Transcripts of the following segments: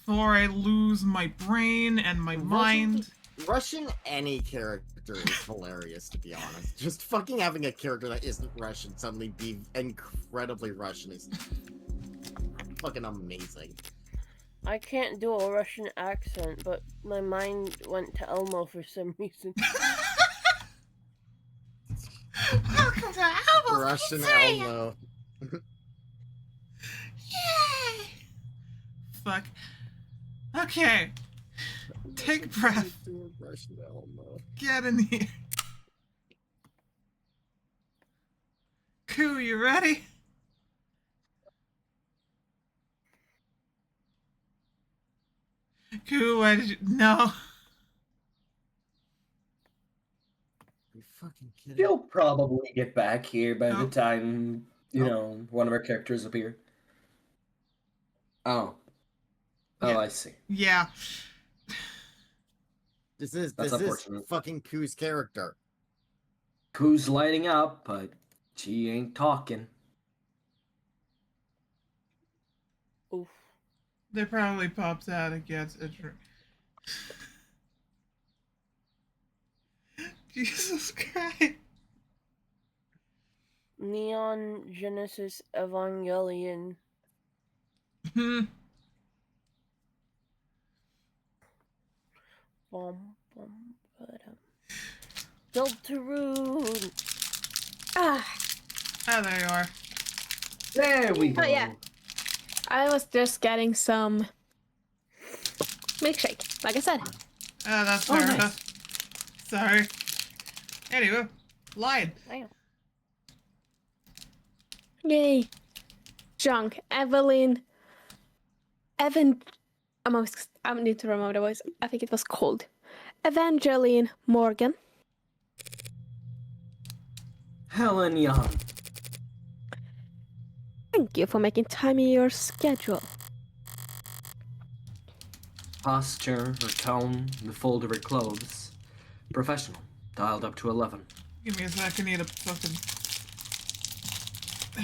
before I lose my brain and my mind. Russian any character is hilarious, to be honest. Just fucking having a character that isn't Russian suddenly be incredibly Russian is fucking amazing. I can't do a Russian accent, but my mind went to Elmo for some reason. Welcome to Elmo's Russian Pizzeria. Elmo. Yay! Fuck. Okay. Take a breath. Russian Elmo. Get in here. Koo, you ready? Koo, why did you... No. You fucking kidding? He'll probably get back here by the Oh. time, you know, one of our characters appear. Oh. Oh, Yeah. I see. Yeah. This is That's this is unfortunate. fucking Koo's character. Who's lighting up, but she ain't talking. Oof. They probably pops out and gets a drink. Jesus Christ. Neon Genesis Evangelion. Bum, bum, ba-dum. Deltarune. Ah, Oh, there you are. There we go. Oh, yeah. I was just getting some milkshake, like I said. Oh, that's Oh, fair nice. enough. Sorry. Anyway, lied. Damn. Yay. Junk, Evelyn, Evan. I need to remember the voice. I think it was called Evangeline Morgan. Helen Young. Thank you for making time in your schedule. Posture, her tone, the fold of her clothes. Professional. Dialed up to 11. Give me a second, I need a fucking...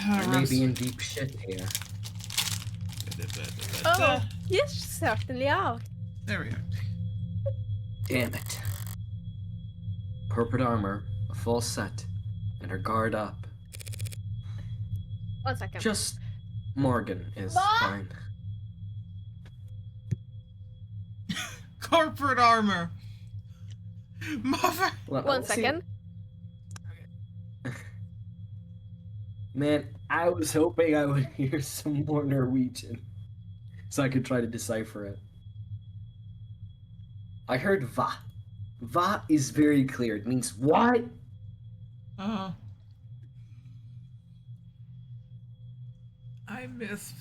I may be in deep shit here. Oh, you certainly are. There we go. Damn it. Corporate armor, a full set, and her guard up. 1 second. Just Morgan is What? fine. Corporate armor. Mother. 1 second. Man, I was hoping I would hear some more Norwegian so I could try to decipher it. I heard va. Va is very clear. It means what? I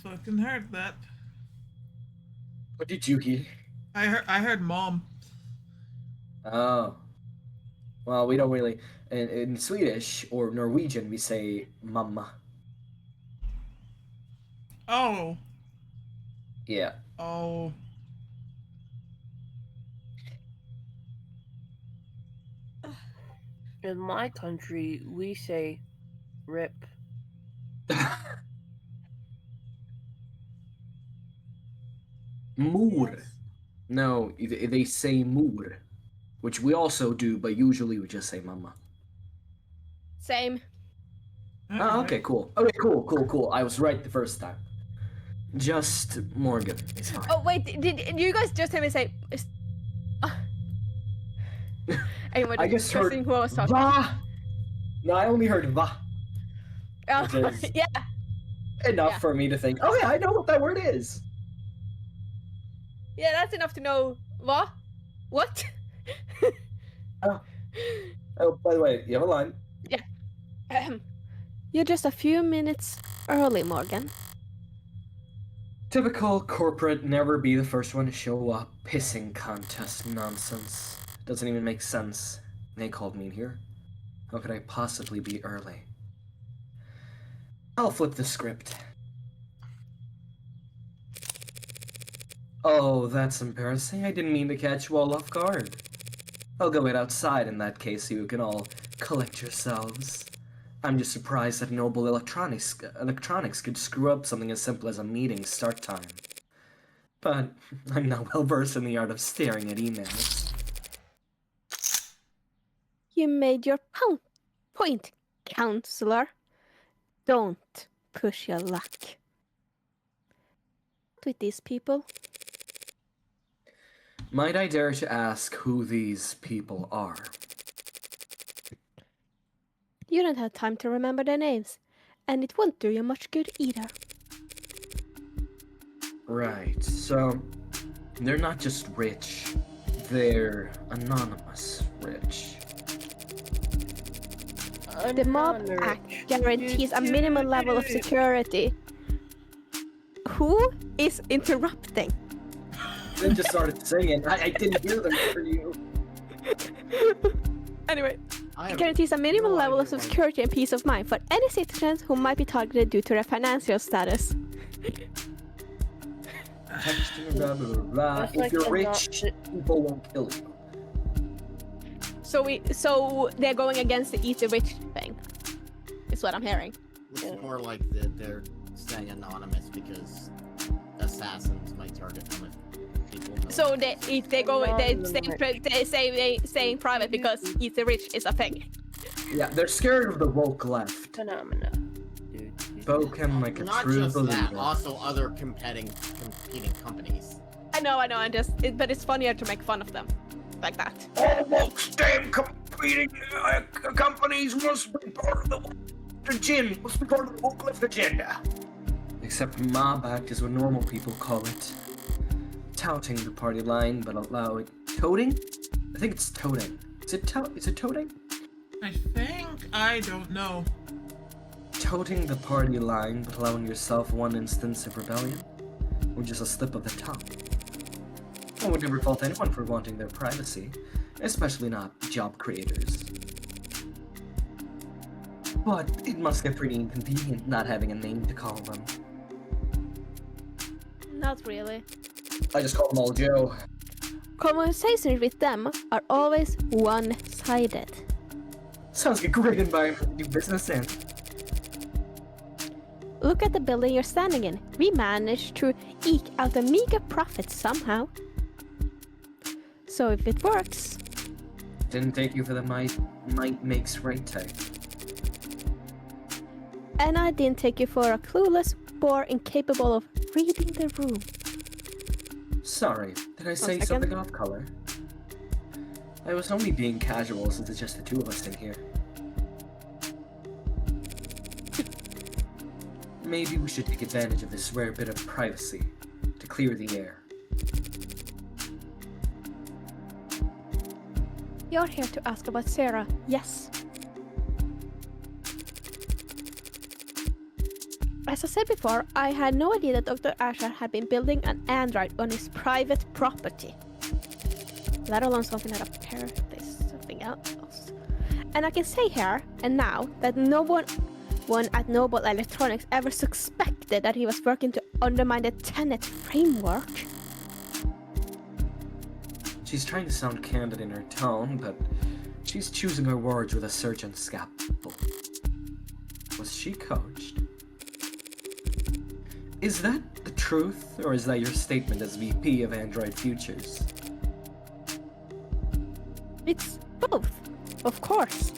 fucking heard that. What did you hear? I heard mom. Oh. Well, we don't really... In Swedish or Norwegian, we say mamma. Oh. Yeah. Oh. In my country, we say rip. Mor. No, they say mor, which we also do, but usually we just say mama. Same. Oh, okay, cool. Okay, cool. I was right the first time. Just Morgan is fine. Oh wait, did you guys just hear me say? Anyway, I just heard who I was talking. va. No, I only heard va. Oh, which is- yeah. Enough Yeah. for me to think, oh yeah, I know what that word is. Yeah, that's enough to know what? What? Oh, by the way, you have a line. You're just a few minutes early, Morgan. Typical corporate never be the first one to show up pissing contest nonsense. Doesn't even make sense. They called me in here. How could I possibly be early? I'll flip the script. Oh, that's embarrassing. I didn't mean to catch you all off guard. I'll go wait outside in that case so you can all collect yourselves. I'm just surprised that Noble Electronics could screw up something as simple as a meeting start time. but I'm not well versed in the art of staring at emails. You made your point, counselor. Don't push your luck. With these people. Might I dare to ask who these people are? You don't have time to remember their names, and it won't do you much good either. Right, so they're not just rich, they're anonymous rich. The Mob Act guarantees a minimum level of security. Who is interrupting? They just started saying, I didn't hear them for you. Anyway, I it have guarantees a minimum no level of idea why- security and peace of mind for any citizens who might be targeted due to their financial status. Blah, blah, blah, blah. That's If like you're a rich, people won't kill you. So they're going against the eat the rich thing. Is what I'm hearing. It's more like they're staying anonymous because assassins might target them if people know. So they stay in private because eat the rich is a thing. Yeah, they're scared of the woke left. Phenomena. Spoken like a Not true just that, believer. also other competing companies. I know, but it's funnier to make fun of them like that. All woke damn competing companies must be part of the woke agenda. Must be part of the woke left agenda. Except Mob Act is what normal people call it. Touting the party line, but allowing toting? I think it's toting. Is it toting? I think I don't know. Toting the party line, but allowing yourself one instance of rebellion? Or just a slip of the tongue? I would never fault anyone for wanting their privacy, especially not job creators. But it must get pretty inconvenient not having a name to call them. Not really. I just call them all Joe. Conversations with them are always one-sided. Sounds like a great environment to do business in. Look at the building you're standing in. We managed to eke out a meager profit somehow. So if it works, Didn't take you for the might makes right type. and I didn't take you for a clueless bore incapable of reading the room. Sorry, did I say second. something off color? I was only being casual since it's just the two of us in here. Maybe we should take advantage of this rare bit of privacy to clear the air. You're here to ask about Sarah, yes. As I said before, I had no idea that Dr. Asher had been building an android on his private property. Let alone something that apparently is something else. And I can say here and now that no one at Noble Electronics ever suspected that he was working to undermine the Tenet framework. She's trying to sound candid in her tone, but she's choosing her words with a surgeon's scalpel. Was she coached? Is that the truth, or is that your statement as VP of Android Futures? It's both, of course.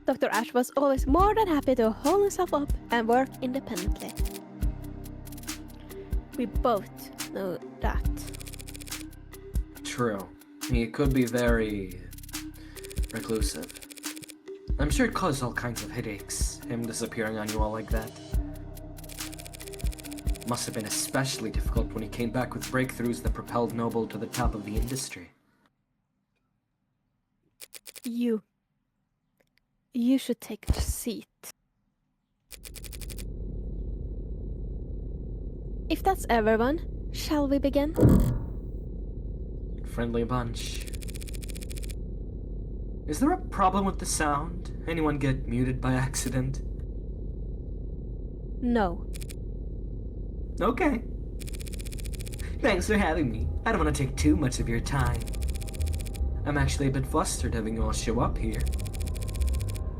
Dr. Ash was always more than happy to hold himself up and work independently. We both know that. True. He could be very reclusive. I'm sure it caused all kinds of headaches, him disappearing on you all like that. Must have been especially difficult when he came back with breakthroughs that propelled Noble to the top of the industry. You should take a seat. If that's everyone, shall we begin? Friendly bunch. Is there a problem with the sound? Anyone get muted by accident? No. Okay. Thanks for having me. I don't want to take too much of your time. I'm actually a bit flustered having you all show up here.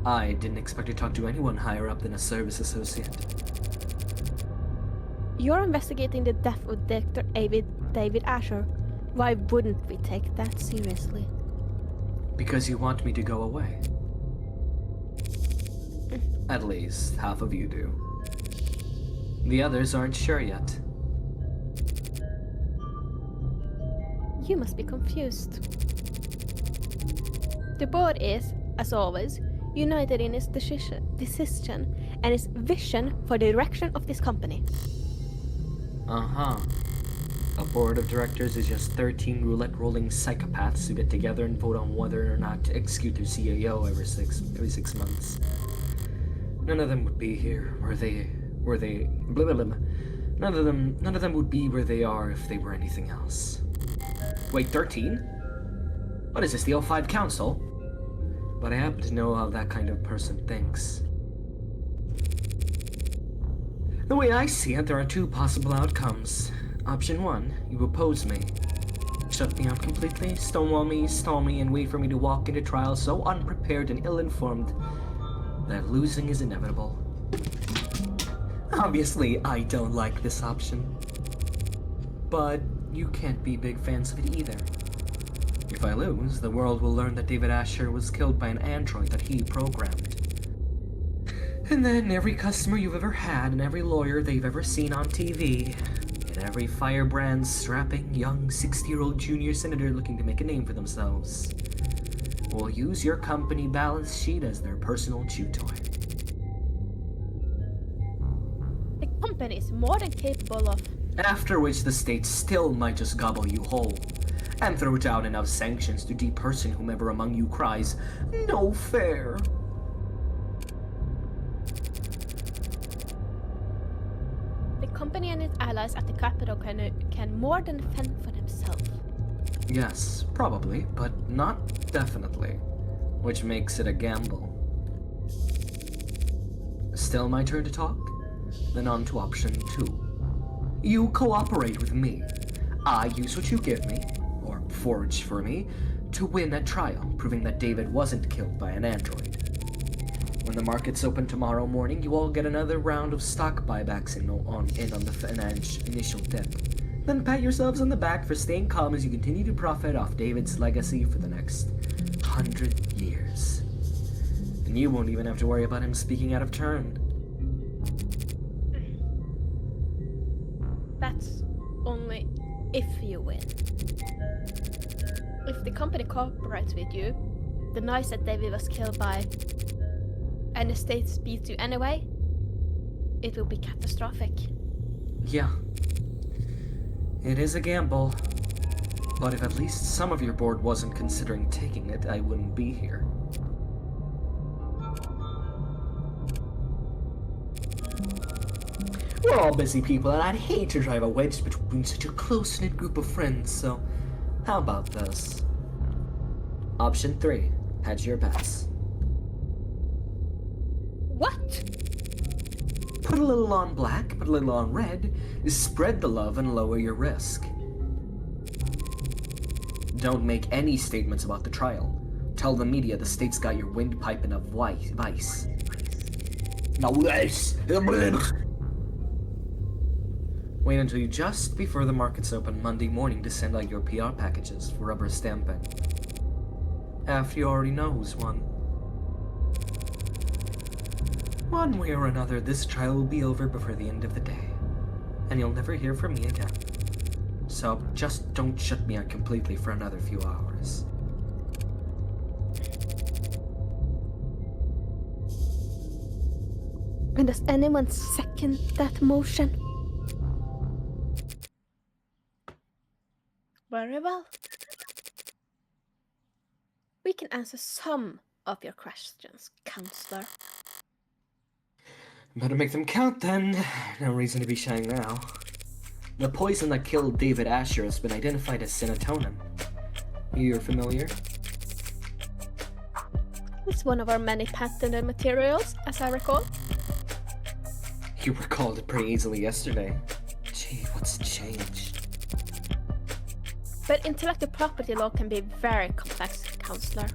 I didn't expect to talk to anyone higher up than a service associate. You're investigating the death of Dr. David Asher. Why wouldn't we take that seriously? Because you want me to go away. At least half of you do. The others aren't sure yet. You must be confused. The board is, as always, united in its decision and its vision for the direction of this company. Uh-huh. A board of directors is just 13 roulette-rolling psychopaths who get together and vote on whether or not to execute their CEO every 6 months. None of them would be here None of them would be where they are if they were anything else. Wait, 13? What is this, the O5 Council? But I happen to know how that kind of person thinks. The way I see it, there are two possible outcomes. Option 1, you oppose me. Shut me out completely, stonewall me, stall me, and wait for me to walk into trial so unprepared and ill-informed that losing is inevitable. Obviously, I don't like this option. But you can't be big fans of it either. If I lose, the world will learn that David Asher was killed by an android that he programmed. And then every customer you've ever had, and every lawyer they've ever seen on TV, and every firebrand strapping young 60-year-old junior senator looking to make a name for themselves will use your company balance sheet as their personal chew toy. The company is more than capable of... After which the state still might just gobble you whole, and throw down enough sanctions to deperson whomever among you cries, "No fair!" The company and its allies at the capital can more than fend for themselves. Yes, probably, but not definitely, which makes it a gamble. Still my turn to talk? Then on to option 2. You cooperate with me. I use what you give me, or forge for me, to win at trial, proving that David wasn't killed by an android. When the markets open tomorrow morning, you all get another round of stock buybacks in on the initial dip. Then pat yourselves on the back for staying calm as you continue to profit off David's legacy for the next 100 years. And you won't even have to worry about him speaking out of turn. That's only if you win. If the company cooperates with you, denies that David was killed by, and the state beats you anyway, it will be catastrophic. Yeah. It is a gamble. But if at least some of your board wasn't considering taking it, I wouldn't be here. We're all busy people, and I'd hate to drive a wedge between such a close-knit group of friends, so how about this? Option 3. Hedge your bets. What? Put a little on black, put a little on red, spread the love and lower your risk. Don't make any statements about the trial. Tell the media the state's got your windpipe in a vice. No less. Wait until you just before the markets open Monday morning to send out your PR packages for rubber stamping. After you already know who's won. One way or another, this trial will be over before the end of the day, and you'll never hear from me again. So just don't shut me out completely for another few hours. And does anyone second that motion? Very well. We can answer some of your questions, Counselor. Better make them count then. No reason to be shy now. The poison that killed David Asher has been identified as serotonin. You're familiar? It's one of our many patented materials, as I recall. You recalled it pretty easily yesterday. Gee, what's changed? But intellectual property law can be very complex, Counselor.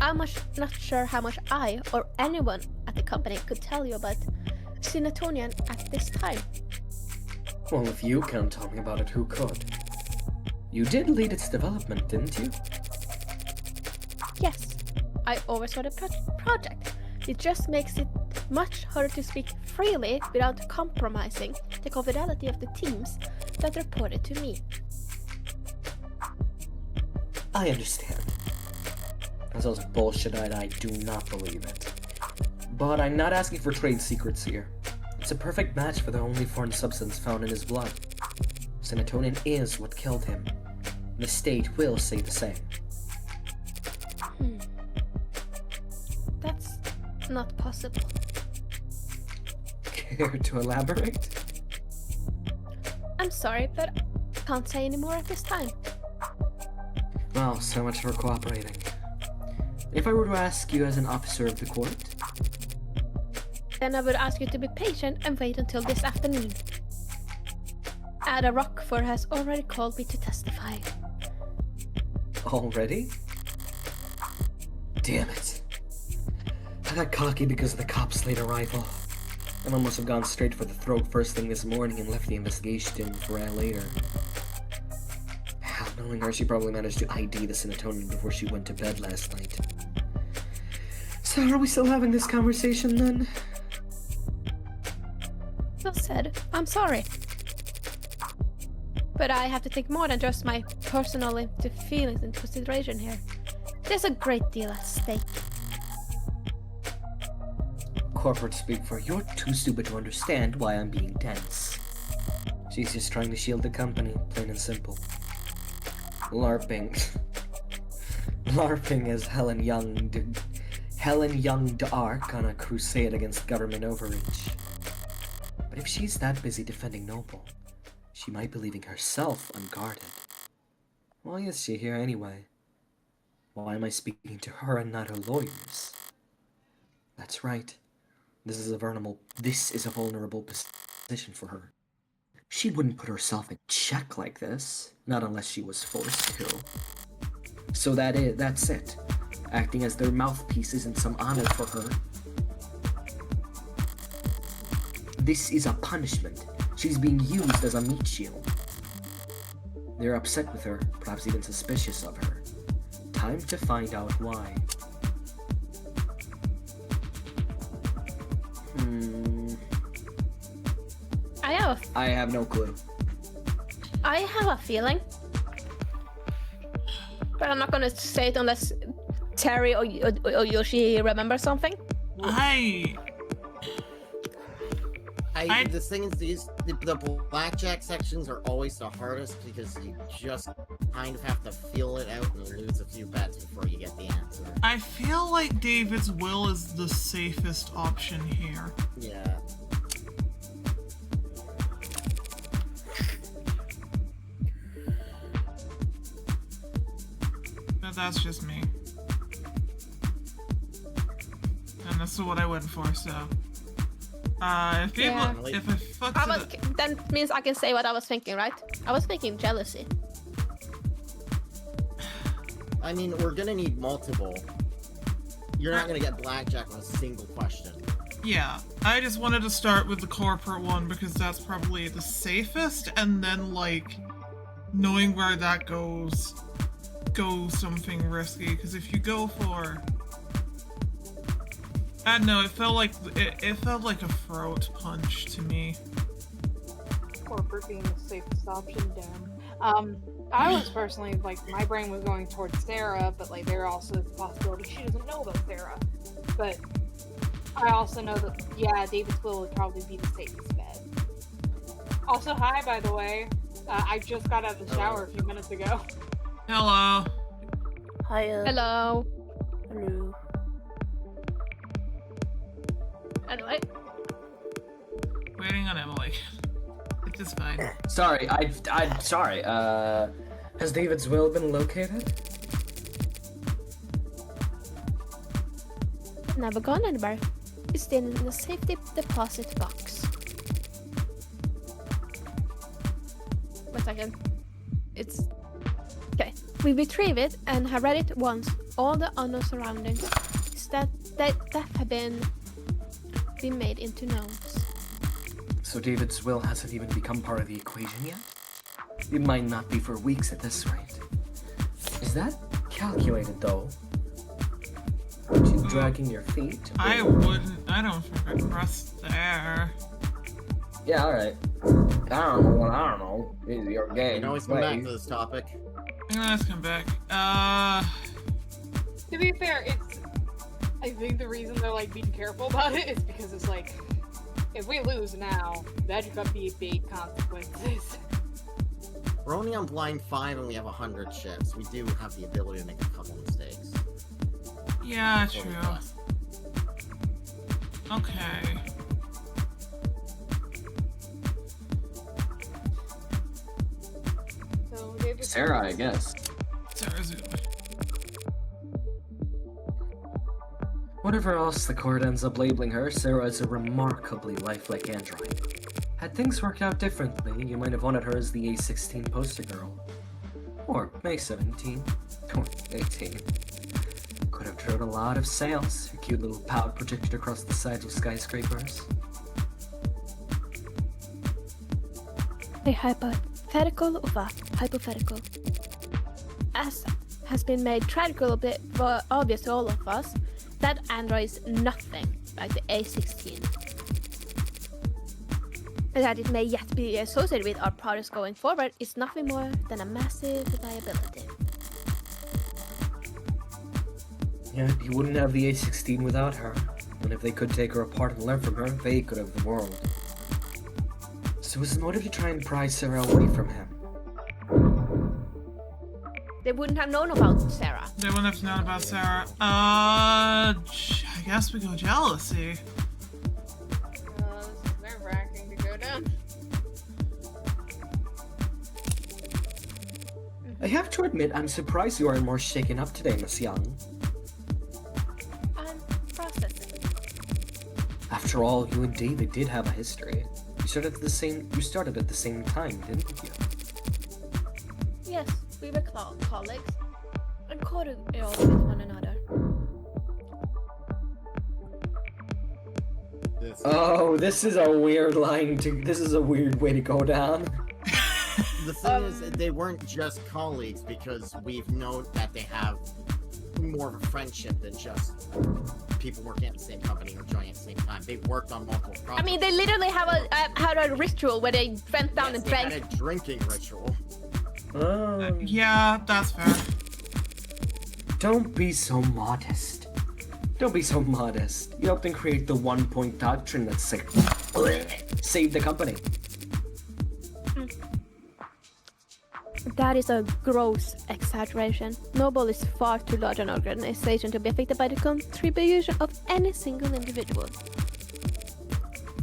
I'm not sure how much I or anyone at the company could tell you, but Sinatonian at this time? Well, if you can't tell me about it, who could? You did lead its development, didn't you? Yes, I oversaw the project. It just makes it much harder to speak freely without compromising the confidentiality of the teams that reported to me. I understand. That's all bullshit and I do not believe it. But I'm not asking for trade secrets here. It's a perfect match for the only foreign substance found in his blood. Serotonin is what killed him. The state will say the same. That's not possible. Care to elaborate? I'm sorry, but I can't say any more at this time. Well, so much for cooperating. If I were to ask you as an officer of the court? Then I would ask you to be patient and wait until this afternoon. Ada Rockford has already called me to testify. Already? Damn it. I got cocky because of the cops' late arrival. I almost have gone straight for the throat first thing this morning and left the investigation for later. Knowing her, she probably managed to ID the serotonin before she went to bed last night. So are we still having this conversation then? Well said, I'm sorry. But I have to take more than just my personal feelings into consideration here. There's a great deal at stake. Corporate speak for you're too stupid to understand why I'm being tense. She's just trying to shield the company, plain and simple. LARPing. LARPing as Helen Young d'Arc on a crusade against government overreach. But if she's that busy defending Noble, she might be leaving herself unguarded. Why is she here anyway? Why am I speaking to her and not her lawyers? That's right. This is a vulnerable position for her. She wouldn't put herself in check like this, not unless she was forced to. So that's it. Acting as their mouthpiece isn't some honor for her. This is a punishment. She's being used as a meat shield. They're upset with her, perhaps even suspicious of her. Time to find out why. I have no clue. I have a feeling. But I'm not gonna say it unless Terry or Yoshi remember something. The thing is, the blackjack sections are always the hardest because you just kind of have to feel it out and lose a few bets before you get the answer. I feel like David's will is the safest option here. Yeah. But that's just me. And that's what I went for, so. If I fuck then means I can say what I was thinking, right? I was thinking jealousy. I mean, we're gonna need multiple. You're not gonna get blackjack on a single question. Yeah, I just wanted to start with the corporate one because that's probably the safest, and then, like, knowing where that goes something risky, because if you go for... I don't know, it felt like a throat punch to me. Corporate being the safest option, damn. I was personally, like, my brain was going towards Sarah, but, like, there also is the possibility she doesn't know about Sarah. But I also know that, yeah, David's will would probably be the safest bet. Also, hi, by the way. I just got out of the shower a few minutes ago. Hello. Hiya. Hello. Hello. Anyway. Waiting on Emily. It's just fine. Sorry, I'm sorry. Has David's will been located? Never gone anywhere. It's still in the safety deposit box. Wait a second. It's... Okay. We retrieve it and have read it once. All the unknown surroundings that have been made into knowns. So David's will hasn't even become part of the equation yet? It might not be for weeks at this rate. Is that calculated, though? Aren't you dragging your feet? I wouldn't. I don't think I pressed there. Yeah, alright. I don't know. It's your You game. can always come back to this topic. Let's come back. To be fair, I think the reason they're like being careful about it is because it's like, if we lose now, that could be big consequences. We're only on blind 5 and we have 100 ships. We do have the ability to make a couple mistakes. Yeah, Before we true. bust. Okay. So David, Sarah, I guess. Sarah's good. Whatever else the court ends up labeling her, Sarah is a remarkably lifelike android. Had things worked out differently, you might have wanted her as the A16 poster girl. Or A17. Or 18. Could have turned a lot of sales, her cute little pout projected across the sides of skyscrapers. A hypothetical of a hypothetical. As has been made tragical bit obvious to all of us, that android is nothing like the A16. That it may yet be associated with our products going forward is nothing more than a massive liability. Yeah, you wouldn't have the A16 without her. And if they could take her apart and learn from her, they could have the world. So it was in order to try and pry Sarah away from him. They wouldn't have known about Sarah. They wouldn't have known about Sarah. I guess we go jealousy. this is nerve-wracking to go down. I have to admit, I'm surprised you aren't more shaken up today, Miss Young. I'm processing. After all, you and David did have a history. You started at the same time, didn't you? Yes, we were colleagues and cordial with one another. Oh, this is a weird this is a weird way to go down. The thing is, they weren't just colleagues because we've known that they have more of a friendship than just people working at the same company or joining at the same time. They worked on multiple projects. I mean, they literally had a ritual where they went down and they drank. had a drinking ritual. Oh. Yeah, that's fair. Don't be so modest. Don't be so modest. You helped them create the 1 point doctrine that saved the company. That is a gross exaggeration. Noble is far too large an organization to be affected by the contribution of any single individual.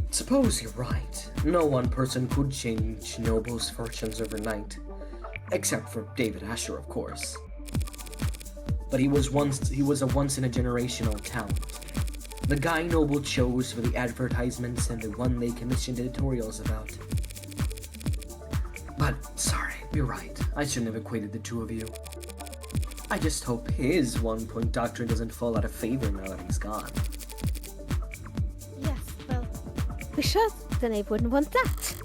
Suppose you're right. No one person could change Noble's fortunes overnight. Except for David Asher, of course. But he was a once-in-a-generational talent. The guy Noble chose for the advertisements and the one they commissioned editorials about. But, sorry, you're right. I shouldn't have equated the two of you. I just hope his 1 point doctrine doesn't fall out of favor now that he's gone. Yes, well, we certainly wouldn't want that.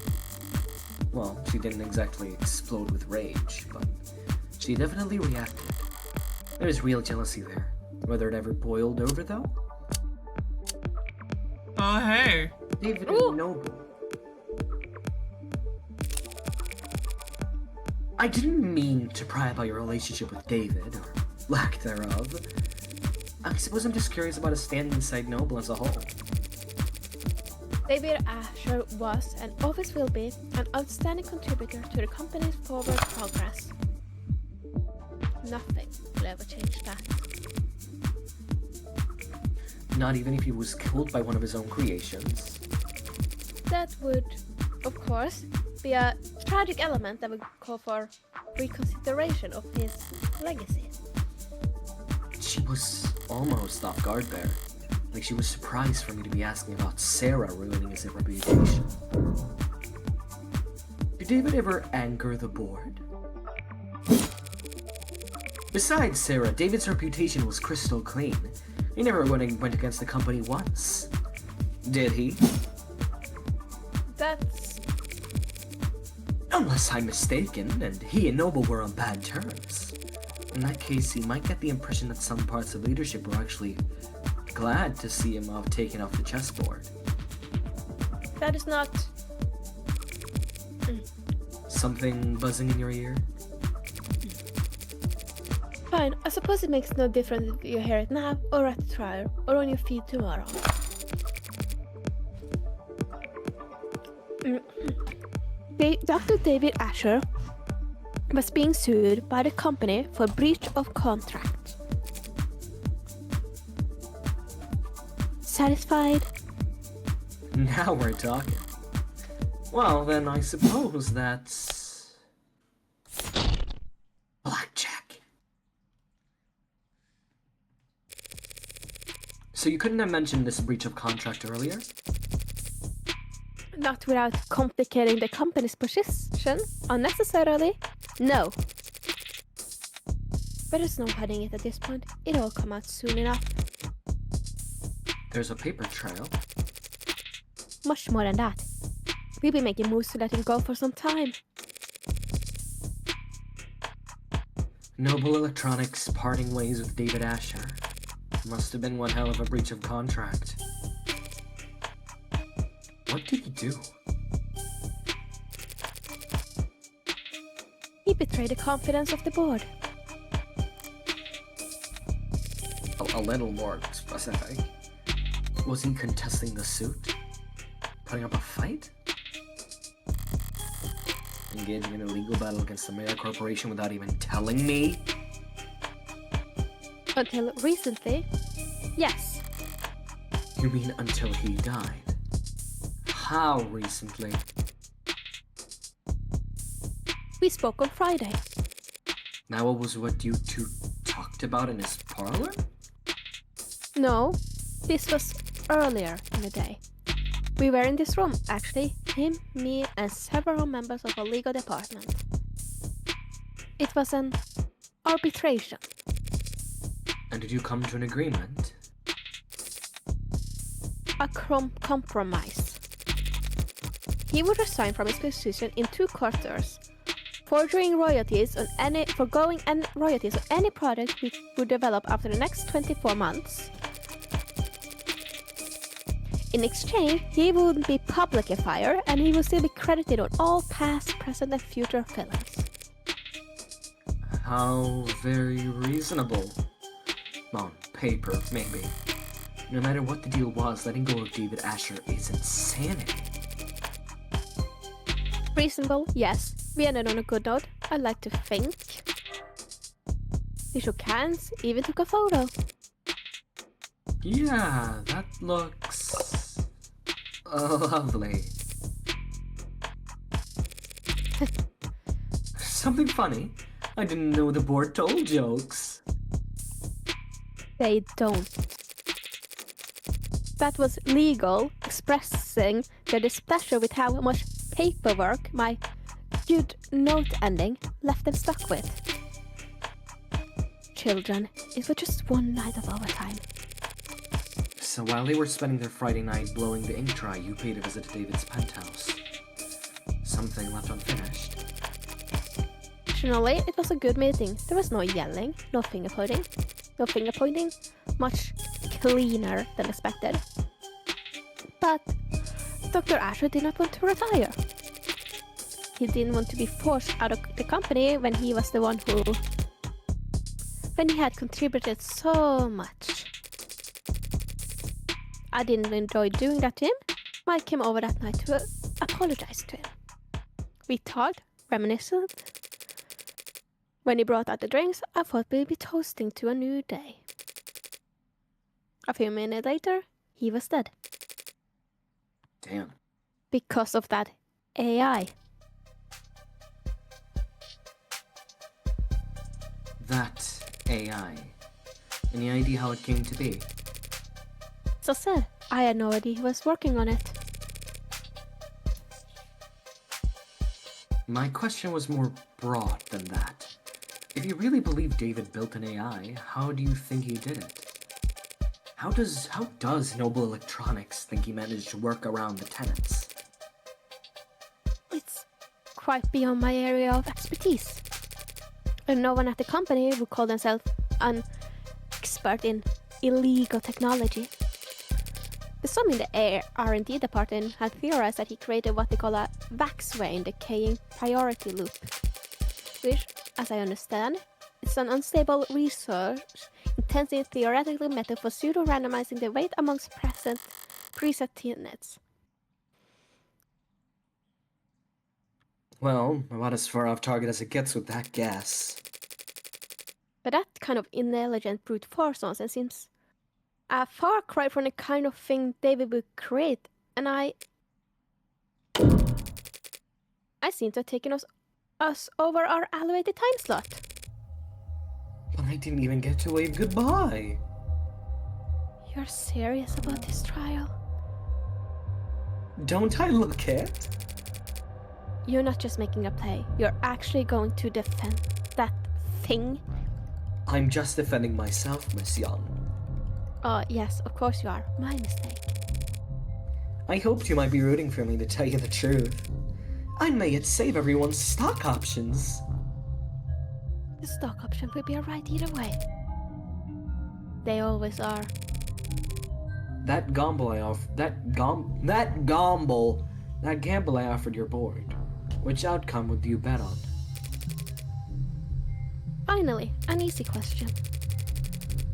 Well, she didn't exactly explode with rage, but she definitely reacted. There's real jealousy there. Whether it ever boiled over, though? Oh, hey. David Ooh. and Noble. I didn't mean to pry about your relationship with David, or lack thereof. I suppose I'm just curious about his stand inside Noble as a whole. David Asher was, and always will be, an outstanding contributor to the company's forward progress. Nothing will ever change that. Not even if he was killed by one of his own creations. That would, of course, be a tragic element that would call for reconsideration of his legacy. She was almost off guard there. Like she was surprised for me to be asking about Sarah ruining his reputation. Did David ever anger the board? Besides Sarah, David's reputation was crystal clean. He never went against the company once. Did he? That's... Unless I'm mistaken, and he and Noble were on bad terms. In that case, he might get the impression that some parts of leadership were actually glad to see him taken off the chessboard. That is not... Something buzzing in your ear? Fine, I suppose it makes no difference if you hear it now, or at the trial, or on your feed tomorrow. Dr. David Asher was being sued by the company for breach of contract. Satisfied? Now we're talking. Well, then I suppose that's... blackjack. So you couldn't have mentioned this breach of contract earlier? Not without complicating the company's position unnecessarily. No. But there's no hiding it at this point. It'll all come out soon enough. There's a paper trail. Much more than that. We've been making moves to let him go for some time. Noble Electronics parting ways with David Asher. Must have been one hell of a breach of contract. What did he do? He betrayed the confidence of the board. A little more specific. Was he contesting the suit? Putting up a fight? Engaging in a legal battle against the Mayor Corporation without even telling me? Until recently, yes. You mean until he died? How recently? We spoke on Friday. Now it was what you two talked about in his parlor? No, this was earlier in the day. We were in this room, actually. Him, me, and several members of our legal department. It was an arbitration. And did you come to an agreement? A compromise. He would resign from his position in 2 quarters, forgoing royalties on any product we would develop after the next 24 months. In exchange, he wouldn't be publicly fired, and he would still be credited on all past, present, and future films. How very reasonable. On paper, maybe. No matter what the deal was, letting go of David Asher is insanity. Reasonable, yes. We ended on a good note, I like to think. We shook hands, even took a photo. Yeah, that looks... lovely. Something funny? I didn't know the board told jokes. They don't. That was legal, expressing their displeasure with how much paperwork my good note ending left them stuck with. Children, it was just one night of overtime. So while they were spending their Friday night blowing the ink dry, you paid a visit to David's penthouse. Something left unfinished. Fortunately, it was a good meeting. There was no yelling, no finger pointing. Much cleaner than expected. But Dr. Asher did not want to retire. He didn't want to be forced out of the company when he was the one who... when he had contributed so much. I didn't enjoy doing that to him. Mike came over that night to apologize to him. We talked, reminiscent. When he brought out the drinks, I thought we'd be toasting to a new day. A few minutes later, he was dead. Damn. Because of that AI. That AI. Any idea how it came to be? As I said, I had no idea he was working on it. My question was more broad than that. If you really believe David built an AI, how do you think he did it? How does Noble Electronics think he managed to work around the tenants? quite beyond my area of expertise. And no one at the company would call themselves an expert in illegal technology. Some in the R&D department had theorized that he created what they call a Waxway decaying priority loop, which, as I understand, is an unstable research-intensive theoretical method for pseudo-randomizing the weight amongst preset tenets. Well, about as far off target as it gets with that gas. But that kind of intelligent brute force nonsense seems a far cry from the kind of thing David would create, and I seem to have taken us over our allocated time slot. But I didn't even get to wave goodbye. You're serious about this trial? Don't I look it? You're not just making a play. You're actually going to defend that thing? I'm just defending myself, Miss Young. Oh, yes, of course you are. My mistake. I hoped you might be rooting for me, to tell you the truth. I may yet save everyone's stock options. The stock option would be alright either way. They always are. That gamble I offered your board. Which outcome would you bet on? Finally, an easy question.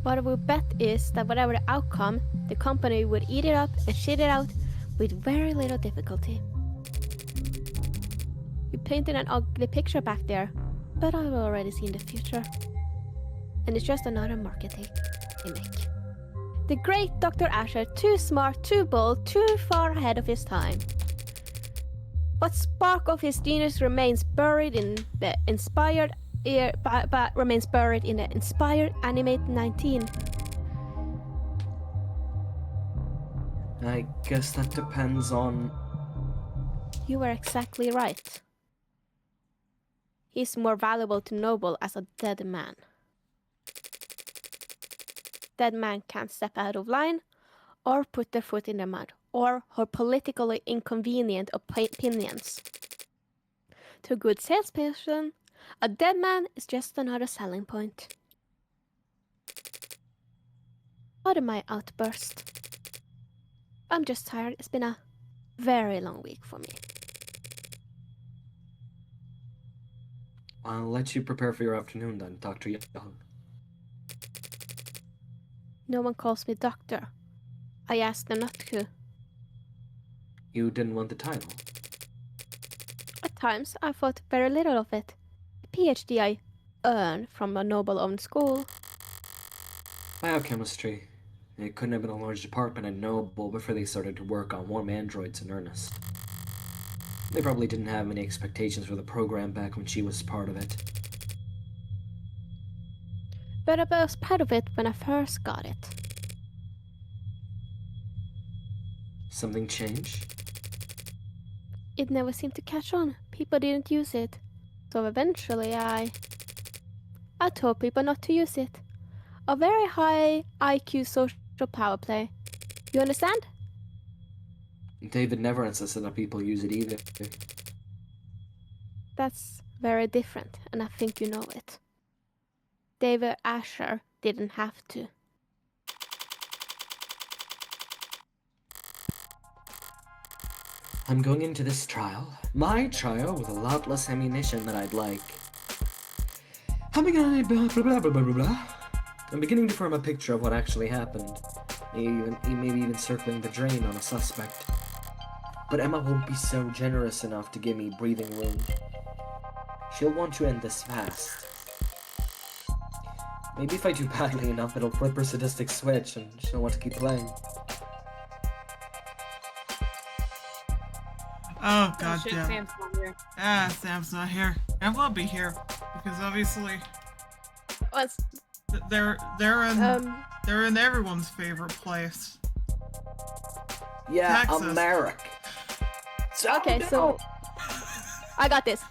What I would bet is that whatever the outcome, the company would eat it up and shit it out with very little difficulty. You painted an ugly picture back there, but I've already seen the future. And it's just another marketing gimmick. The great Dr. Asher, too smart, too bold, too far ahead of his time. What spark of his genius remains buried in the inspired Animate 19. I guess that depends on... You were exactly right. He's more valuable to Noble as a dead man. Dead man can't step out of line, or put their foot in the mud, or hold politically inconvenient opinions. To a good salesperson, a dead man is just another selling point. Pardon my outburst. I'm just tired. It's been a very long week for me. I'll let you prepare for your afternoon then, Dr. Young. No one calls me doctor. I asked them not to. You didn't want the title. At times, I thought very little of it. The PhD I earned from a Noble-owned school. Biochemistry. It couldn't have been a large department at Noble before they started to work on warm androids in earnest. They probably didn't have any expectations for the program back when she was part of it. But I was proud of it when I first got it. Something changed? It never seemed to catch on. People didn't use it. So eventually I told people not to use it. A very high IQ social power play. You understand? David never insisted that people use it either. That's very different, and I think you know it. David Asher didn't have to. I'm going into this trial, my trial, with a lot less ammunition than I'd like. I'm beginning to form a picture of what actually happened. Maybe even circling the drain on a suspect. But Emma won't be so generous enough to give me breathing room. She'll want to end this fast. Maybe if I do badly enough, it'll flip her sadistic switch and she'll want to keep playing. Oh, god Shit, damn. Sam's not here. Sam's not here. And won't be here. Because obviously What's they're in everyone's favorite place. Yeah, Texas. America. okay? So I got this.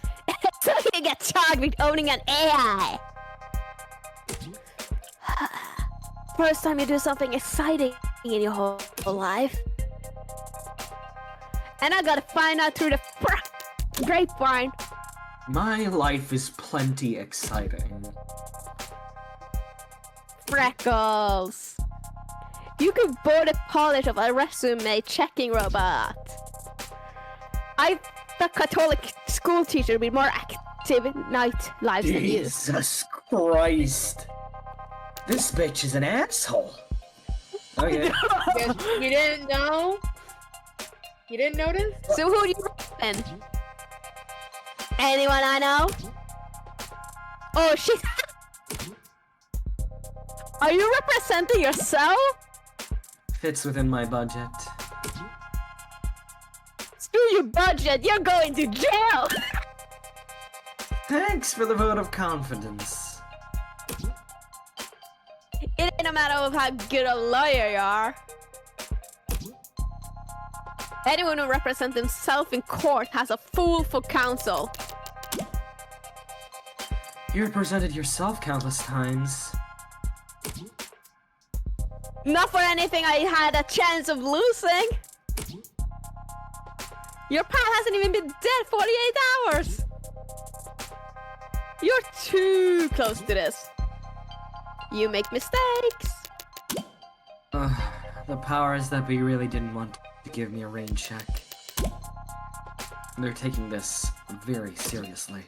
So you get charged with owning an AI. First time you do something exciting in your whole life. And I gotta find out through the grapevine My life is plenty exciting. Freckles! You could bore the polish of a resume checking robot. I the Catholic school teacher with more active night lives than you. Jesus Christ. This bitch is an asshole. Okay. You didn't know? You didn't notice? So who do you reckon? Anyone I know? Oh shit! Are you representing yourself? Fits within my budget. Screw your budget, you're going to jail! Thanks for the vote of confidence. It ain't a matter of how good a lawyer you are. Anyone who represents himself in court has a fool for counsel. You represented yourself countless times. Not for anything I had a chance of losing. Your pal hasn't even been dead 48 hours. You're too close to this. You make mistakes. The powers that be really didn't want to give me a rain check. They're taking this very seriously.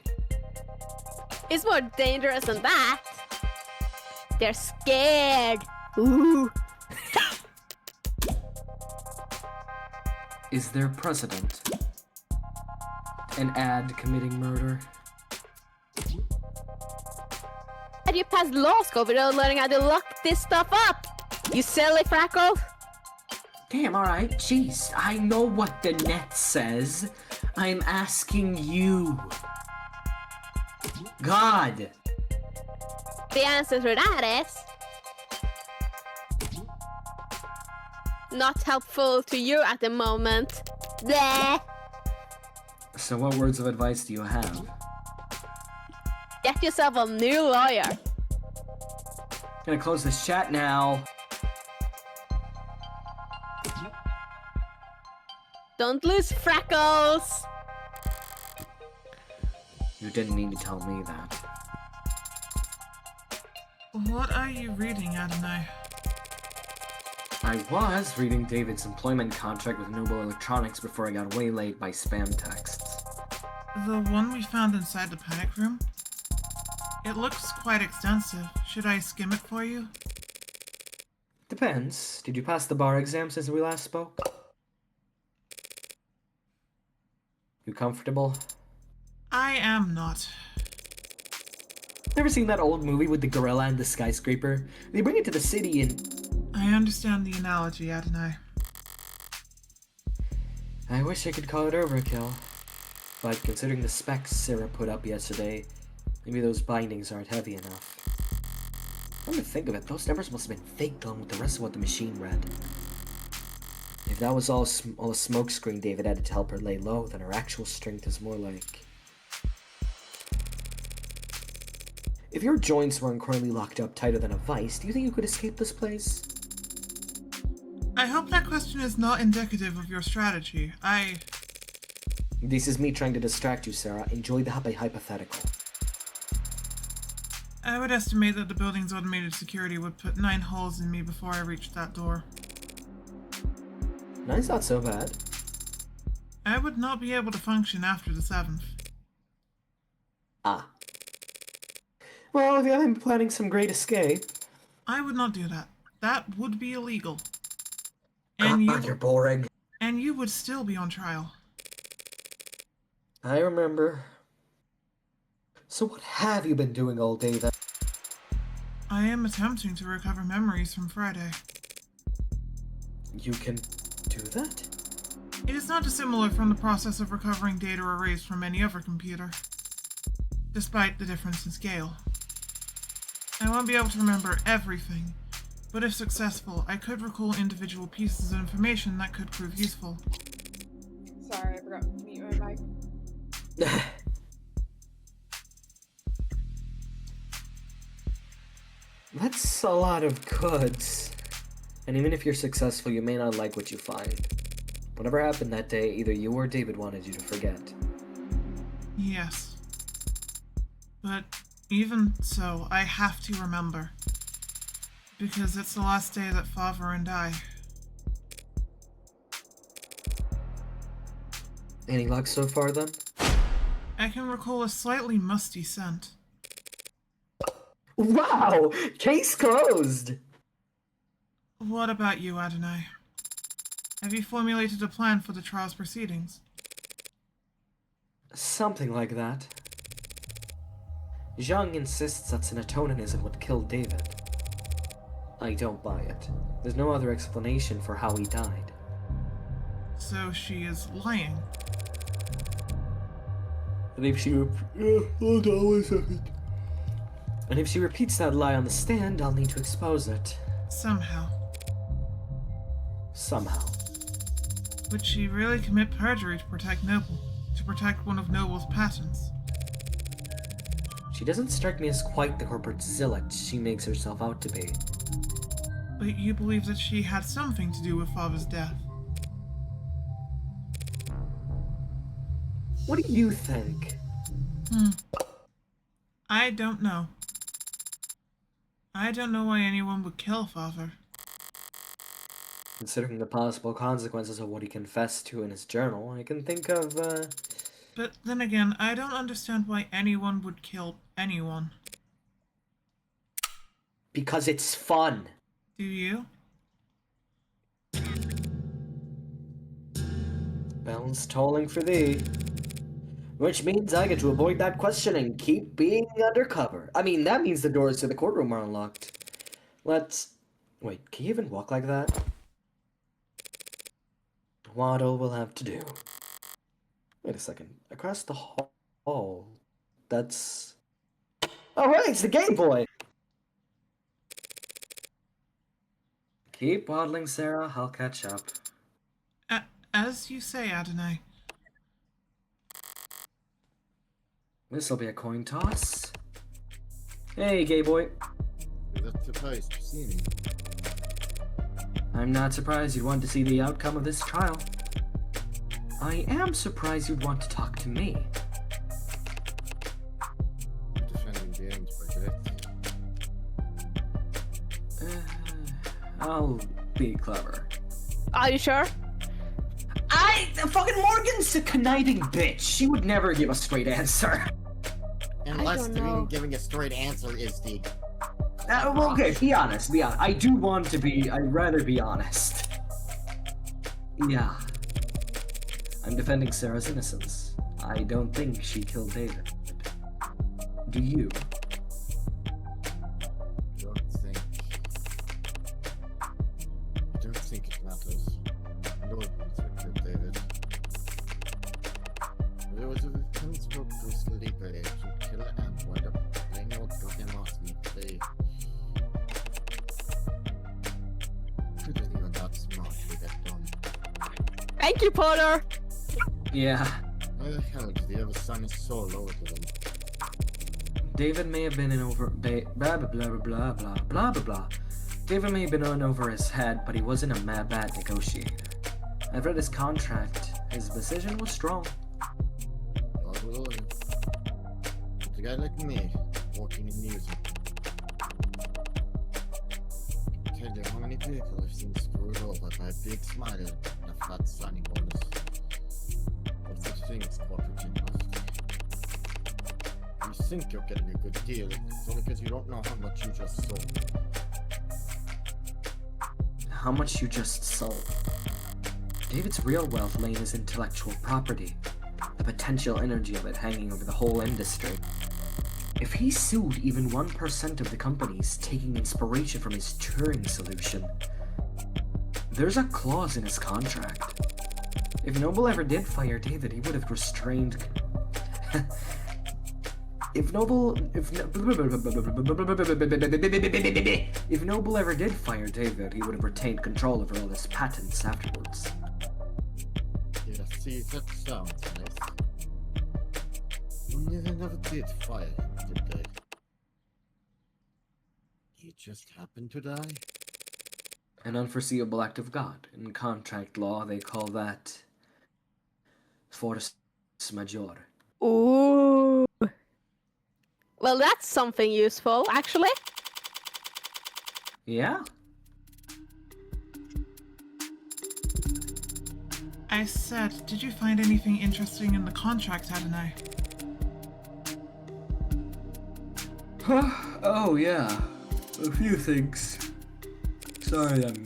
It's more dangerous than that. They're scared. Ooh. Is there precedent? An ad committing murder? And you passed law school without learning how to lock this stuff up. You silly Freckles. Damn, alright, jeez. I know what the net says. I'm asking you. God! The answer to that is... not helpful to you at the moment. Bleh. So what words of advice do you have? Get yourself a new lawyer. Gonna close this chat now. Don't lose Freckles. You didn't need to tell me that. What are you reading, Adonai? I was reading David's employment contract with Noble Electronics before I got waylaid by spam texts. The one we found inside the panic room? It looks quite extensive. Should I skim it for you? Depends. Did you pass the bar exam since we last spoke? You comfortable? I am not. Ever seen that old movie with the gorilla and the skyscraper? They bring it to the city and... I understand the analogy, Adonai. I wish I could call it overkill. But considering the specs Sarah put up yesterday, maybe those bindings aren't heavy enough. Come to think of it, those numbers must have been faked along with the rest of what the machine read. If that was all a smokescreen David added to help her lay low, then her actual strength is more like... If your joints weren't currently locked up tighter than a vice, do you think you could escape this place? I hope that question is not indicative of your strategy. This is me trying to distract you, Sarah. Enjoy the hypothetical. I would estimate that the building's automated security would put 9 holes in me before I reached that door. 9's not so bad. I would not be able to function after the 7th. Ah. Well, if you haven't been planning some great escape... I would not do that. That would be illegal. You're boring. And you would still be on trial. I remember. So what have you been doing all day then? I am attempting to recover memories from Friday. You can do that? It is not dissimilar from the process of recovering data erased from any other computer, despite the difference in scale. I won't be able to remember everything, but if successful, I could recall individual pieces of information that could prove useful. Sorry, I forgot to mute my mic. That's a lot of goods. And even if you're successful, you may not like what you find. Whatever happened that day, either you or David wanted you to forget. Yes. But even so, I have to remember. Because it's the last day that Father and I. Any luck so far, then? I can recall a slightly musty scent. Wow! Case closed! What about you, Adonai? Have you formulated a plan for the trial's proceedings? Something like that. Zhang insists that serotoninism would kill David. I don't buy it. There's no other explanation for how he died. So she is lying. And if she hold on 1 second. And if she repeats that lie on the stand, I'll need to expose it. Somehow. Somehow. Would she really commit perjury to protect Noble? To protect one of Noble's patents? She doesn't strike me as quite the corporate zealot she makes herself out to be. But you believe that she had something to do with Father's death? What do you think? I don't know. I don't know why anyone would kill Father. Considering the possible consequences of what he confessed to in his journal, I can think of, But then again, I don't understand why anyone would kill anyone. because it's fun. Do you? Bells tolling for thee. Which means I get to avoid that question and keep being undercover. I mean, that means the doors to the courtroom are unlocked. Let's... Wait, can you even walk like that? Waddle will have to do. Wait a second. Across the hall... That's... Oh, right, it's the Game Boy! Keep waddling, Sarah. I'll catch up. As you say, Adonai. This'll be a coin toss. Hey, gay boy. That's surprised to see me. I'm not surprised you'd want to see the outcome of this trial. I am surprised you'd want to talk to me. Defending James project. I'll be clever. Are you sure? Fucking Morgan's a conniving bitch. She would never give a straight answer. Unless don't know. giving a straight answer is the... Well, okay, be honest, be honest. I do want to be, I'd rather be honest. Yeah. I'm defending Sarah's innocence. I don't think she killed David. Do you? I don't think it matters. No, it's Richard David. There was a townsfolk who sleep at age to kill and wind up playing out broken lost in the play. Could anyone that smart with that done? Thank you, Potter. Yeah. Why the hell did he ever sign his soul over to them? David may have been in over blah blah blah blah blah blah blah blah. David may have been in over his head, but he wasn't a mad bad negotiator. I've read his contract. His decision was strong. God will owe you. But a guy like me, working in music. I tell you how many people I've seen screwed over by a big smile and a fat signing bonus. But such things corporate generosity. You think you're getting a good deal, it's only because you don't know how much you just sold. How much you just sold. David's real wealth lay in his intellectual property, the potential energy of it hanging over the whole industry. If he sued even 1% of the companies taking inspiration from his Turing solution, there's a clause in his contract. If Noble ever did fire David, he would have restrained... If Noble ever did fire David, he would have retained control over all his patents afterwards. Yeah, see, that sounds nice. Only they never did fire him, did they? He just happened to die? An unforeseeable act of God. In contract law, they call that force majeure. Ooh. Well, that's something useful, actually. Yeah? I said, did you find anything interesting in the contract, Adonai? Oh, yeah. A few things. Sorry, I'm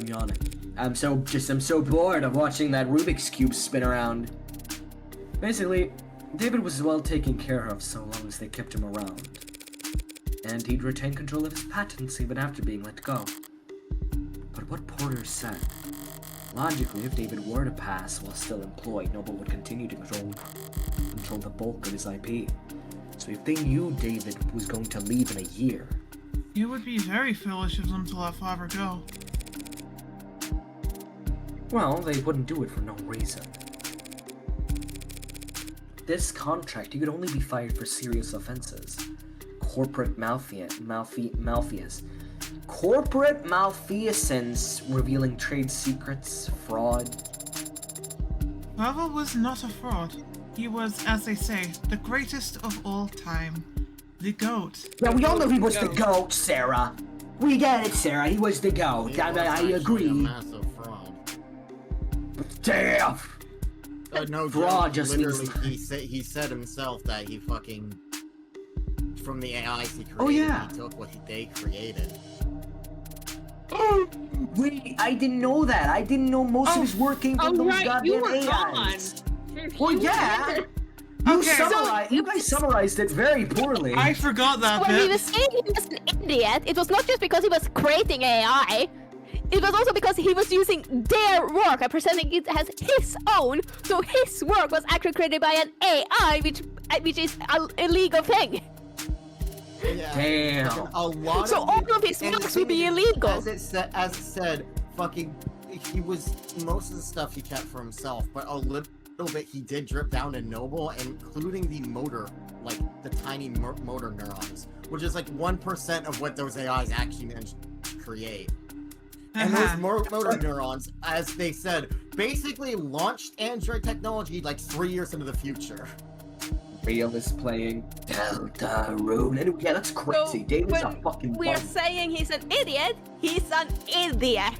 yawning. I'm so bored of watching that Rubik's Cube spin around. Basically, David was well taken care of so long as they kept him around. And he'd retain control of his patents even after being let go. But what Porter said, logically, if David were to pass while still employed, Noble would continue to control the bulk of his IP. So if they knew David was going to leave in a year... It would be very foolish of them to let Father go. Well, they wouldn't do it for no reason. This contract, you could only be fired for serious offenses. Corporate malfeasance. Corporate malfeasance, revealing trade secrets, fraud. Father was not a fraud. He was, as they say, the greatest of all time. The GOAT. Yeah, we all know he was the GOAT, Sarah. We get it, Sarah. He was the GOAT. He was I actually agree. a massive fraud. Damn! No, Fraud joke, just literally, means... he said himself that he fucking... From the AIs he created, Oh, yeah. he took what they created. Wait, I didn't know that. I didn't know most of his work came from those goddamn AIs. Well, yeah. You guys summarized it very poorly. I forgot that When he bit. was saying he was an idiot, it was not just because he was creating AI. It was also because he was using their work and presenting it as his own. So his work was actually created by an AI, which is an illegal thing. Yeah, Damn. A lot So of all it- of his and the works would thing be is, illegal. As it said, fucking, he was, most of the stuff he kept for himself, but a little bit he did drip down to Noble, including the motor, like the tiny motor neurons, which is like 1% of what those AIs actually managed to create. And those motor neurons, as they said, basically launched Android technology like 3 years into the future. Real is playing Deltarune. And yeah, that's crazy. So David's a when fucking we're bum. saying he's an idiot, he's an idiot.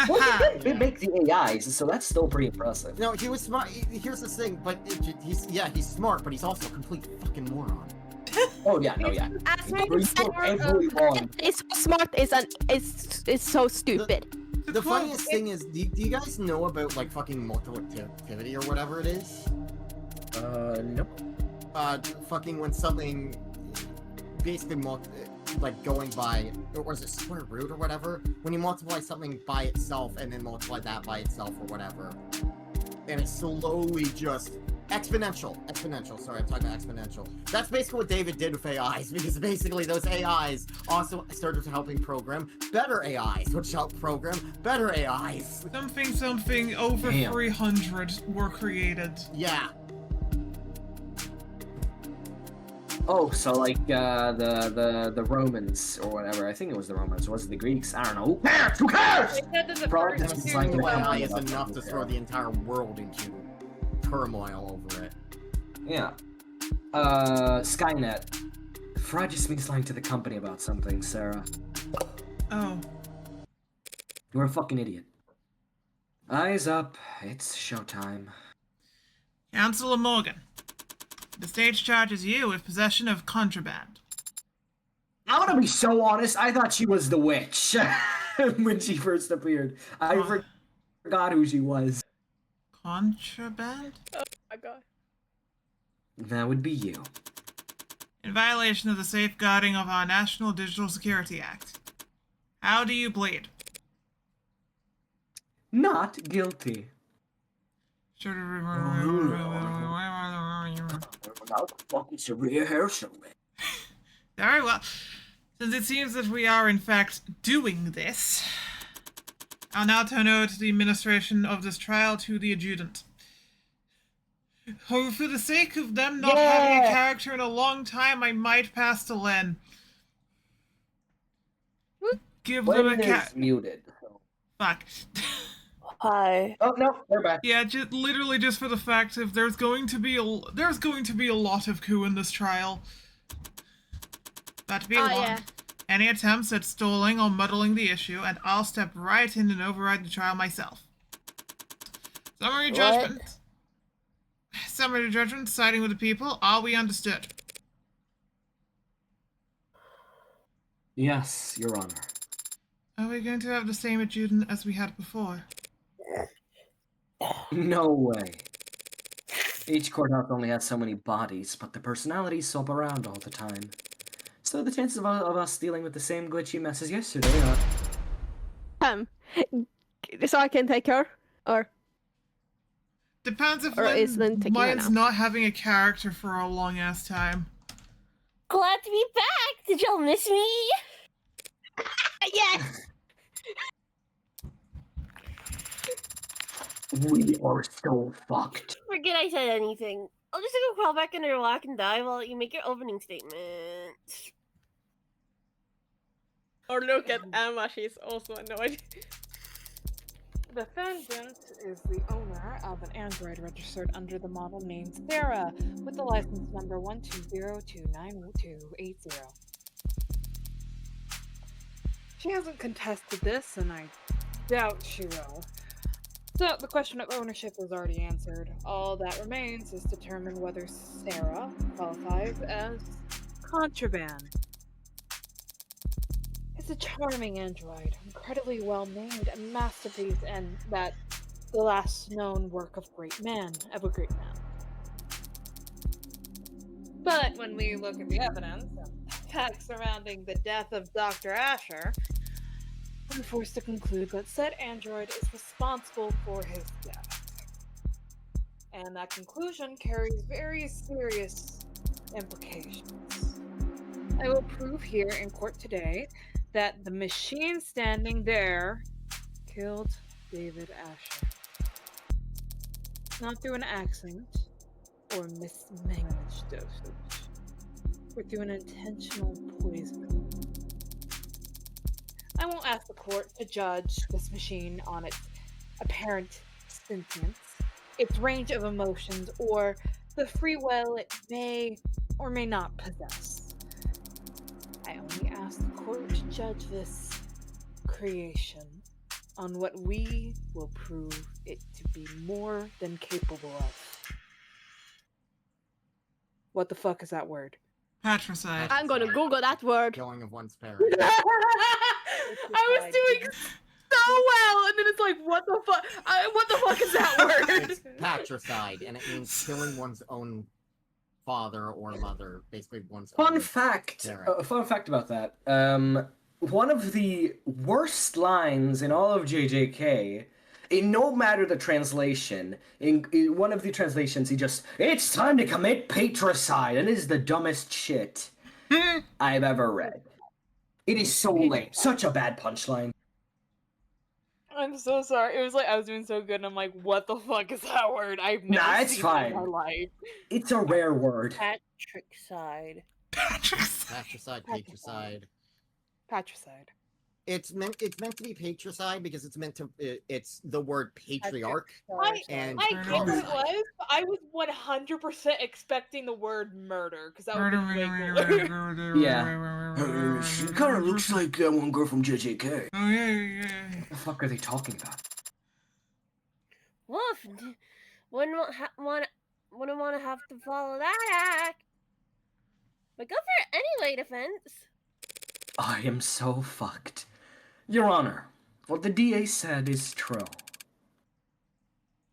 Well, he did make the AIs, so that's still pretty impressive. No, he was smart. Here's the thing, but he's smart, but he's also a complete fucking moron. Oh yeah, no, yeah. As He we said, took everyone. is smart is so stupid. The funniest thing is, do you guys know about like fucking multiple activity or whatever it is? Nope. Fucking when something basically like going by, or is it square root or whatever? When you multiply something by itself and then multiply that by itself or whatever, and it's slowly just exponential. Sorry, I'm talking about exponential. That's basically what David did with AIs, because basically those AIs also started helping program better AIs, which helped program better AIs. Something over Damn. 300 were created. Yeah. Oh, so like the Romans or whatever. I think it was the Romans. Or was it the Greeks? I don't know. Who cares? Who cares? They said that the Probably first just two like Single the were- AI is company enough to throw the entire world into turmoil over it. Yeah. Skynet. Fraud just means lying to the company about something, Sarah. Oh. You're a fucking idiot. Eyes up. It's showtime. Councillor Morgan. The stage charges you with possession of contraband. I'm gonna be so honest. I thought she was the witch when she first appeared. I forgot who she was. Contraband? Oh my god. That would be you. In violation of the safeguarding of our National Digital Security Act. How do you plead? Not guilty. Now fucking rehearsal. Very well. Since it seems that we are in fact doing this, I'll now turn over to the administration of this trial to the adjutant. Oh, for the sake of them not having a character in a long time, I might pass to Len. Give them a When cat. is muted. Fuck. Hi. Oh no, they're back. Yeah, literally just for the fact of there's going to be a lot of coup in this trial. That be Oh, one. yeah. Any attempts at stalling or muddling the issue, and I'll step right in and override the trial myself. Summary judgment. Summary judgment, siding with the people. Are we understood? Yes, Your Honor. Are we going to have the same adjutant as we had before? No way. Each courthouse only has so many bodies, but the personalities swap around all the time. So the chances of us dealing with the same glitchy mess as yesterday are... So I can take her? Or Depends if is Lynn taking her mine's now? not having a character for a long ass time. Glad to be back! Did y'all miss me? Yes! We are so fucked. Forget I said anything. I'll just go crawl back under a rock and die while you make your opening statement. Or look at Emma, she's also annoyed. The defendant is the owner of an android registered under the model name Sarah with the license number 120292280. She hasn't contested this, and I doubt she will. So the question of ownership is already answered. All that remains is to determine whether Sarah qualifies as contraband. It's a charming android, incredibly well named, a masterpiece, and that the last known work of a great man. But when we look at the evidence and facts surrounding the death of Dr. Asher, I'm forced to conclude that said android is responsible for his death. And that conclusion carries very serious implications. I will prove here in court today that the machine standing there killed David Asher. Not through an accident or mismanaged dosage, but through an intentional poison. I won't ask the court to judge this machine on its apparent sentience, its range of emotions, or the free will it may or may not possess. I only ask the court to judge this creation on what we will prove it to be more than capable of. What the fuck is that word? Patricide. I'm gonna Google that word. Killing of one's parent. I was doing so well, and then it's like, what the fuck? What the fuck is that word? It's patricide, and it means killing one's own father or mother, basically one's Fun own fact. parent. Fun fact about that. One of the worst lines in all of JJK, in no matter the translation, in one of the translations, it's time to commit patricide, and it is the dumbest shit I've ever read. It is so lame. Such a bad punchline. I'm so sorry. It was like I was doing so good, and I'm like, what the fuck is that word? I've never Nah, it's seen fine. it in my life. It's a rare word. Patricide. Patricide, patricide. Patricide. It's meant to be patricide because it's meant to. It's the word patriarch. And I get what it was, but I was 100% expecting the word murder, because that would be way cooler. Yeah. She kind of looks like that one girl from JJK. Oh yeah. What the fuck are they talking about? Wolf, wouldn't want to have to follow that act. But go for it anyway, defense. I am so fucked. Your Honor, what the DA said is true.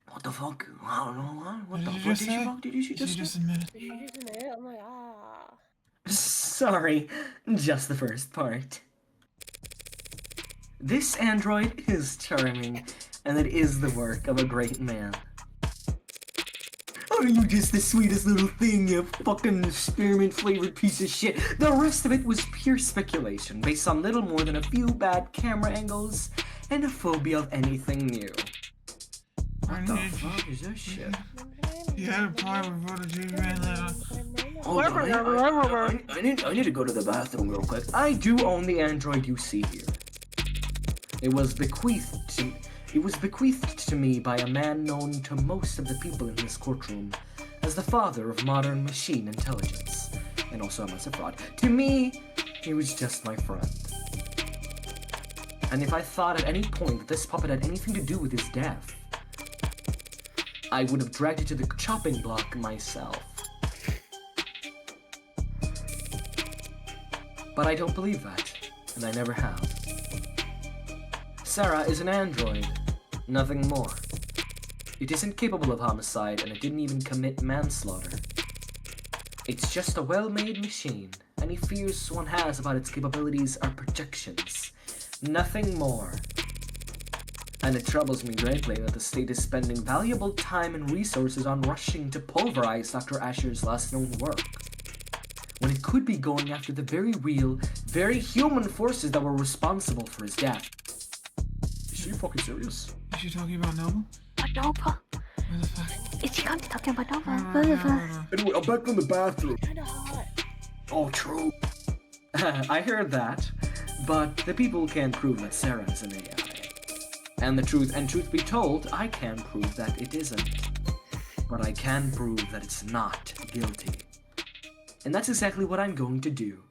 What the fuck? I don't know. What the fuck did she just admit it? She just admitted it. I'm like, ah. Sorry, just the first part. This android is charming, and it is the work of a great man. Oh, you're just the sweetest little thing, you fucking spearmint-flavored piece of shit. The rest of it was pure speculation, based on little more than a few bad camera angles, and a phobia of anything new. What the fuck is this shit? You had a problem with what you ran that. Hold on, I need to go to the bathroom real quick. I do own the android you see here. It was bequeathed to me by a man known to most of the people in this courtroom as the father of modern machine intelligence, and also a massive fraud. To me, He was just my friend. And if I thought at any point that this puppet had anything to do with his death, I would have dragged it to the chopping block myself. But I don't believe that, and I never have. Sarah is an android, nothing more. It isn't capable of homicide, and it didn't even commit manslaughter. It's just a well-made machine. Any fears one has about its capabilities are projections. Nothing more. And it troubles me greatly that the state is spending valuable time and resources on rushing to pulverize Dr. Asher's last known work, when it could be going after the very real, very human forces that were responsible for his death. Is she fucking serious? Is she talking about Noble? Nova. Where the fuck? Is she coming talking about Nova? Where the fuck? Anyway, I'm back in the bathroom. Kinda hot. Oh, true. I heard that, but the people can't prove that Sarah is an AI. And truth be told, I can prove that it isn't. But I can prove that it's not guilty. And that's exactly what I'm going to do.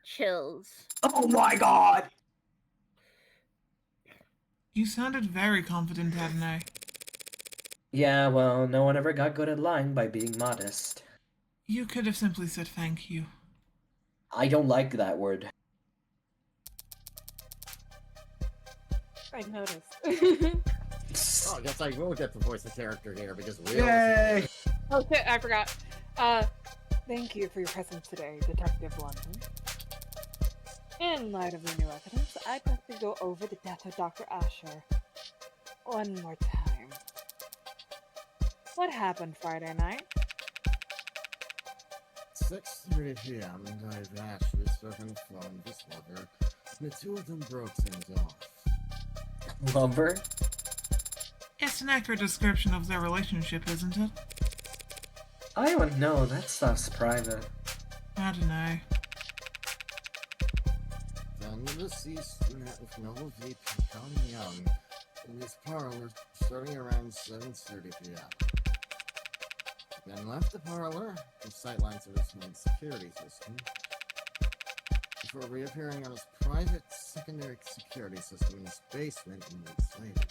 Chills. Oh my god! You sounded very confident, Adonai. Yeah, well, no one ever got good at lying by being modest. You could have simply said thank you. I don't like that word. I noticed. Oh, I guess I will get to voice a character here because we Yay! Oh shit, I forgot. Thank you for your presence today, Detective London. In light of the new evidence, I'd like to go over the death of Dr. Asher one more time. What happened Friday night? 6:30 p.m. and I've actually spoken the phone with this lover. The two of them broke things off. Lover? It's an accurate description of their relationship, isn't it? I don't know, that stuff's private. Adonai. Then the deceased met with Noble VP Colin Young in his parlor starting around 7:30 p.m. Then left the parlor with sightlines of his main security system before reappearing on his private secondary security system in his basement weeks later.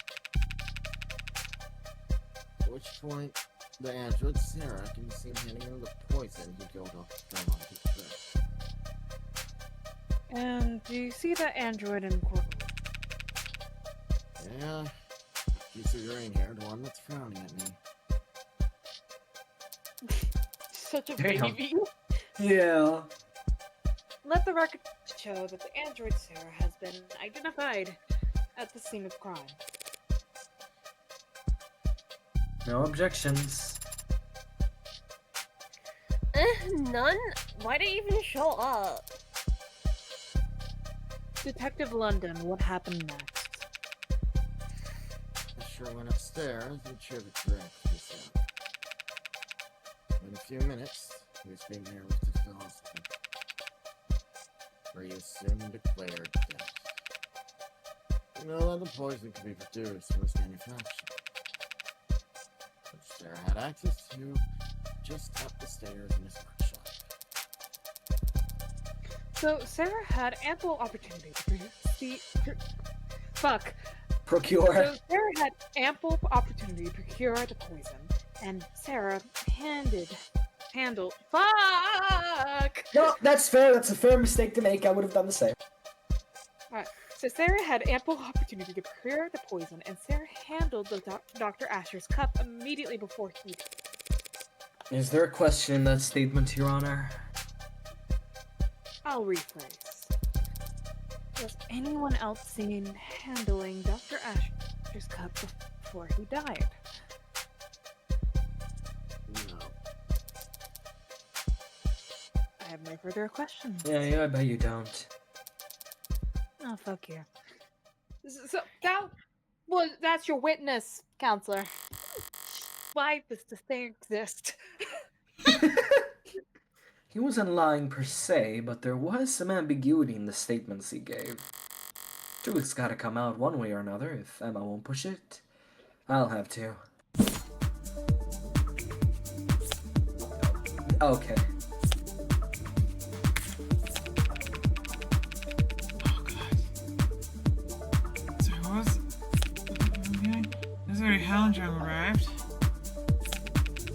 At which point, the android Sarah can be seen handing him the poison he killed off the film on his bed. And do you see that android in court? Yeah, he's a green-haired one that's frowning at me. Such a Damn. baby. Yeah. Let the record show that the android Sarah has been identified at the scene of crime. No objections. None? Why'd it even show up? Detective London, what happened next? I sure went upstairs and cheered the drink this out. In a few minutes, he was being airlifted to the hospital, where he was soon declared dead. You know that the poison could be produced and was manufactured, which Sarah had access to just up the stairs in his workshop. So Sarah had ample opportunity to Procure. So Sarah had ample opportunity to procure the poison, and Sarah handled. Fuck. No, that's fair. That's a fair mistake to make. I would have done the same. Alright, so Sarah had ample opportunity to procure the poison, and Sarah handled the Dr. Asher's cup immediately before he died. Is there a question in that statement, Your Honor? I'll rephrase. Was anyone else seen handling Dr. Asher's cup before he died? No. I have no further questions. Yeah, I bet you don't. Oh, fuck you. So, that's your witness, counselor. Why does this thing exist? He wasn't lying per se, but there was some ambiguity in the statements he gave. Truth's gotta come out one way or another. If Emma won't push it, I'll have to. Okay. Jung arrived.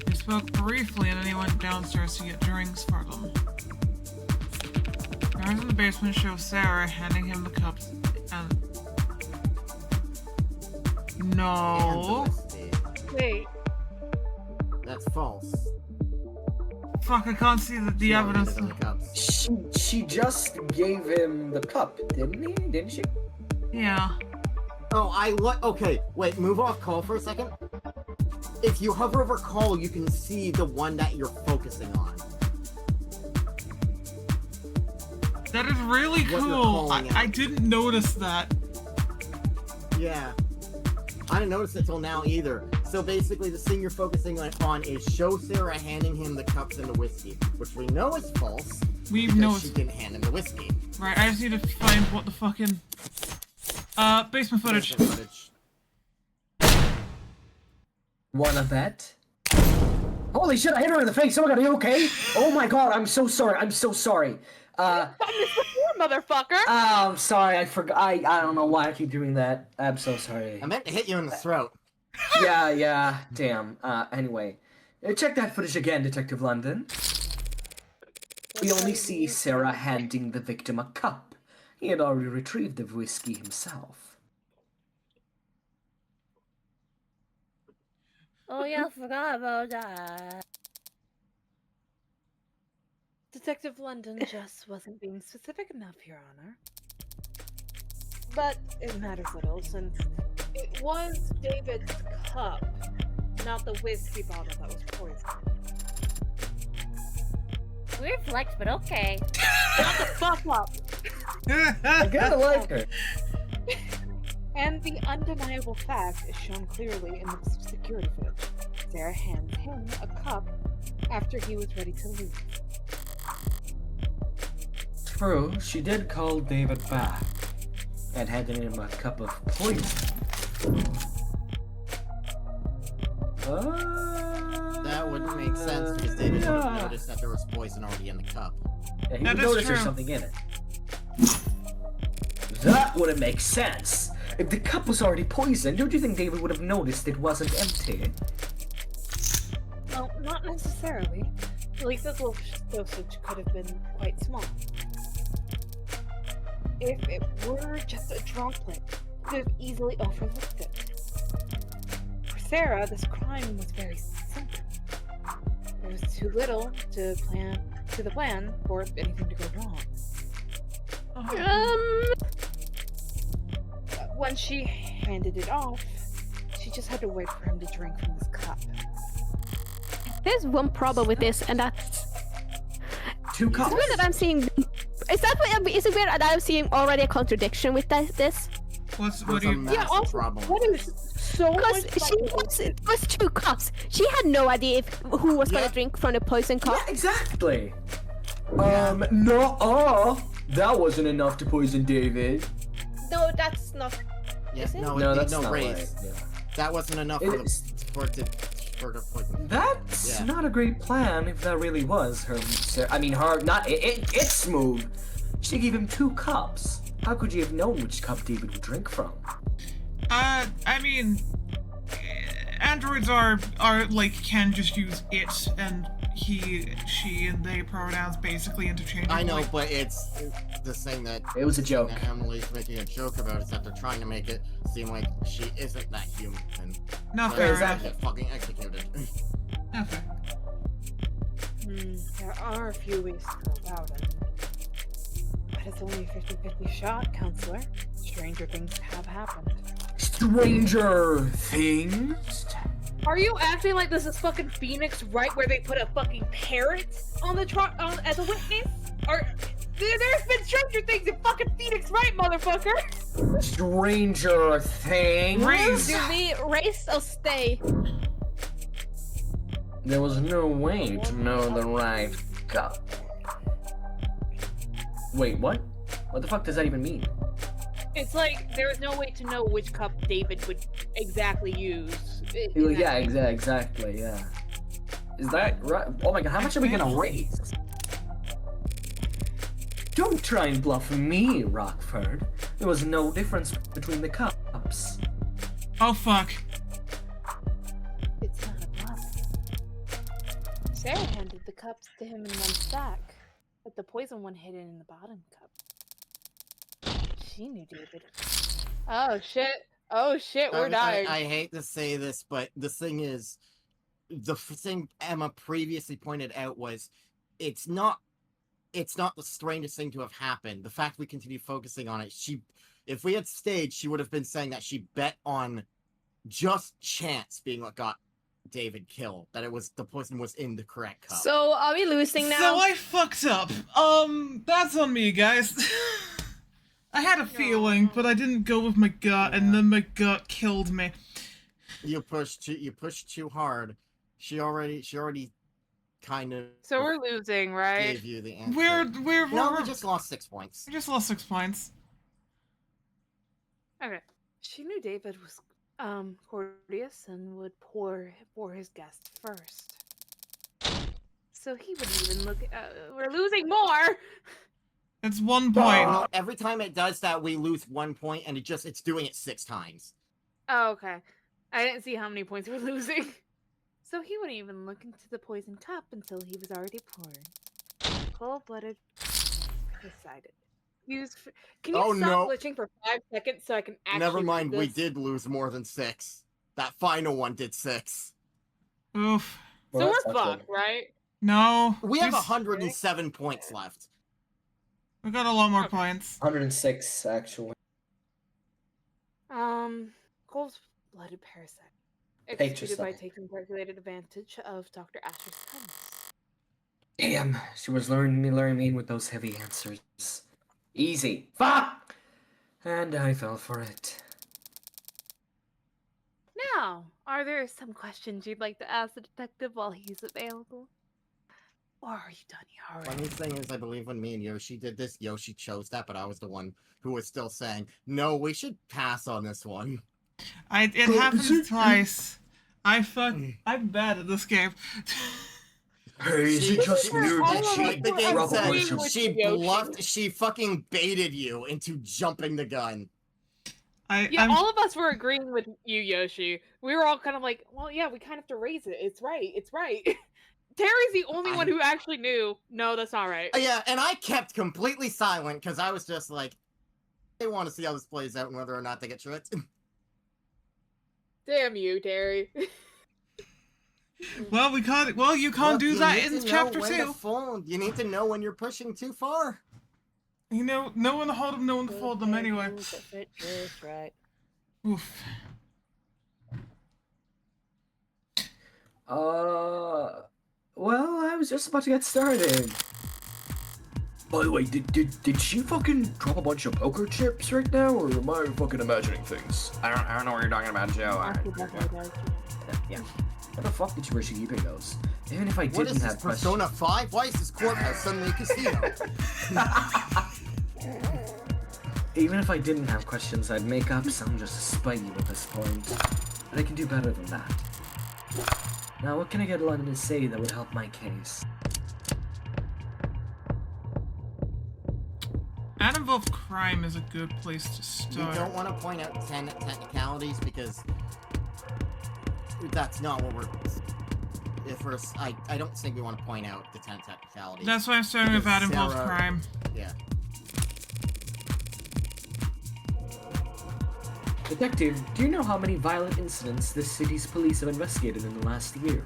They spoke briefly and then he went downstairs to get drinks for them. Guards in the basement show Sarah handing him the cups and... No. And the whiskey. Wait, That's false. Fuck, I can't see the She evidence. handed him the cups. She just gave him the cup, didn't she? Yeah. Oh, okay, wait, move off call for a second. If you hover over call, you can see the one that you're focusing on. That is really What you're cool. calling I out. didn't notice that. Yeah. I didn't notice it till now either. So basically, the thing you're focusing on is show Sarah handing him the cups and the whiskey, which we know is false. We because know she it's... didn't hand him the whiskey. Right, I just need to find what the fucking... basement footage. Basement footage. Wanna bet? Holy shit, I hit her in the face! Oh my god, are you okay? Oh my god, I'm so sorry, I'm so sorry. I missed before, motherfucker. I'm sorry, I forgot. I don't know why I keep doing that. I'm so sorry. I meant to hit you in the throat. Yeah, damn. Anyway. Check that footage again, Detective London. We only see Sarah handing the victim a cup. He had already retrieved the whiskey himself. Oh yeah, I forgot about that. Detective London just wasn't being specific enough, Your Honor. But it matters little since it was David's cup, not the whiskey bottle that was poisoned. Weird flex, but okay. Shut the fuck up! I kinda like her. And the undeniable fact is shown clearly in the security footage. Sarah hands him a cup after he was ready to leave. True, she did call David back and handed him a cup of poison. That wouldn't make sense because David would have noticed that there was poison already in the cup. Yeah, he That would is notice there's true. something in it. That wouldn't make sense. If the cup was already poisoned, don't you think David would have noticed it wasn't empty? Well, not necessarily. The lethal dosage could have been quite small. If it were just a droplet, he could have easily overlooked it. For Sarah, this crime was very simple. There was too little to the plan for anything to go wrong. When she handed it off, she just had to wait for him to drink from this cup. There's one problem with this, and that's Two it's cups. weird that I'm seeing. Is it weird that I'm seeing already a contradiction with this? What There's do a you... massive problem. What is so Because much it was 2 cups. She had no idea who was gonna Yeah. drink from the poison cup. Yeah, exactly. No, that wasn't enough to poison David. No, that's not. Yeah, Is it? no, that's no not raise. right. Yeah. That wasn't enough It for the is. for it to poison. That's Yeah. not a great plan if that really was her. I mean, her. Not. It's smooth. She gave him 2 cups. How could you have known which cup David would drink from? I mean, androids are like can just use it and he, she, and they pronouns basically interchangeably. I know, but it's the thing that It was a joke. Emily's making a joke about is that they're trying to make it seem like she isn't that human. And No, so fair they enough. get fucking executed. No, fair. There are a few ways to go about it. But it's only a 50-50 shot, counselor. Stranger things have happened. Stranger Things? Are you acting like this is fucking Phoenix, right where they put a fucking parrot on the as a witness? Or there's been Stranger Things in fucking Phoenix, right, motherfucker? Stranger Things? Raise. Do we race or stay? There was no way to know the right cup. Wait, what? What the fuck does that even mean? It's like there is no way to know which cup David would exactly use. in that Yeah, case. exactly, yeah. Is that right? Oh my god, how much are we gonna raise? Don't try and bluff me, Rockford. There was no difference between the cups. Oh fuck. Sarah handed the cups to him in one stack, but the poison one hidden in the bottom cup. She knew David. Oh shit! Oh shit! We're dying. I hate to say this, but the thing is, the thing Emma previously pointed out was, it's not the strangest thing to have happened. The fact we continue focusing on it, if we had stayed, she would have been saying that she bet on just chance being what got David killed. That the poison was in the correct cup. So are we losing now? So I fucked up. That's on me, guys. I had a feeling, but I didn't go with my gut, and then my gut killed me. You pushed too hard. She already kind of. So we're losing, right? Gave you the answer. We just lost 6 points. We just lost 6 points. Okay. She knew David was courteous and would pour for his guest first. So he wouldn't even look. We're losing more. It's 1 point. Well, every time it does that, we lose 1 point, and it's doing it 6 times. Oh, okay. I didn't see how many points we're losing. So he wouldn't even look into the poison cup until he was already pouring. Cold-blooded, decided. Can you stop glitching for 5 seconds so I can actually Never mind, read we this? did lose more than 6. That final one did 6. Oof. So we're fucked, right? No. We have 107 points left. We got a lot more points. 106, actually. Cold-blooded parasite. Executed by taking calculated advantage of Dr. Asher's kindness. Damn, she was luring me in with those heavy answers. Easy. Fuck! And I fell for it. Now, are there some questions you'd like to ask the detective while he's available? Or are you done here already? Funny thing is, I believe when me and Yoshi did this, Yoshi chose that, but I was the one who was still saying, no, we should pass on this one. It happened twice. I'm bad at this game. Hey, She just knew that the game said she Yoshi. bluffed, she fucking baited you into jumping the gun. All of us were agreeing with you, Yoshi. We were all kind of like, well, yeah, we kind of have to raise it. It's right. It's right. Terry's the only one who actually knew. No, that's not right. Yeah, and I kept completely silent because I was just like, they want to see how this plays out and whether or not they get tricked. Damn you, Terry. Well, you can't do that in chapter 2. You need to know when you're pushing too far. You know when to hold them, know when to fold them anyway. Just right. Oof. Well, I was just about to get started. By the way, did she fucking drop a bunch of poker chips right now, or am I fucking imagining things? I don't know what you're talking about, Joe. Yeah. How the fuck did she keeping those? Even if I didn't what is have this, Persona 5? Why is this courthouse suddenly a casino? Even if I didn't have questions, I'd make up some just to spite you at this point. But I can do better than that. Now, what can I get London to say that would help my case? Uninvolved crime is a good place to start. We don't want to point out technicalities because that's not what we're. I don't think we want to point out the 10 technicalities. That's why I'm starting with uninvolved Sarah- crime. Yeah. Detective, do you know how many violent incidents this city's police have investigated in the last year?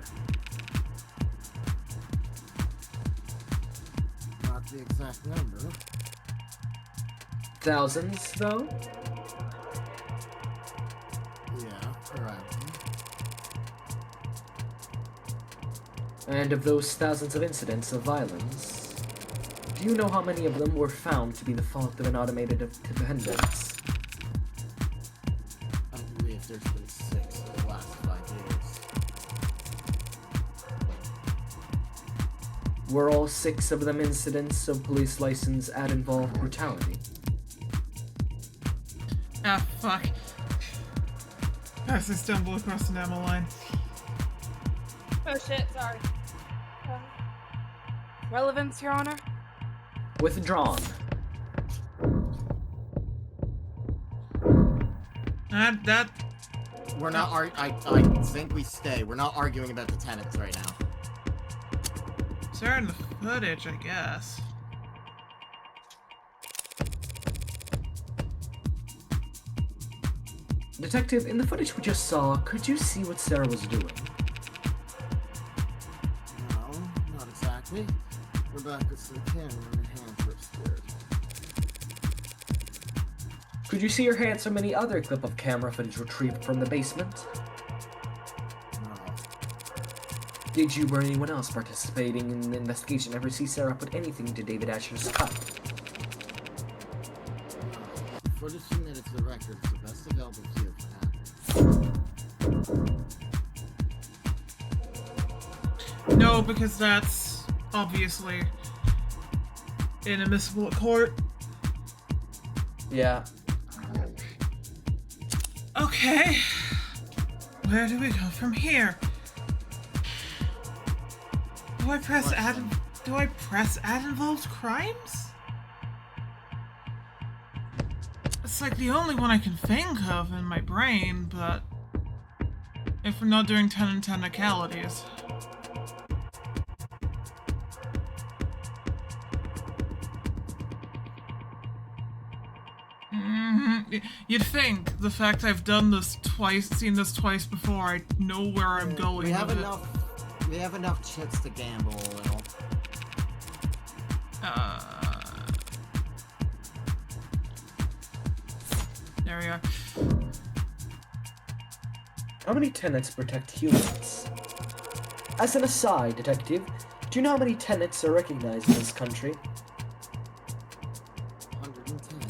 Not the exact number. Thousands, though? Yeah, right. And of those thousands of incidents of violence, do you know how many of them were found to be the fault of an automated dependence? I believe there's been 6 in the last 5 years. Were all 6 of them incidents of police license ad involved brutality? Ah, fuck. I stumbled across an ammo line. Oh shit, sorry. Relevance, Your Honor? Withdrawn. That We're not I think we stay. We're not arguing about the tenants right now. It's there in the footage, I guess. Detective, in the footage we just saw, could you see what Sarah was doing? No, not exactly. Rebecca's the camera and her hands were obscured. Could you see her hands from any other clip of camera footage retrieved from the basement? No. Did you or anyone else participating in the investigation ever see Sarah put anything into David Asher's cup? The footage submitted to the record is the best available view for now. No, because that's obviously inadmissible at court. Yeah. Okay. Where do we go from here? Do I press add? Do I press add involved crimes? It's like the only one I can think of in my brain, but if we're not doing 10 and technicalities. You'd think the fact I've done this twice, seen this twice before, I know where I'm going. We have with enough. We have enough chips to gamble a little. There we are. How many tenants protect humans? As an aside, Detective, do you know how many tenants are recognized in this country? 110.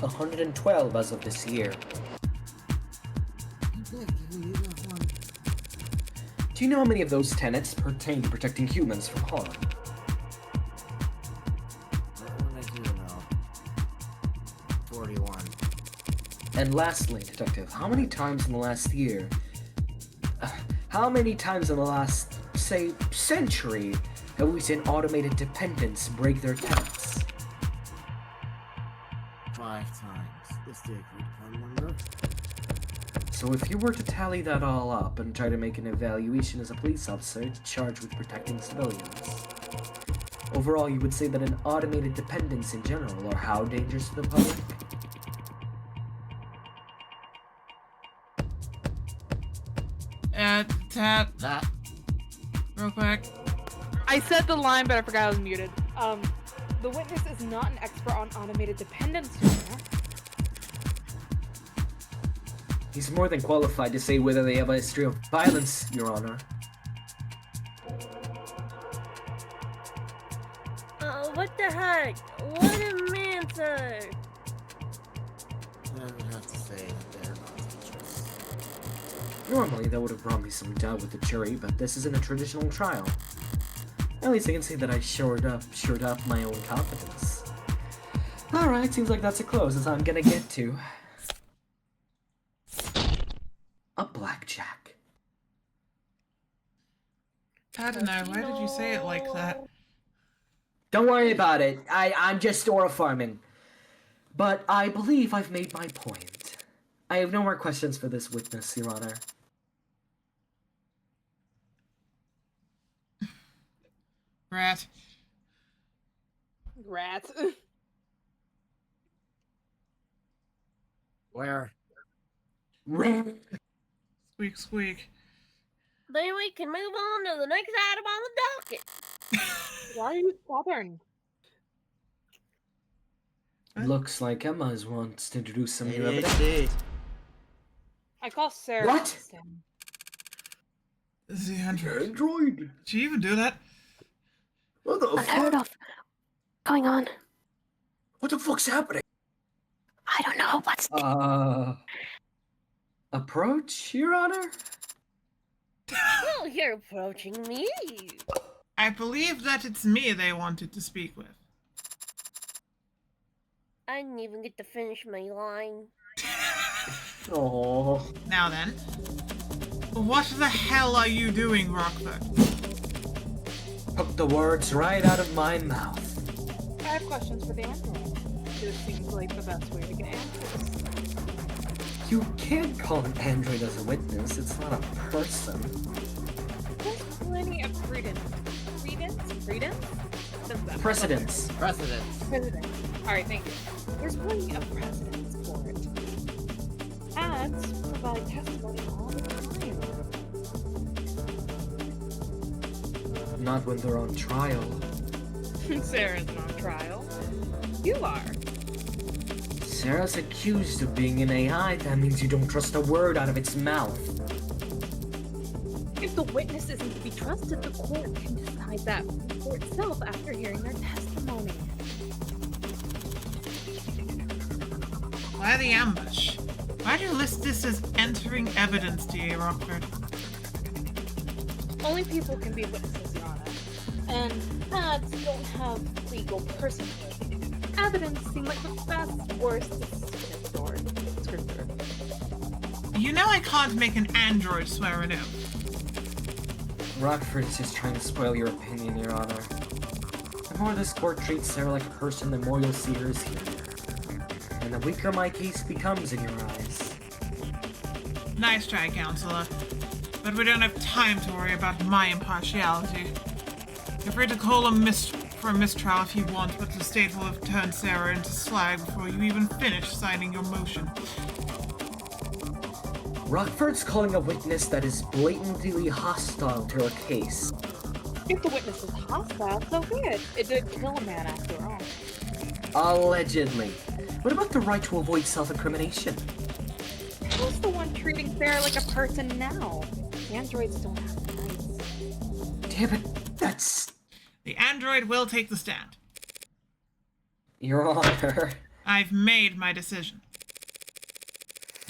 112 as of this year. Do you know how many of those tenants pertain to protecting humans from harm? That one I do know. 41. And lastly, Detective, how many times in the last year, how many times in the last, say, century, have we seen automated dependents break their tenants? 5 times. Is the agreed upon number? So if you were to tally that all up and try to make an evaluation as a police officer charged with protecting civilians, overall you would say that an automated dependents in general are how dangerous to the public? Tat, That. real quick. I said the line, but I forgot I was muted. The witness is not an expert on automated dependence, Your Honor. He's more than qualified to say whether they have a history of violence, Your Honor. What the heck? What a mancer! I would have to say that they're not dangerous. Normally that would have brought me some doubt with the jury, but this isn't a traditional trial. At least I can say that I shored up my own competence. Alright, seems like that's as close as I'm gonna get to a blackjack. I don't know, why did you say it like that? Don't worry about it. I'm just aura farming. But I believe I've made my point. I have no more questions for this witness, Your Honor. Rat. Rat. Where? Squeak, squeak. Then we can move on to the next item on the docket. Why are you stubborn? Looks like Emma wants to introduce some new evidence. ADHD. I call Sarah. What? instead. The android. Android? Did she even do that? What the Unheard fuck? of. Going on. What the fuck's happening? I don't know what's. Approach, Your Honor? Oh, you're approaching me. I believe that it's me they wanted to speak with. I didn't even get to finish my line. Oh. Now then. What the hell are you doing, Rockfoot? Took the words right out of my mouth. I have questions for the android. This seems like the best way to get answers. You can't call an android as a witness. It's not a person. There's plenty of credence. Precedence. Precedence. President. Alright, thank you. There's plenty of precedents for it. Ads provide testimony all the time. Not when they're on trial. Sarah's not on trial. You are. Sarah's accused of being an AI. That means you don't trust a word out of its mouth. If the witness isn't to be trusted, the court can decide that for itself after hearing their testimony. Why the ambush? Why do you list this as entering evidence, D.A. Rockford? Only people can be witnesses, Your Honor. And ads don't have legal personhood. Evidence seem like the best, worst scripture. You know I can't make an android swear an oath. Rockford's just trying to spoil your opinion, Your Honor. The more this court treats Sarah like a person, the more you'll see her as human. And the weaker my case becomes in your eyes. Nice try, Counselor. But we don't have time to worry about my impartiality. You're free to call for a mistrial if you want, but the state will have turned Sarah into slag before you even finish signing your motion. Rockford's calling a witness that is blatantly hostile to her case. If the witness is hostile, so be it. It did kill a man after all. Allegedly. What about the right to avoid self-incrimination? Who's the one treating Sarah like a person now? Androids don't have rights. Damn it, that's... The android will take the stand. Your Honor. I've made my decision.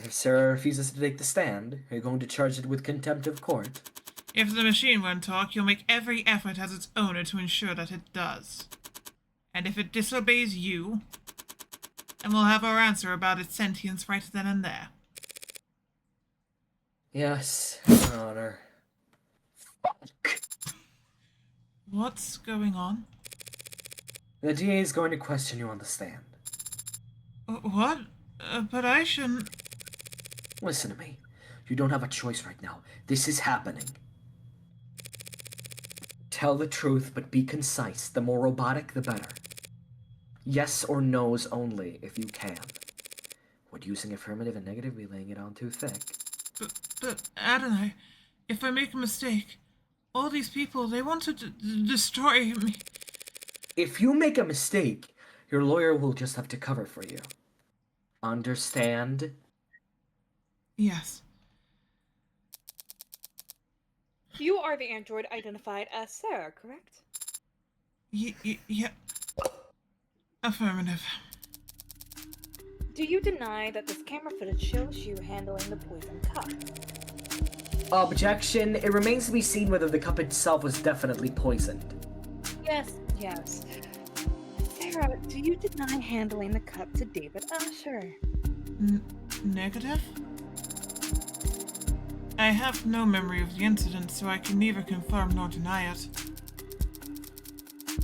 If Sarah refuses to take the stand, are you going to charge it with contempt of court? If the machine won't talk, you'll make every effort as its owner to ensure that it does. And if it disobeys you, then we'll have our answer about its sentience right then and there. Yes, Your Honor. Fuck. What's going on? The DA is going to question you on the stand. What? But I shouldn't... Listen to me. You don't have a choice right now. This is happening. Tell the truth, but be concise. The more robotic, the better. Yes or no's only, if you can. Would using affirmative and negative be laying it on too thick? But Adonai, if I make a mistake, all these people, they want to destroy me. If you make a mistake, your lawyer will just have to cover for you. Understand? Yes. You are the android identified as Sarah, correct? Yeah. Affirmative. Do you deny that this camera footage shows you handling the poison cup? Objection. It remains to be seen whether the cup itself was definitely poisoned. Yes. Sarah, do you deny handling the cup to David Asher? Negative? I have no memory of the incident, so I can neither confirm nor deny it.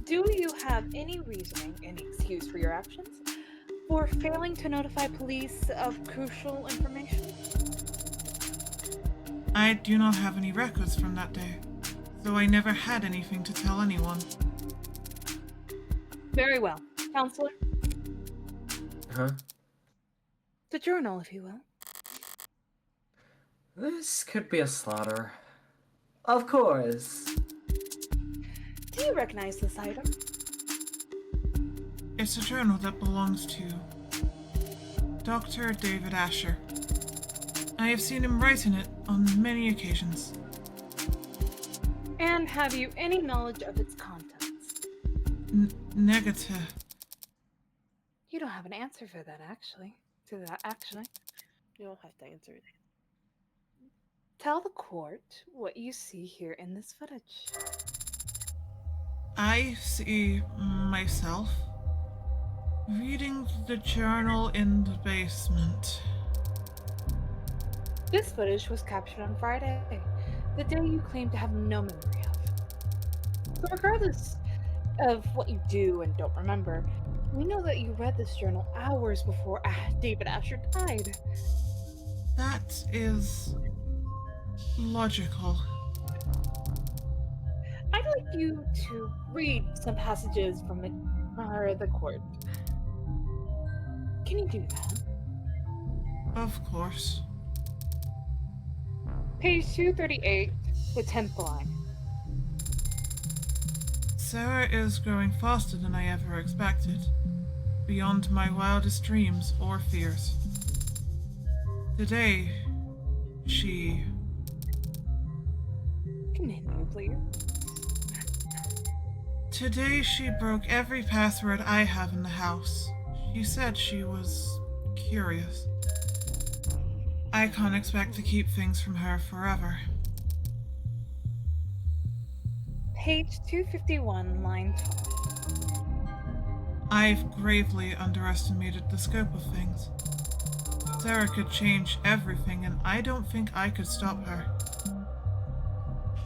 Do you have any reasoning, any excuse for your actions? For failing to notify police of crucial information? I do not have any records from that day, so I never had anything to tell anyone. Very well. Counselor? Huh? The journal, if you will. This could be a slaughter. Of course. Do you recognize this item? It's a journal that belongs to Dr. David Asher. I have seen him write in it on many occasions. And have you any knowledge of its contents? Negative. You don't have an answer for that, actually. You don't have to answer it. Tell the court what you see here in this footage. I see myself reading the journal in the basement. This footage was captured on Friday, the day you claim to have no memory of. So regardless of what you do and don't remember, we know that you read this journal hours before David Asher died. That is logical. I like you to read some passages from the court. Can you do that? Of course. Page 238, the 10th line. Sarah is growing faster than I ever expected, beyond my wildest dreams or fears. Today, she... Continue, please. Today she broke every password I have in the house. She said she was curious. I can't expect to keep things from her forever. Page 251, line 12. I've gravely underestimated the scope of things. Sarah could change everything, and I don't think I could stop her.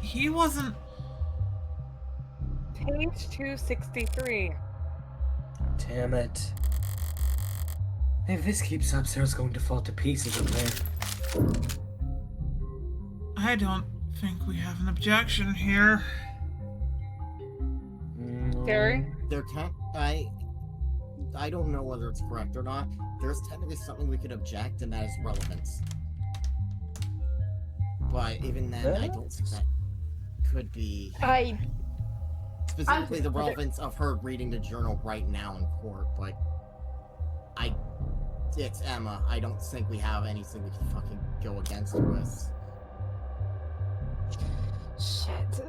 He wasn't... Page 263. Damn it. If this keeps up, Sarah's going to fall to pieces in there. I don't think we have an objection here. Gary? There can't. I don't know whether it's correct or not. There's technically something we could object, and that is relevance. But even then, I don't think that could be specifically the relevance of her reading the journal right now in court. But it's Emma. I don't think we have anything we can fucking go against her with. Shit.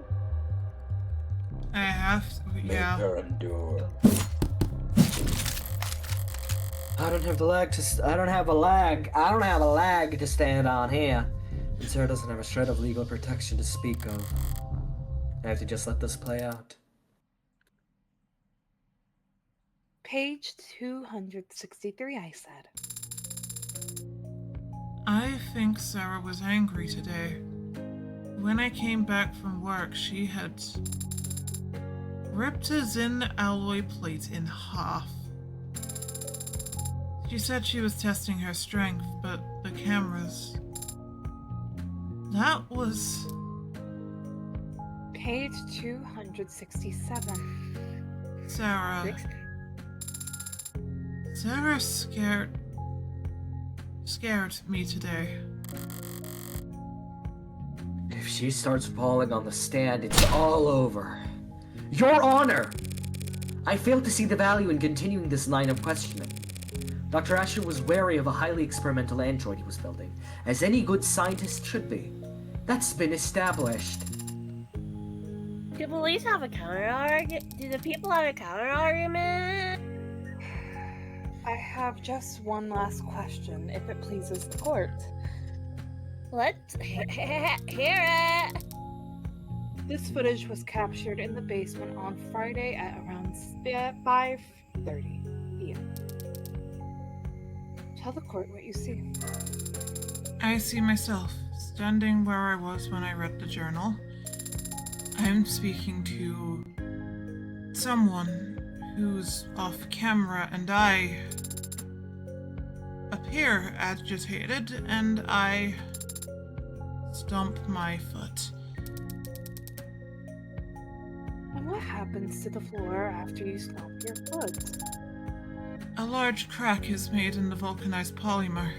I have to, yeah. Make her endure. I don't have a lag to stand on here. And Sarah doesn't have a shred of legal protection to speak of. I have to just let this play out. Page 263, I said. I think Sarah was angry today. When I came back from work, she had ripped a Zin alloy plate in half. She said she was testing her strength, but the cameras... That was... Page 267. Sarah scared me today. If she starts falling on the stand, it's all over. Your Honor! I fail to see the value in continuing this line of questioning. Dr. Asher was wary of a highly experimental android he was building, as any good scientist should be. That's been established. Do police have a counter-argument? Do the people have a counter-argument? I have just one last question, if it pleases the court. Let's hear it. This footage was captured in the basement on Friday at around 5:30 p.m. Tell the court what you see. I see myself standing where I was when I read the journal. I'm speaking to someone who's off camera, and I appear agitated, and I stomp my foot. And what happens to the floor after you stomp your foot? A large crack is made in the vulcanized polymer,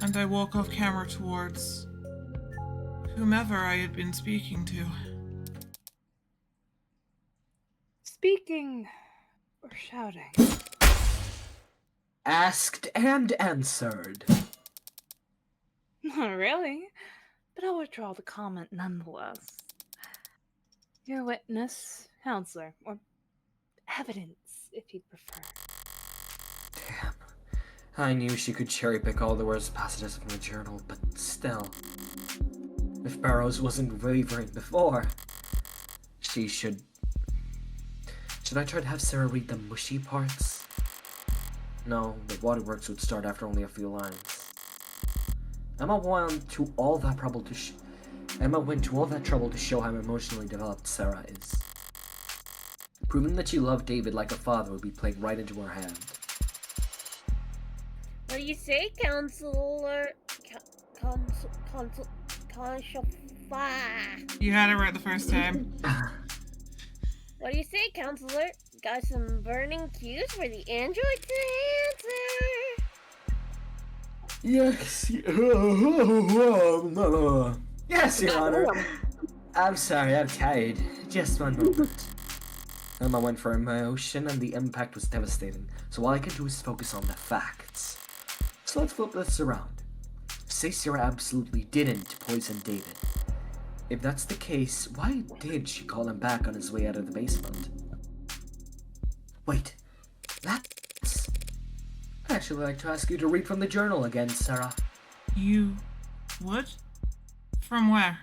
and I walk off camera towards whomever I had been speaking to. Speaking or shouting? Asked and answered. Not really, but I'll withdraw the comment nonetheless. Your witness, counselor, or evidence, if you'd prefer. Damn. I knew she could cherry pick all the worst passages from the journal, but still. If Barrows wasn't wavering before, she should... Should I try to have Sarah read the mushy parts? No, the waterworks would start after only a few lines. Emma went to all that trouble to show how emotionally developed Sarah is. Proving that she loved David like a father would be playing right into her hand. What do you say, counselor? You had it right the first time. What do you say, counselor? Got some burning cues for the android to answer? Yes. Yes, Your Honor. I'm sorry, I'm tired. Just one moment. Emma went for emotion and the impact was devastating, so all I can do is focus on the facts. So let's flip this around. Say Sarah absolutely didn't poison David. If that's the case, why did she call him back on his way out of the basement? Wait, that's... I'd actually like to ask you to read from the journal again, Sarah. You would? From where?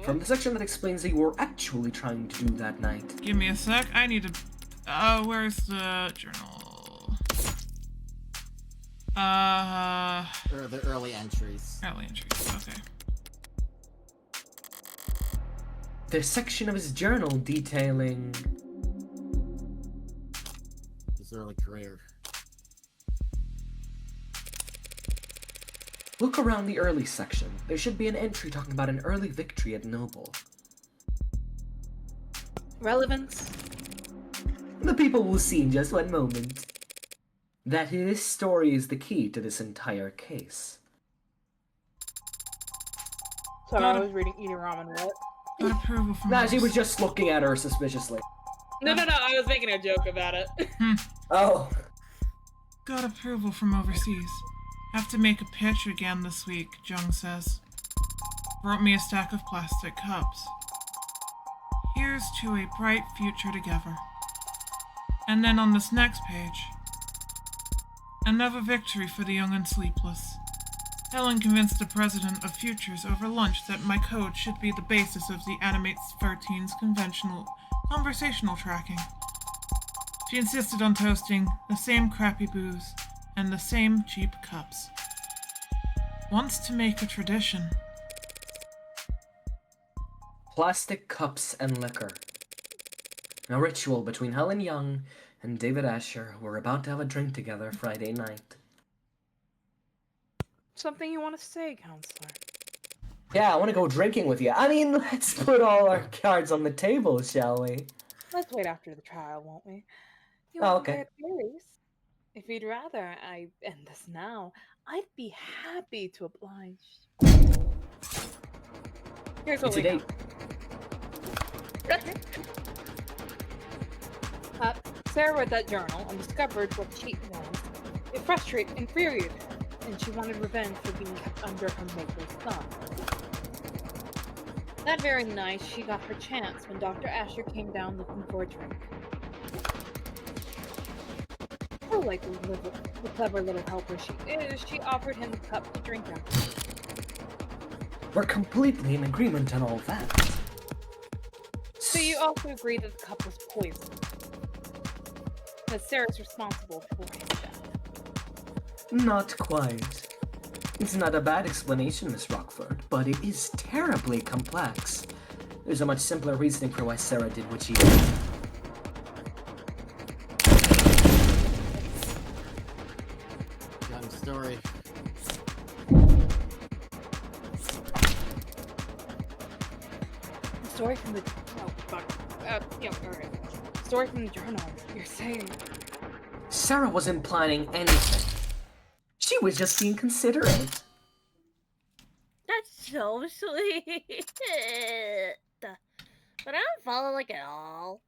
From the section that explains that you were actually trying to do that night. Give me a sec. I need to... where's the journal? Or the early entries. Early entries, okay. The section of his journal detailing... His early career. Look around the early section. There should be an entry talking about an early victory at Noble. Relevance? The people will see in just one moment that this story is the key to this entire case. Sorry, I was eating ramen. What? Got approval from Nah, she was overseas. just looking at her suspiciously. No, I was making a joke about it. Oh. Got approval from overseas. Have to make a pitch again this week, Jung says. Brought me a stack of plastic cups. Here's to a bright future together. And then on this next page, another victory for the young and sleepless. Helen convinced the president of Futures over lunch that my code should be the basis of the Animate 13's conversational tracking. She insisted on toasting the same crappy booze and the same cheap cups. Wants to make a tradition. Plastic cups and liquor. A ritual between Helen Young and David Asher, who were about to have a drink together Friday night. Something you want to say, counselor? Yeah, I want to go drinking with you. I mean, let's put all our cards on the table, shall we? Let's wait after the trial, won't we? You Oh, want okay. to compare theories? If you'd rather I end this now, I'd be happy to oblige. Here's what It's a date. Sarah read that journal and discovered what she was. It infuriated her, and she wanted revenge for being kept under her maker's thumb. That very night, she got her chance when Dr. Asher came down looking for a drink. So like the clever little helper she is, she offered him the cup to drink out of. We're completely in agreement on all that. So you also agree that the cup was poisoned? That Sarah's responsible for his death? Not quite. It's not a bad explanation, Miss Rockford, but it is terribly complex. There's a much simpler reasoning for why Sarah did what she did. Young story. The story from the story from the journal. You're saying Sarah wasn't planning anything. She was just being considerate. That's so sweet. But I don't follow like at all.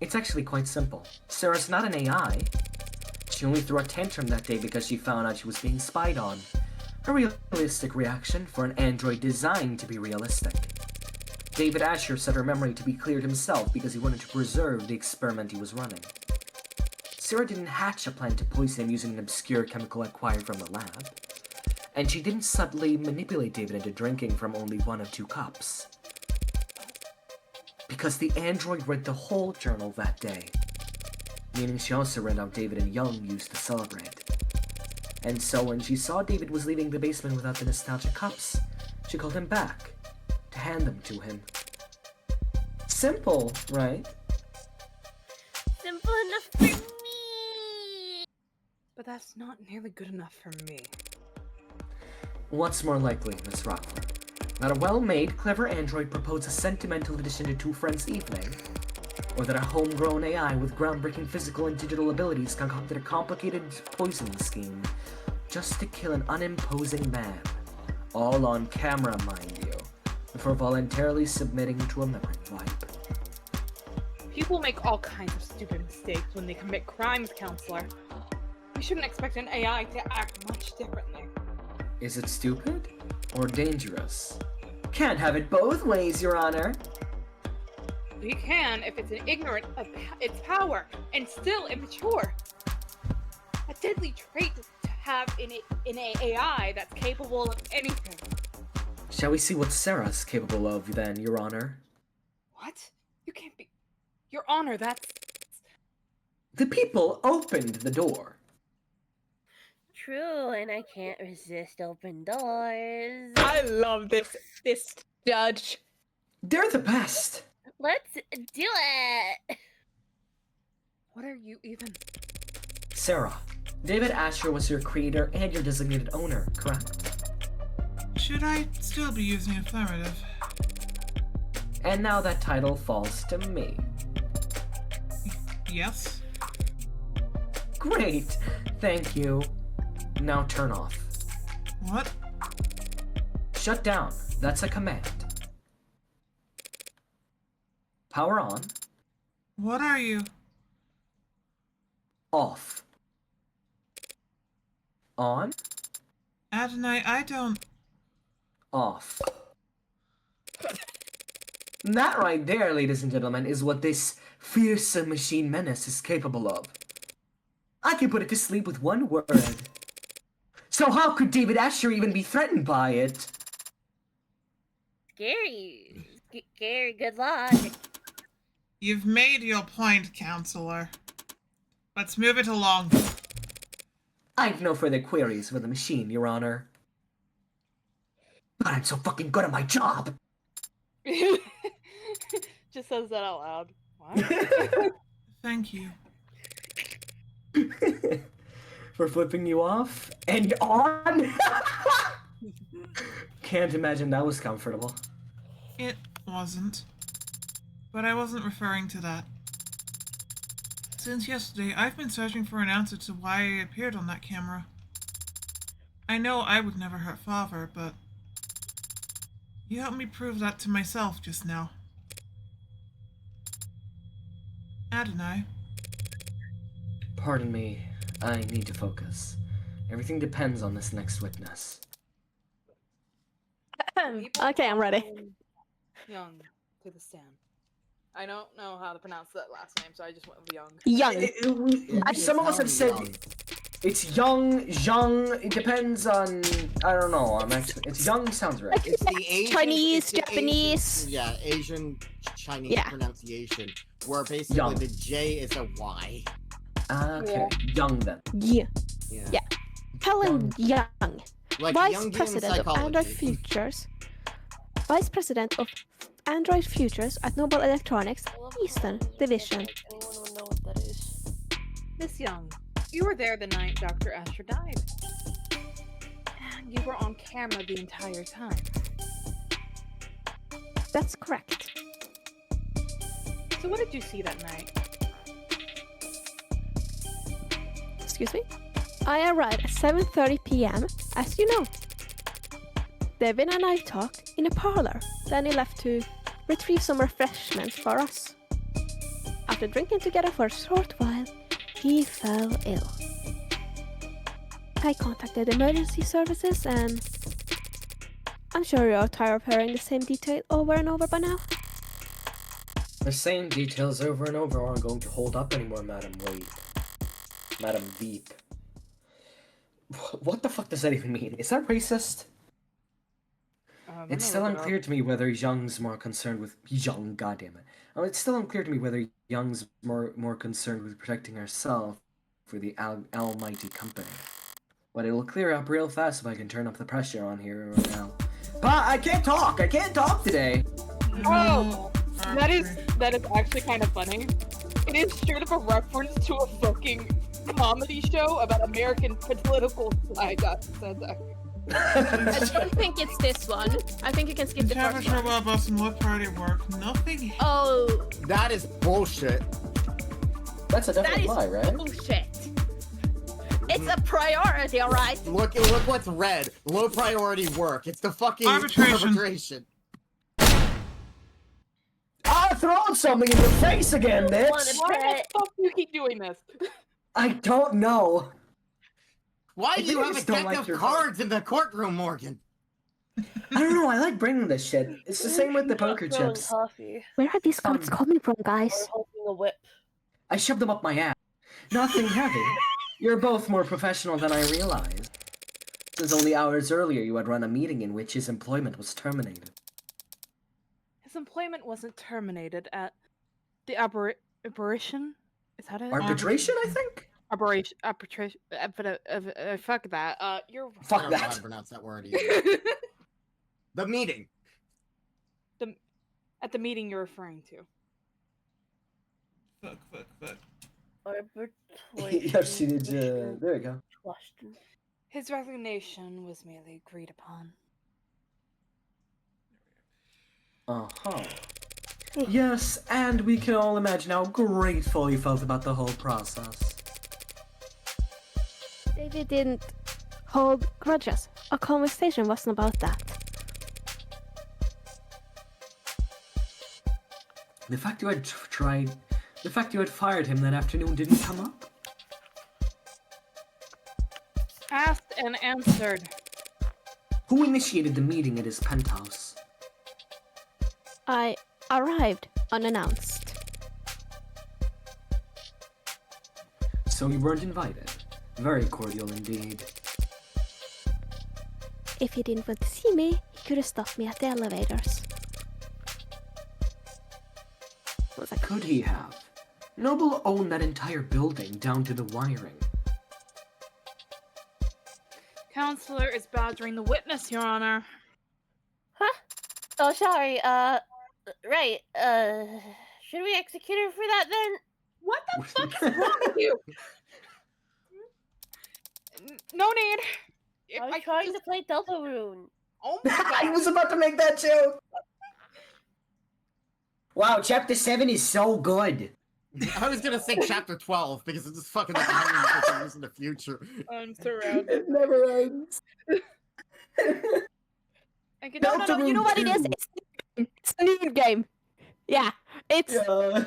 It's actually quite simple. Sarah's not an AI. She only threw a tantrum that day because she found out she was being spied on. A realistic reaction for an android designed to be realistic. David Asher set her memory to be cleared himself because he wanted to preserve the experiment he was running. Sarah didn't hatch a plan to poison him using an obscure chemical acquired from the lab. And she didn't subtly manipulate David into drinking from only one of 2 cups. Because the android read the whole journal that day. Meaning she also read how David and Young used to celebrate. And so when she saw David was leaving the basement without the nostalgia cups, she called him back to hand them to him. Simple, right? Simple enough for me. but that's not nearly good enough for me. What's more likely, Miss Rockford? That a well-made, clever android proposed a sentimental addition to two friends' evening? Or that a homegrown AI with groundbreaking physical and digital abilities concocted a complicated poisoning scheme just to kill an unimposing man? All on camera, mind you, before voluntarily submitting to a memory wipe. People make all kinds of stupid mistakes when they commit crimes, Counselor. We shouldn't expect an AI to act much differently. Is it stupid? Or dangerous? Can't have it both ways, Your Honor. We can if it's ignorant of its power and still immature. A deadly trait to have in an AI that's capable of anything. Shall we see what Sarah's capable of, then, Your Honor? What? You can't be... Your Honor, that's... The people opened the door. True, and I can't resist open doors. I love this judge. They're the best. Let's do it! What are you even... Sarah, David Asher was your creator and your designated owner, correct? Should I still be using affirmative? And now that title falls to me. Yes. Great, thank you. Now turn off. What? Shut down, that's a command. Power on. What are you? Off. On. Adonai, I don't... Off. That right there, ladies and gentlemen, is what this fearsome machine menace is capable of. I can put it to sleep with one word. So how could David Asher even be threatened by it? Scary. Scary, good luck. You've made your point, Counselor. Let's move it along. I've no further queries with the machine, Your Honor. But I'm so fucking good at my job! Just says that out loud. What? Thank you. For flipping you off and on? Can't imagine that was comfortable. It wasn't. But I wasn't referring to that. Since yesterday, I've been searching for an answer to why I appeared on that camera. I know I would never hurt Father, but... you helped me prove that to myself just now. Adonai. Pardon me, I need to focus. Everything depends on this next witness. Okay, I'm ready. Young to the stand. I don't know how to pronounce that last name, so I just went with Young. Young. Some of us have said it's Young, Zhang. It depends on. I don't know. It's Young sounds right. It's the Asian, Chinese, it's the Japanese. Asian Chinese Yeah. pronunciation, where basically Young. the J is a Y. Okay, Young then. Yeah. Yeah. Yeah. Helen Young, Like Vice Jungian President of Android psychology. Futures. Vice President of Android Futures at Noble Electronics, Eastern Division. Anyone would know what that is. Miss Young, you were there the night Dr. Asher died. And you were on camera the entire time. That's correct. So what did you see that night? Excuse me? I arrived at 7:30 p.m., as you know. Devin and I talked in a parlor, then he left to retrieve some refreshments for us. After drinking together for a short while, he fell ill. I contacted emergency services and... I'm sure you're tired of hearing the same detail over and over by now. The same details over and over aren't going to hold up anymore, Madam Wade. Madam Veep. What the fuck does that even mean? Is that racist? It's still unclear to me whether Young's more concerned with Young. Goddammit! It's still unclear to me whether Young's more concerned with protecting herself for the almighty company. But it'll clear up real fast if I can turn up the pressure on here right now. But I can't talk. I can't talk today. Oh, that is actually kind of funny. It is straight up a reference to a fucking comedy show about American political. I got said that. I don't think it's this one. I think you can skip the first Temperature, one. well, bus, and what party work? Nothing. Oh, That is bullshit. That's a that definite is lie, right? bullshit. It's a priority, alright? Look what's red. Low priority work. It's the fucking Arbitration. Ah, throwing something in your face again, bitch! Wanna Why bet? the fuck do you keep doing this? I don't know. Why I do you think I have a just don't deck like of your cards in the courtroom, Morgan? I don't know, I like bringing this shit. It's the same with the poker Throwing chips. coffee Where are these cards coming from, or guys? holding a whip. I shoved them up my ass. Nothing heavy. You're both more professional than I realized. Since only hours earlier you had run a meeting in which his employment was terminated. His employment wasn't terminated at the aberration. Is that it? Arbitration, I think? Arbitration. Fuck that. You're. I Fuck don't know how that. to pronounce that word either. The meeting. At the meeting you're referring to. Fuck. Yoshi, did you... There you go. Question. His resignation was merely agreed upon. Uh-huh. Yes, and we can all imagine how grateful he felt about the whole process. David didn't hold grudges. Our conversation wasn't about that. The fact you had fired him that afternoon didn't come up? Asked and answered. Who initiated the meeting at his penthouse? I arrived unannounced. So you weren't invited. Very cordial indeed. If he didn't want to see me, he could have stopped me at the elevators. Was like, Could he have? Noble owned that entire building down to the wiring. Counselor is badgering the witness, Your Honor. Oh, sorry. Right. Should we execute her for that then? What the fuck is wrong with you? No need. If I was trying to play Deltarune. Oh my I god. was about to make that joke! Wow, chapter 7 is so good. I was gonna say chapter 12 because it's just fucking like 150 years in the future. I'm surrounded. It never ends. no, you know what it is? It's a new game. Yeah, it's... Yeah.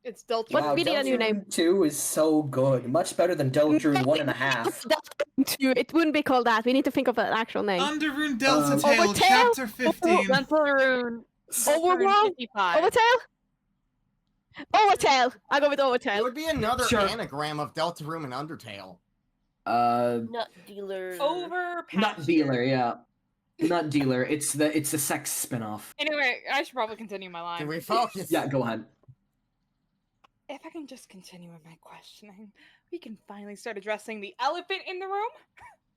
It's Deltarune. What video a new name? 2 is so good. Much better than Deltarune 1.5. It wouldn't be called that. We need to think of an actual name. Underrune Delta Tail, Overtail? chapter 15. Deltarune. Overworld? 55. Overtail? Overtail! I go with It Overtail. would be another Sure. anagram of Deltarune and Undertale. Nut dealer. Over Nut dealer, yeah. Nut dealer. It's the sex spin-off. Anyway, I should probably continue my line. Can we focus? Yeah, go ahead. If I can just continue with my questioning, we can finally start addressing the elephant in the room,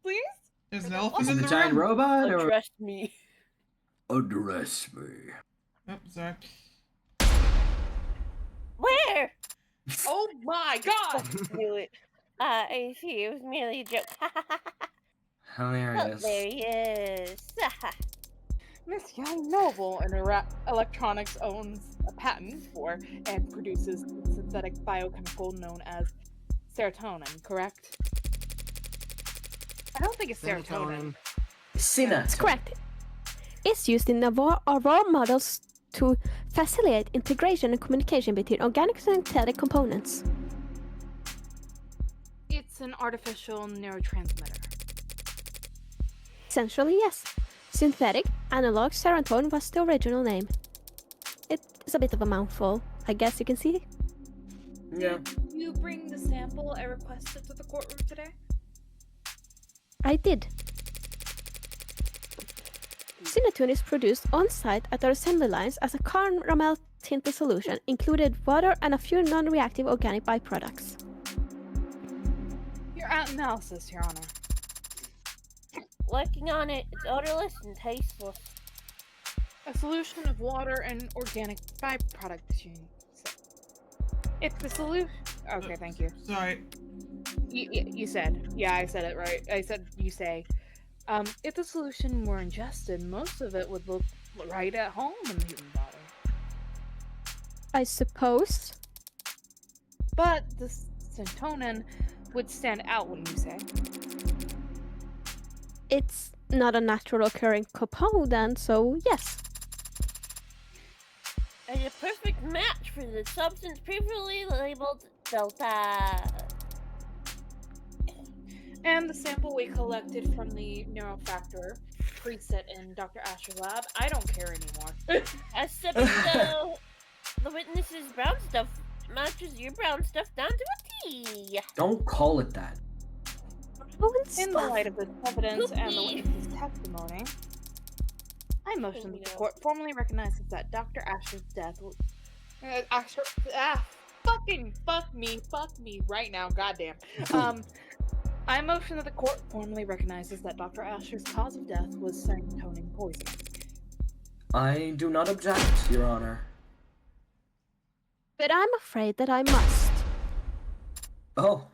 please. There's an elephant Is it in the the giant room. robot or Address me. address me? Oh, sorry. Where? Oh my god! Knew it. I see. It was merely a joke. Oh, Hilarious. there he is. Miss Young Noble in Electronics owns a patent for and produces a synthetic biochemical known as serotonin, correct? I don't think it's serotonin. That's correct. It's used in our raw models to facilitate integration and communication between organic and synthetic components. It's an artificial neurotransmitter. Essentially, yes. Synthetic analog serotonin was the original name. It is a bit of a mouthful, I guess you can see. Yeah. Did you bring the sample I requested to the courtroom today? I did. Cinnatune is produced on-site at our assembly lines as a caramel tinted solution, included water and a few non-reactive organic byproducts. Your analysis, Your Honor. Working on it. It's odorless and tasteless. A solution of water and organic byproducts, you said. If the solution... Okay, thank you. Sorry. You said. Yeah, I said it right. I said you say. If the solution were ingested, most of it would look right at home in the human body. I suppose. But the serotonin would stand out, wouldn't you say? It's not a natural occurring component, so yes. And a perfect match for the substance previously labeled Delta. And the sample we collected from the neurofactor preset in Dr. Asher's lab, I don't care anymore. Except though, the witness's brown stuff matches your brown stuff down to a T. Don't call it that. In the light of this evidence and the witness's testimony, I motion that the court formally recognizes that Dr. Asher's death was... fuck me right now, goddamn. I motion that the court formally recognizes that Dr. Asher's cause of death was serotonin poisoning. I do not object, Your Honor. But I'm afraid that I must. Oh.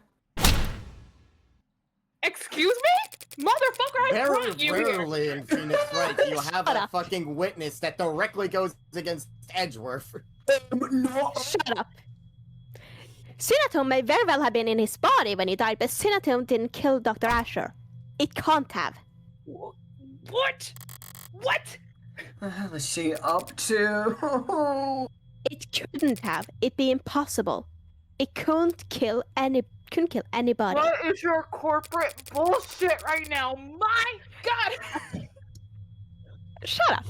Excuse me? Motherfucker, I Very brought you here! rarely in Phoenix Wright do you have a fucking witness that directly goes against Edgeworth. No. Shut up. Serotonin may very well have been in his body when he died, but serotonin didn't kill Dr. Asher. It can't have. What? What? The hell is she up to? It couldn't have. It'd be impossible. It couldn't kill anybody. What is your corporate bullshit right now? My god! Shut up.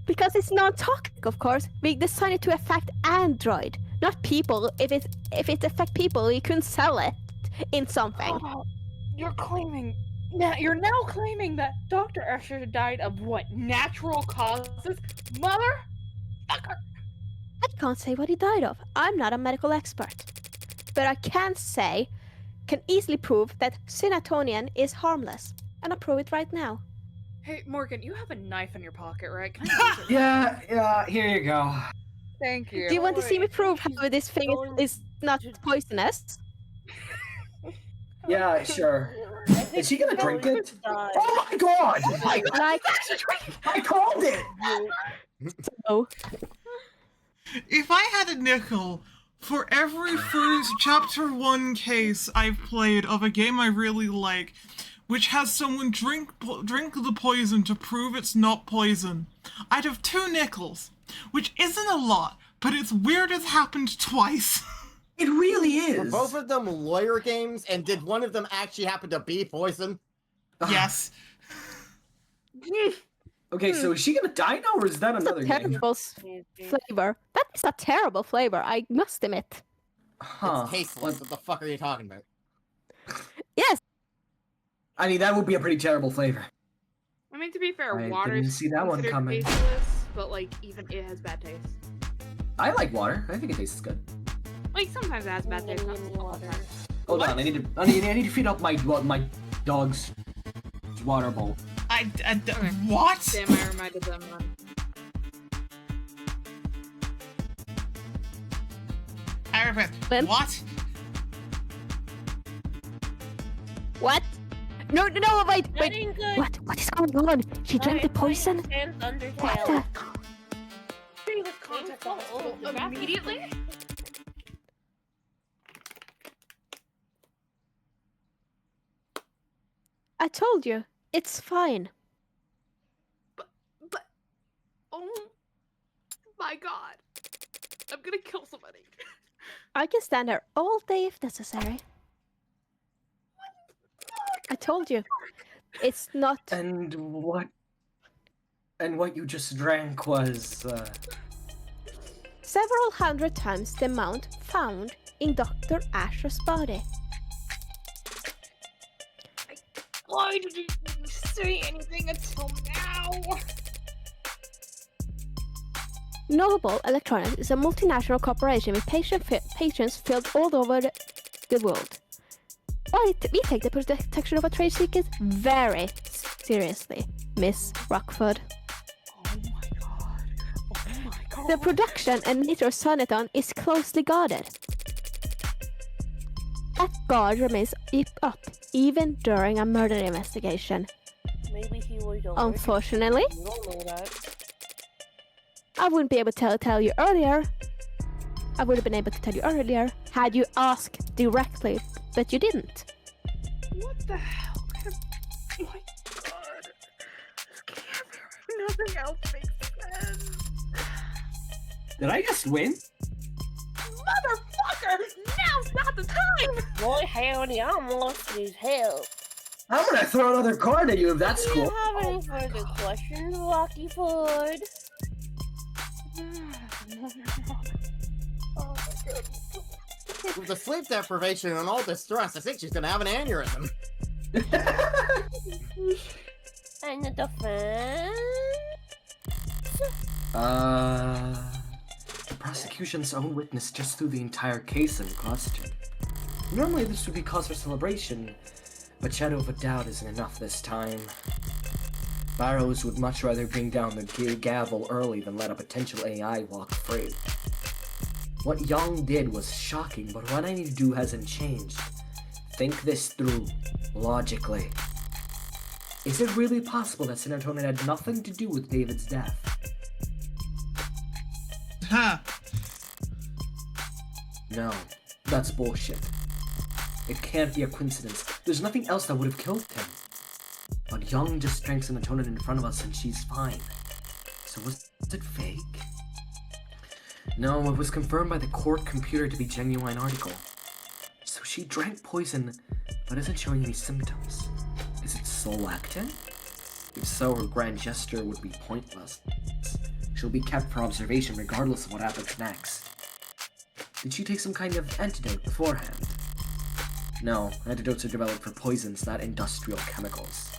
Because it's non-toxic, of course. We designed it to affect Android, not people. If it affects people, you couldn't sell it in something. You're now claiming that Dr. Asher died of what? Natural causes? Motherfucker! I can't say what he died of. I'm not a medical expert. But I can easily prove that serotonin is harmless. And I'll prove it right now. Hey, Morgan, you have a knife in your pocket, right? Can I use it? Yeah, here you go. Thank you. Do you want to see me prove how this thing is not poisonous? Yeah, sure. Is she gonna drink it? Oh my god! Like, I called it! oh. If I had a nickel for every first Chapter 1 case I've played of a game I really like, which has someone drink the poison to prove it's not poison, I'd have 2 nickels, which isn't a lot, but it's weird it's happened twice. It really is. Were both of them lawyer games, and did one of them actually happen to be poison? Yes. Okay, so is she gonna die now, or is that another That's a game? terrible flavor. That is a terrible flavor, I must admit. Huh. It's tasteless. What the fuck are you talking about? Yes. I mean, that would be a pretty terrible flavor. I mean, to be fair, I water didn't is see that one considered coming. tasteless, but like even it has bad taste. I like water. I think it tastes good. Like sometimes it has bad taste. Not all the time. Hold on, I need to feed up my dog's water bowl. What? Damn, I reminded them. When? What? What? No, wait. Nothing good. What is going on? She drank the poison? Stands Undertale. What the? Treating with contact So old. immediately. I told you. It's fine. But oh my god, I'm gonna kill somebody. I can stand there all day if necessary. I told you. It's not... And what you just drank was, several hundred times the amount found in Dr. Asher's body. Why did you say anything until now? Noble Electronics is a multinational corporation with patients filled all over the world. We take the protection of our trade secrets very seriously, Miss Rockford. Oh my god. The production and nature of Sonaton is closely guarded. That guard remains up even during a murder investigation. Maybe he was already. Unfortunately, You don't know that. I wouldn't be able to tell you earlier. I would have been able to tell you earlier had you asked directly, but you didn't. What the hell? Oh my god. Nothing else makes sense. Did I just win? Motherfucker! Now's not the time! Boy, howdy, I'm lost his help. I'm gonna throw another card at you if that's Do cool. you have any further questions, Rocky Ford? Oh my god. With the sleep deprivation and all this stress, I think she's gonna have an aneurysm. And the defense? The prosecution's own witness just threw the entire case in question. Normally this would be cause for celebration, but shadow of a doubt isn't enough this time. Barrows would much rather bring down the gavel early than let a potential AI walk free. What Young did was shocking, but what I need to do hasn't changed. Think this through, logically. Is it really possible that Serotonin had nothing to do with David's death? Ha! No, that's bullshit. It can't be a coincidence. There's nothing else that would have killed him. But Young just drank serotonin in front of us and she's fine. So was it fake? No, it was confirmed by the court computer to be genuine article. So she drank poison, but isn't showing any symptoms. Is it soul acting? If so, her grand gesture would be pointless. She'll be kept for observation regardless of what happens next. Did she take some kind of antidote beforehand? No, antidotes are developed for poisons, not industrial chemicals.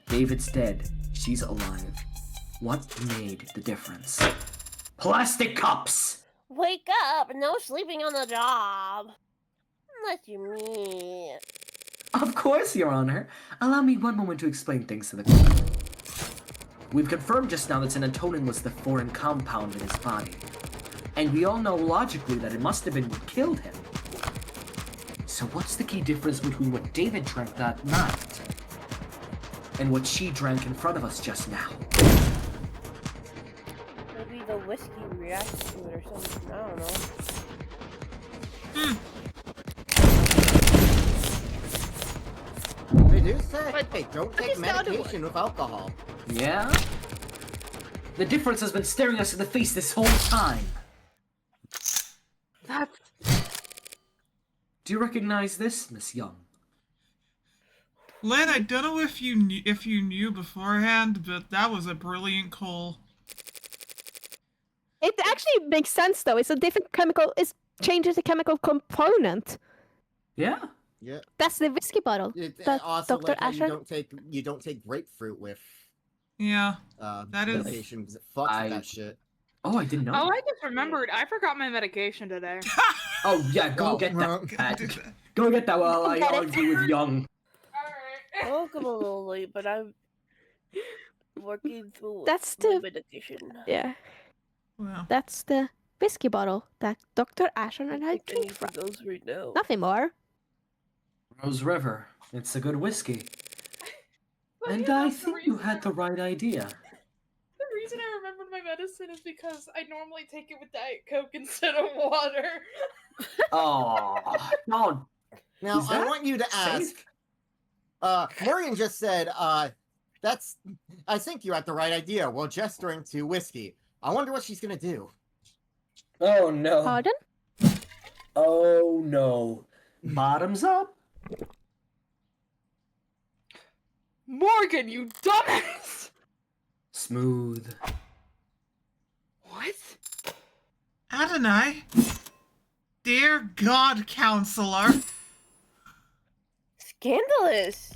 David's dead. She's alive. What made the difference? Plastic cups! Wake up! No sleeping on the job! Unless you mean. Of course, Your Honor. Allow me one moment to explain things to the court. We've confirmed just now that serotonin was the foreign compound in his body. And we all know logically that it must have been what killed him. So what's the key difference between what David drank that night and what she drank in front of us just now? Maybe the whiskey reacted to it or something. I don't know. They do say, But hey, don't take just the other medication with alcohol. Yeah? The difference has been staring us in the face this whole time. That's... Do you recognize this, Miss Young? Len, I don't know if you knew beforehand, but that was a brilliant call. It actually makes sense though. It's a different chemical. It changes the chemical component. Yeah? Yeah. That's the whiskey bottle. That Also, Dr. like how Asher. you don't take grapefruit with Yeah. That is- medication because it fucks with that shit. Oh, I didn't know. Oh, I just remembered. I forgot my medication today. Oh, yeah, go get well, that. Go get that while I Get it. argue with Young. Alright. I woke up a little late, but I'm working through That's my the- medication. Yeah, Wow. that's the whiskey bottle that Dr. Asher and I I drink need from. to go right now. Nothing more. Rose River. It's a good whiskey. But And you know, I the think you reason had the right idea. The reason I remembered my medicine is because I normally take it with Diet Coke instead of water. Oh, no. Now, Is I that want you to ask. safe? Morgan just said, I think you had the right idea while gesturing to whiskey. I wonder what she's gonna do. Oh, no. Pardon? Oh, no. Bottoms up? Morgan, you dumbass! Smooth. What? Adonai? Dear God, counselor. Scandalous!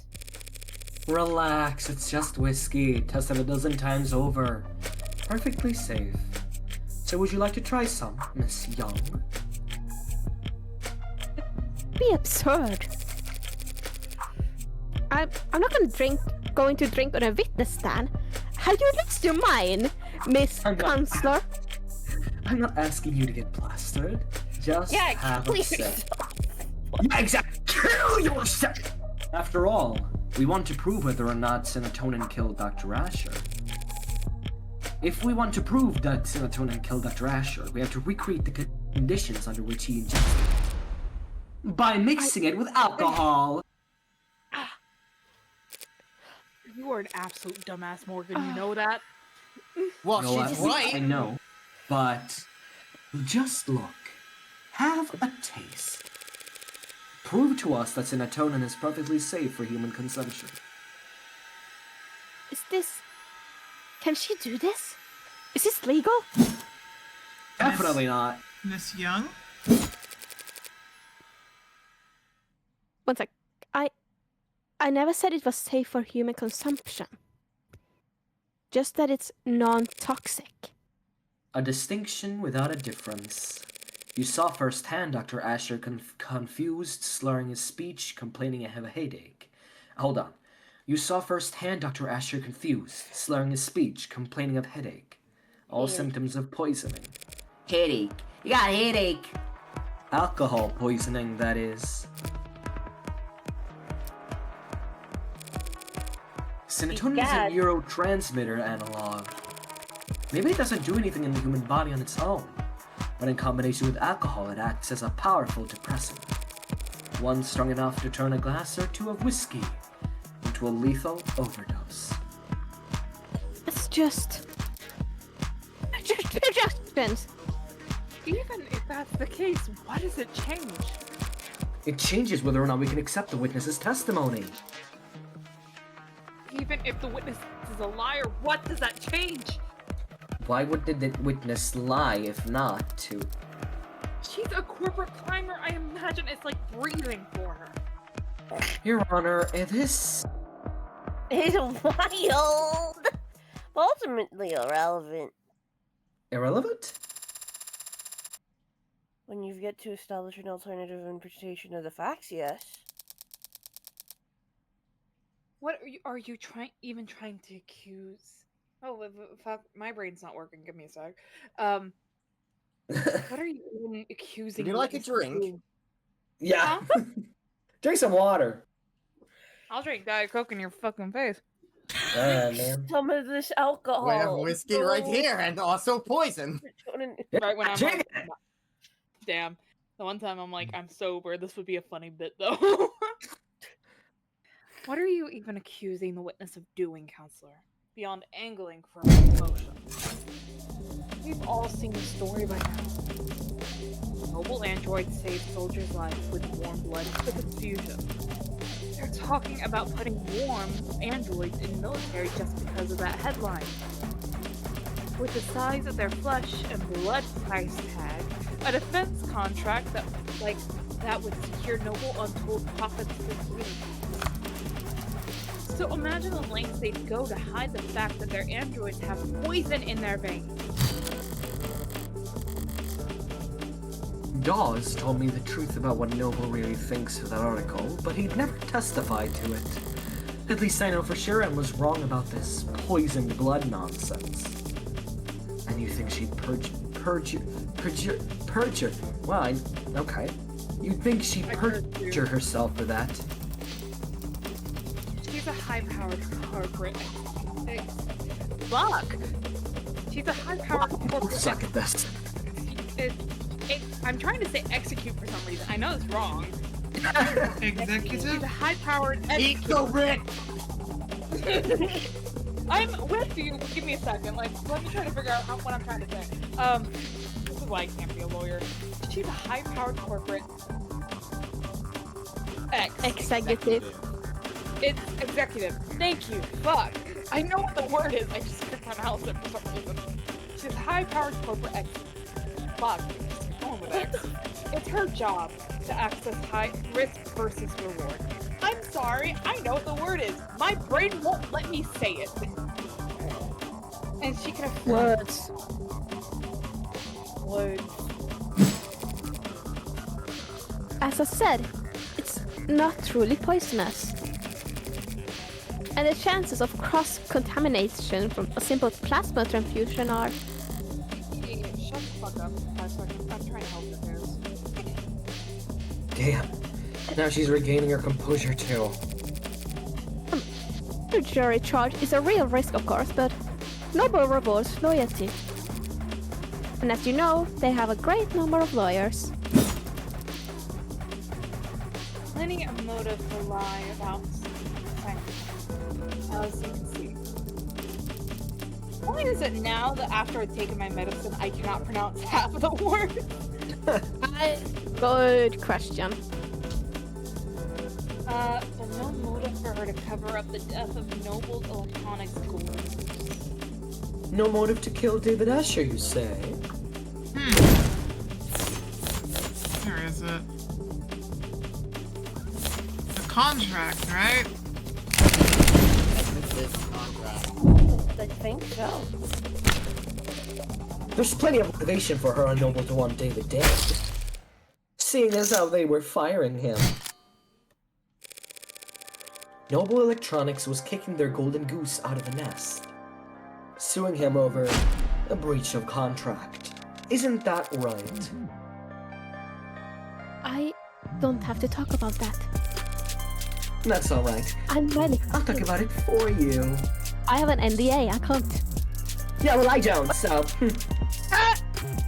Relax, it's just whiskey. Tested a dozen times over. Perfectly safe. So would you like to try some, Miss Young? Be absurd. I'm not going to drink on a witness stand. Have you lost your mind, Miss I'm not- Counselor? I'm not asking you to get plastered. Just Yeah, have a please. sip. Yeah, exactly. Kill yourself! After all, We want to prove whether or not serotonin killed Dr. Asher. If we want to prove that serotonin killed Dr. Asher, we have to recreate the conditions under which he ingested it. By mixing it with alcohol. You are an absolute dumbass, Morgan. You know that? Well, You know she's what? right. I know. But just look. Have a taste. Prove to us that serotonin is perfectly safe for human consumption. Is this... Can she do this? Is this legal? Definitely not. Miss Young? One sec. I never said it was safe for human consumption. Just that it's non-toxic. A distinction without a difference. You saw firsthand Dr. Asher confused, slurring his speech, complaining of a headache. Hold on. You saw firsthand Dr. Asher confused, slurring his speech, complaining of headache. All symptoms of poisoning. Headache. You got a headache. Alcohol poisoning, that is. Serotonin is a neurotransmitter analog. Maybe it doesn't do anything in the human body on its own, but in combination with alcohol it acts as a powerful depressant. One strong enough to turn a glass or two of whiskey into a lethal overdose. It's just projections. Even if that's the case, what does it change? It changes whether or not we can accept the witness's testimony. Even if the witness is a liar, what does that change? Why would the witness lie if not to? She's a corporate climber. I imagine it's like breathing for her. Your Honor, this... It's wild. Ultimately irrelevant. Irrelevant? When you've yet to establish an alternative interpretation of the facts, yes. What are you even trying to accuse? Oh, fuck, my brain's not working. Give me a sec. What are you even accusing? Would you like a drink? Yeah. Drink some water. I'll drink Diet Coke in your fucking face. Man. Some of this alcohol. We have whiskey right here, and also poison. Right when I'm Drink like, it. damn. The one time I'm like, I'm sober. This would be a funny bit, though. What are you even accusing the witness of doing, counselor? Beyond angling for promotion. We've all seen the story by now. Mobile android saved soldiers' lives with warm blood to confusion. They're talking about putting warm androids in the military just because of that headline. With the size of their flesh and blood price tag, a defense contract that would secure noble untold profits for the community. So imagine the lengths they'd go to hide the fact that their androids have poison in their veins. Dawes told me the truth about what Noble really thinks of that article, but he'd never testified to it. At least I know for sure and was wrong about this poisoned blood nonsense. And you think she'd perjure? Well, okay. You think she'd perjure herself for that? She's a high-powered corporate. Fuck! She's a high-powered corporate. Suck at this. I'm trying to say execute for some reason. I know it's wrong. Executive? She's a high-powered. Eat the Rick! I'm with you. Give me a second. Like, let me try to figure out what I'm trying to say. This is why I can't be a lawyer. She's a high-powered corporate. Executive. It's executive. Thank you. Fuck. I know what the word is. I just can't pronounce it for some reason. She's high-powered corporate X. Fuck. Just going with X. It's her job to access high risk versus reward. I'm sorry. I know what the word is. My brain won't let me say it. And she can afford Words. words. As I said, it's not truly poisonous. And the chances of cross-contamination from a simple plasma transfusion are... Hey, shut the fuck up. I'm trying to help you guys. Damn. Now she's regaining her composure too. statutory charge is a real risk, of course, but Noble rewards loyalty. And as you know, they have a great number of lawyers. Plenty of motive to lie about things, as you can see. Why is it now that after I've taken my medicine, I cannot pronounce half of the words? Good question. But no motive for her to cover up the death of Noble's electronics golden goose. No motive to kill David Asher, you say? Where is it? The contract, right? This contract. I think so. There's plenty of motivation for her and Noble to want David dead. Seeing as how they were firing him. Noble Electronics was kicking their golden goose out of the nest, suing him over a breach of contract. Isn't that right? I don't have to talk about that. That's alright. I'm ready. I'll talk about it for you. I have an NDA, I can't. Yeah, well I don't, so...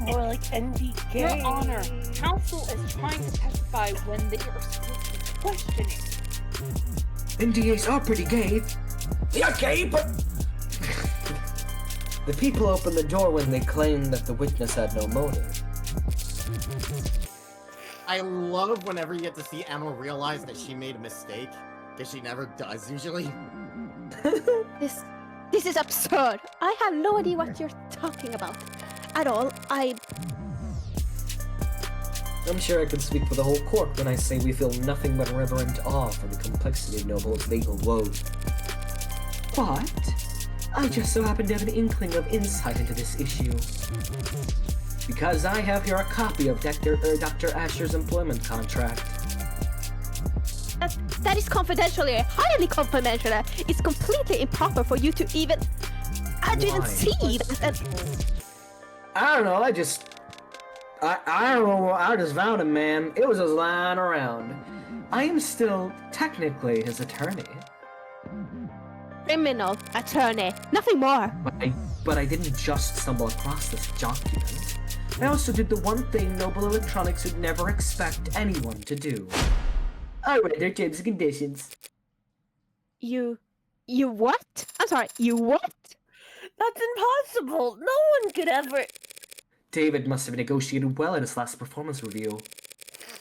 More like NDK. Your Honor, counsel is trying to testify when they are supposed to be questioning. NDAs are pretty gay. Yeah, gay, but... The people opened the door when they claimed that the witness had no motive. I love whenever you get to see Emma realize that she made a mistake, because she never does usually. This is absurd. I have no idea what you're talking about at all. I'm sure I could speak for the whole court when I say we feel nothing but reverent awe for the complexity of Noble's legal woes. What? I just so happen to have an inkling of insight into this issue. Because I have here a copy of Dr. Asher's employment contract. That is confidentially, highly confidential. It's completely improper for you to even... I didn't Why? see that. I don't know, I don't know, I just found him, man. It was just lying around. I am still technically his attorney. Criminal attorney, nothing more. But I didn't just stumble across this document. I also did the one thing Noble Electronics would never expect anyone to do. I read their terms and conditions. You what? I'm sorry, you what? That's impossible. No one could ever. David must have negotiated well at his last performance review.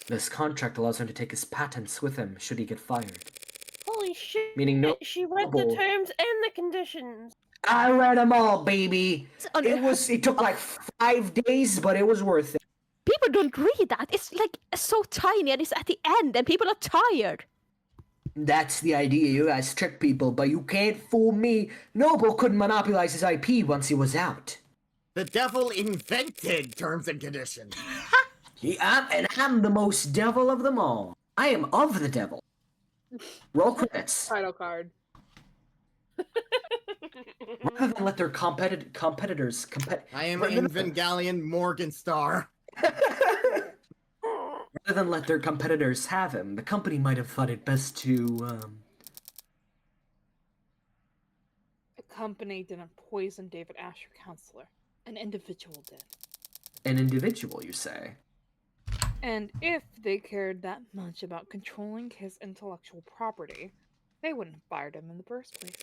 This contract allows him to take his patents with him should he get fired. Holy shit. Meaning no. She read the terms and the conditions. I read them all, baby. It took like 5 days, but it was worth it. People don't read that. It's like so tiny and it's at the end and people are tired. That's the idea. You guys trick people, but you can't fool me. Noble couldn't monopolize his IP once he was out. The devil invented terms and conditions. I'm the most devil of them all. I am of the devil. Roll credits. Title card. Rather than let their competitors I am Evangelion Morgenstar. Rather than let their competitors have him, the company might have thought it best to, The company didn't poison David Asher, counselor. An individual did. An individual, you say? And if they cared that much about controlling his intellectual property, they wouldn't have fired him in the first place.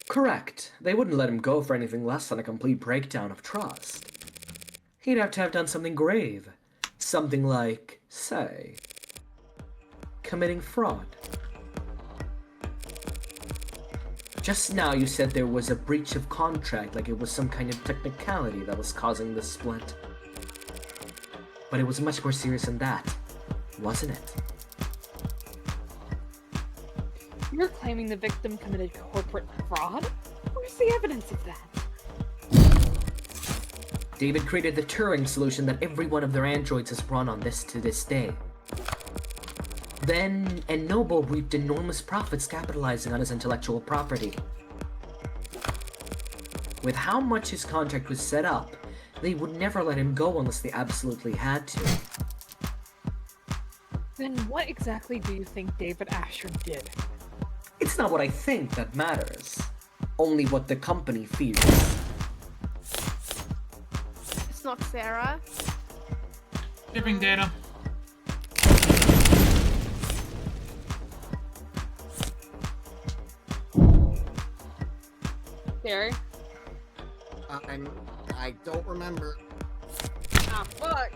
Correct. They wouldn't let him go for anything less than a complete breakdown of trust. He'd have to have done something grave. Something like, say, committing fraud. Just now you said there was a breach of contract, like it was some kind of technicality that was causing the split. But it was much more serious than that, wasn't it? You're claiming the victim committed corporate fraud? Where's the evidence of that? David created the Turing solution that every one of their androids has run on to this day. Then, Noble reaped enormous profits capitalizing on his intellectual property. With how much his contract was set up, they would never let him go unless they absolutely had to. Then what exactly do you think David Asher did? It's not what I think that matters, only what the company fears. It's not Sarah. Shipping data. There. I don't remember. Ah, fuck.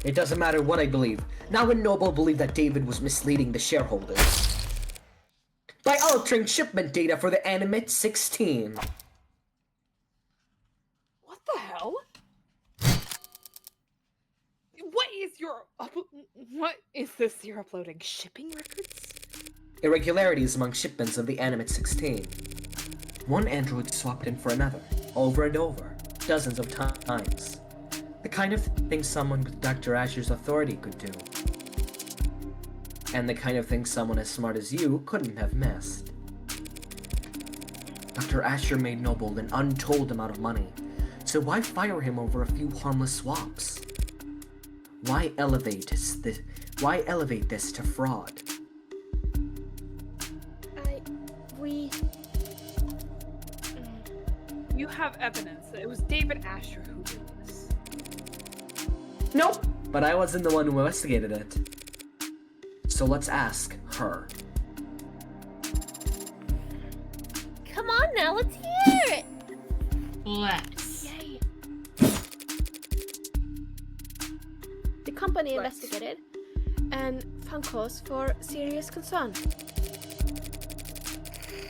It doesn't matter what I believe. Now and Noble believe that David was misleading the shareholders by altering shipment data for the Animate 16. What the hell? What is this you're uploading? Shipping records? Irregularities among shipments of the Animate 16. One android swapped in for another, over and over, dozens of times. The kind of thing someone with Dr. Asher's authority could do. And the kind of thing someone as smart as you couldn't have missed. Dr. Asher made Noble an untold amount of money, so why fire him over a few harmless swaps? Why elevate this to fraud? You have evidence that it was David Asher who did this. Nope, but I wasn't the one who investigated it. So let's ask her. Come on now, let's hear it. Let's. Yay. The company investigated and found cause for serious concern.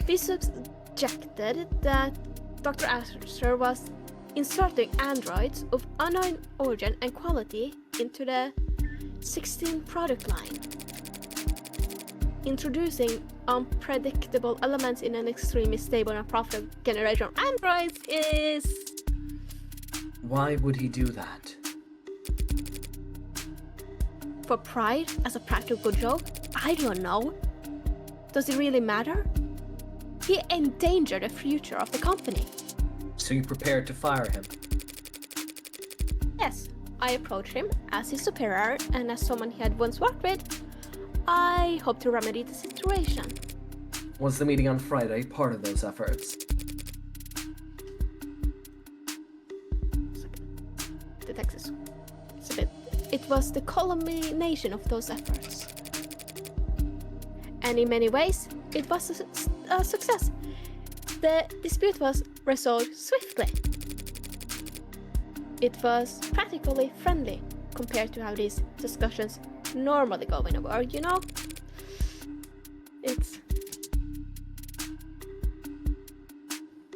We suspected that Dr. Asher was inserting androids of unknown origin and quality into the 16 product line, introducing unpredictable elements in an extremely stable and profitable generation of androids is... Why would he do that? For pride, as a practical joke? I don't know. Does it really matter? He endangered the future of the company. So you prepared to fire him? Yes, I approached him as his superior and as someone he had once worked with. I hope to remedy the situation. Was the meeting on Friday part of those efforts? The text is a bit... It was the culmination of those efforts. And in many ways, it was a success. The dispute was resolved swiftly. It was practically friendly compared to how these discussions normally go in a war, you know? It's...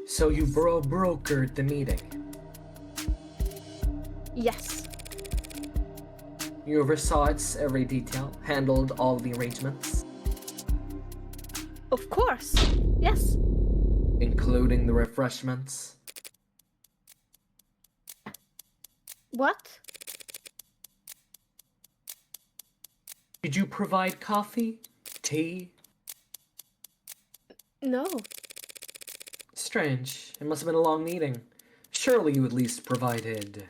So you brokered the meeting? Yes. You oversaw its every detail, handled all the arrangements? Of course. Yes. Including the refreshments? What? Did you provide coffee? Tea? No. Strange. It must have been a long meeting. Surely you at least provided...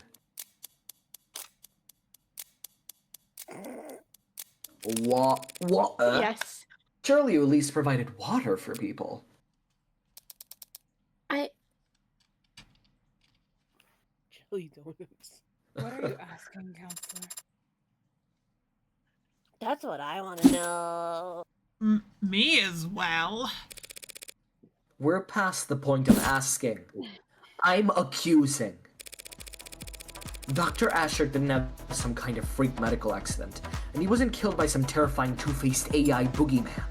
What? Yes. Surely you at least provided water for people. Jelly donuts. What are you asking, counselor? That's what I want to know. Me as well. We're past the point of asking. I'm accusing. Dr. Asher didn't have some kind of freak medical accident, and he wasn't killed by some terrifying two-faced AI boogeyman.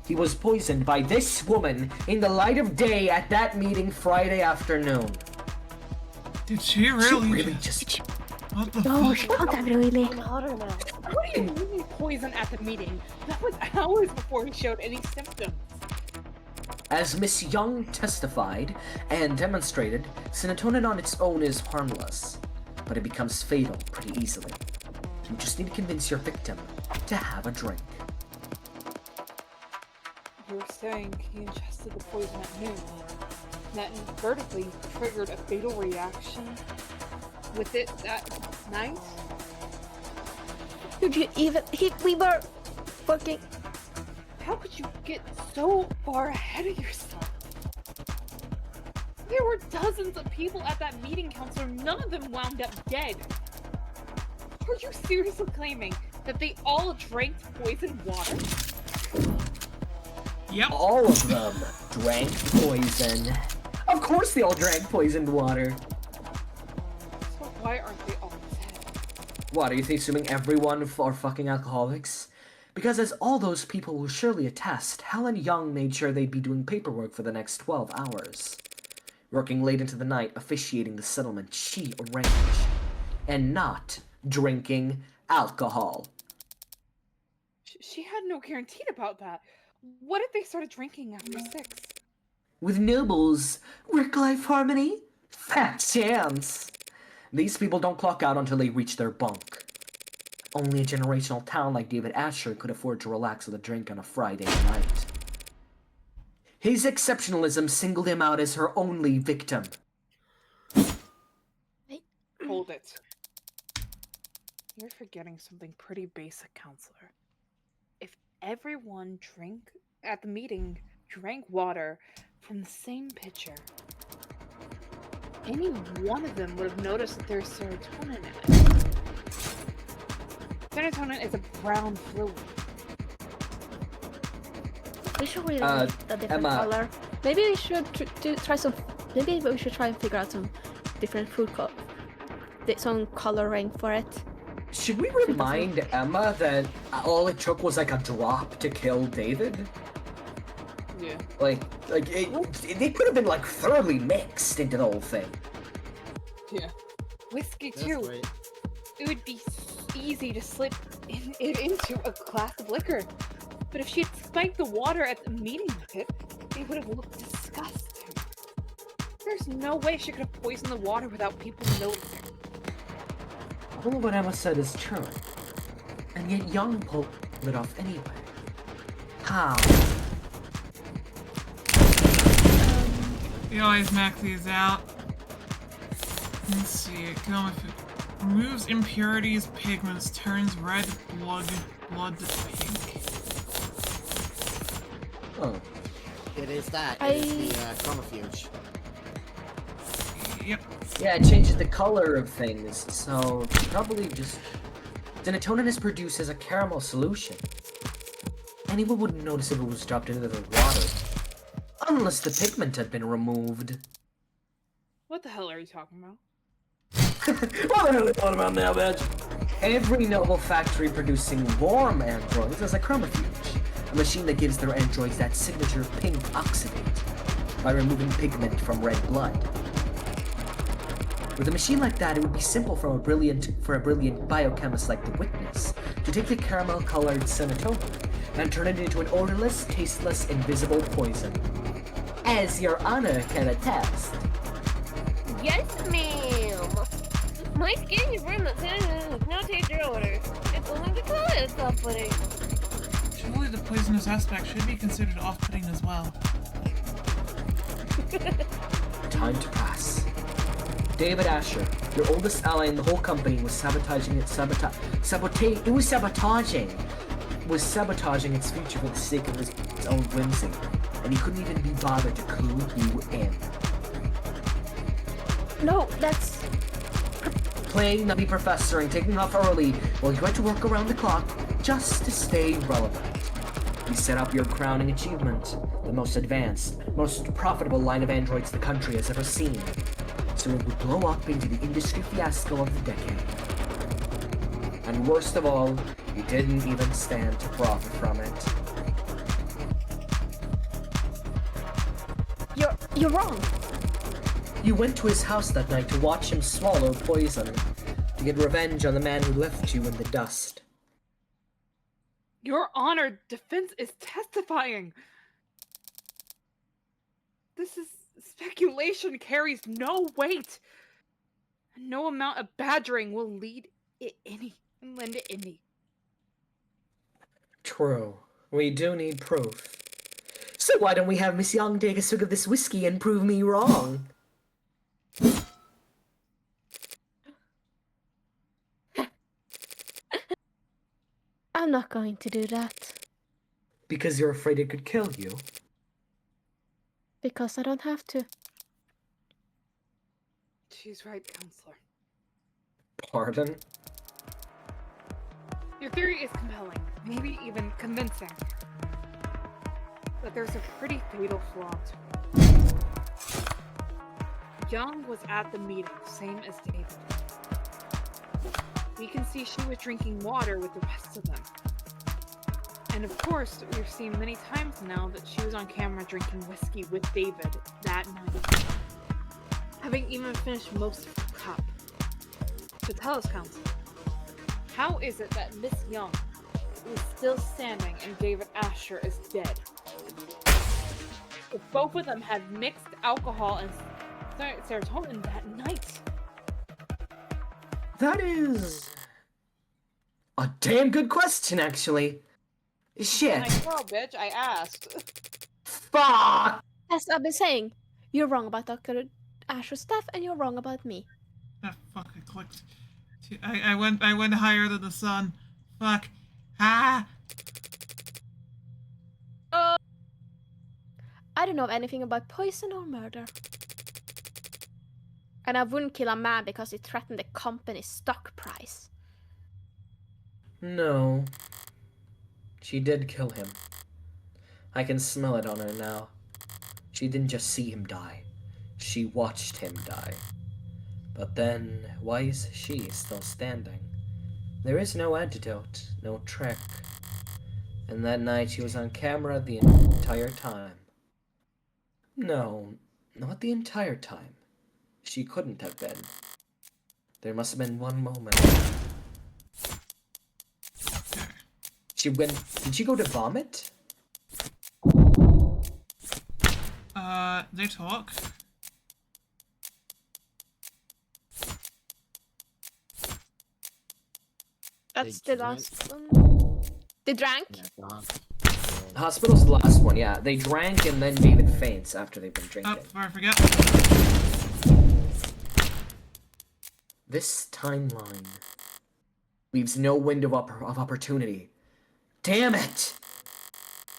He was poisoned by this woman in the light of day at that meeting Friday afternoon. Did she really? She really just... What the No, fuck? she can't have really. I'm hotter now. What do you mean poison at the meeting? That was hours before he showed any symptoms. As Miss Young testified and demonstrated, serotonin on its own is harmless, but it becomes fatal pretty easily. You just need to convince your victim to have a drink. You're saying he ingested the poison at noon. That inadvertently triggered a fatal reaction with it that night? Could you even... we were fucking... How could you get so far ahead of yourself? There were dozens of people at that meeting, Counselor. None of them wound up dead. Are you seriously claiming that they all drank poisoned water? Yep. All of them drank poison. Of course they all drank poisoned water. So why aren't they all dead? What, are you assuming everyone are fucking alcoholics? Because as all those people will surely attest, Helen Young made sure they'd be doing paperwork for the next 12 hours. Working late into the night, officiating the settlement she arranged. And not drinking alcohol. She had no guarantee about that. What if they started drinking after 6? With nobles, work-life harmony? Fat chance! These people don't clock out until they reach their bunk. Only a generational talent like David Asher could afford to relax with a drink on a Friday night. His exceptionalism singled him out as her only victim. Hold it. You're forgetting something pretty basic, Counselor. If everyone at the meeting drank water from the same pitcher, any one of them would have noticed that there's serotonin in it. Serotonin is a brown fluid. We should really Uh, make a different Emma. color. Maybe we should try some. Maybe we should try and figure out some different some coloring for it. Should we remind Emma that all it took was like a drop to kill David? Yeah. They could have been like thoroughly mixed into the whole thing. Yeah. Whiskey That's too. right. It would be easy to slip it into a glass of liquor. But if she had spiked the water at the meeting with it, it would have looked disgusting. There's no way she could have poisoned the water without people noticing. All of what Emma said is true. And yet Young pulled it off anyway. How? We always max these out. Let's see. It can only removes impurities, pigments, turns red blood to pink. Oh. It is that. It is the chromofuge. Yep. Yeah, it changes the color of things, so probably just... Denatonin is produced as a caramel solution. Anyone wouldn't notice if it was dropped into the water. Unless the pigment had been removed. What the hell are you talking about? What the hell are you talking about now, bitch? Every noble factory producing warm androids has a chromofuge, a machine that gives their androids that signature pink oxidate by removing pigment from red blood. With a machine like that, it would be simple for a brilliant biochemist like the Witness to take the caramel-colored serotonin and turn it into an odorless, tasteless, invisible poison. As Your Honor can attest. Yes, ma'am. My skin is from the sun with no taste or odor. It's only the color that's off-putting. Surely the poisonous aspect should be considered off-putting as well. Time to pass. David Asher, your oldest ally in the whole company, was sabotaging its future for the sake of its own whimsy, and he couldn't even be bothered to clue you in. No, that's... Playing nutty professor and taking off early while you had to work around the clock just to stay relevant. You set up your crowning achievement, the most advanced, most profitable line of androids the country has ever seen. So it would blow up into the industry fiasco of the decade. And worst of all, you didn't even stand to profit from it. You're wrong. You went to his house that night to watch him swallow poison, to get revenge on the man who left you in the dust. Your Honor, defense is testifying. This is speculation carries no weight. And no amount of badgering will lend it any. True. We do need proof. So why don't we have Miss Young take a swig of this whiskey and prove me wrong? I'm not going to do that. Because you're afraid it could kill you. Because I don't have to. She's right, Counselor. Pardon? Your theory is compelling, maybe even convincing. But there's a pretty fatal flaw to it. Young was at the meeting, same as David. We can see she was drinking water with the rest of them. And of course, we've seen many times now that she was on camera drinking whiskey with David that night. Having even finished most of the cup. So tell us, Counselor, how is it that Miss Young is still standing and David Asher is dead? If both of them had mixed alcohol and serotonin that night. That is a damn good question, actually. Shit. I know, bitch. I asked. Fuck! As I've been saying, you're wrong about Dr. Asher's stuff, and you're wrong about me. Ah, fuck, I clicked. I went higher than the sun. Fuck. Ah! I don't know anything about poison or murder. And I wouldn't kill a man because he threatened the company's stock price. No. She did kill him. I can smell it on her now. She didn't just see him die. She watched him die. But then, why is she still standing? There is no antidote, no trick. And that night she was on camera the entire time. No, not the entire time. She couldn't have been. There must have been one moment. Did she go to vomit? They talk. That's They the drank. last one. They drank? Yeah, gone. Hospital's the last one, yeah. They drank and then David faints after they've been drinking. Oh, before I forget. This timeline leaves no window of opportunity. Damn it!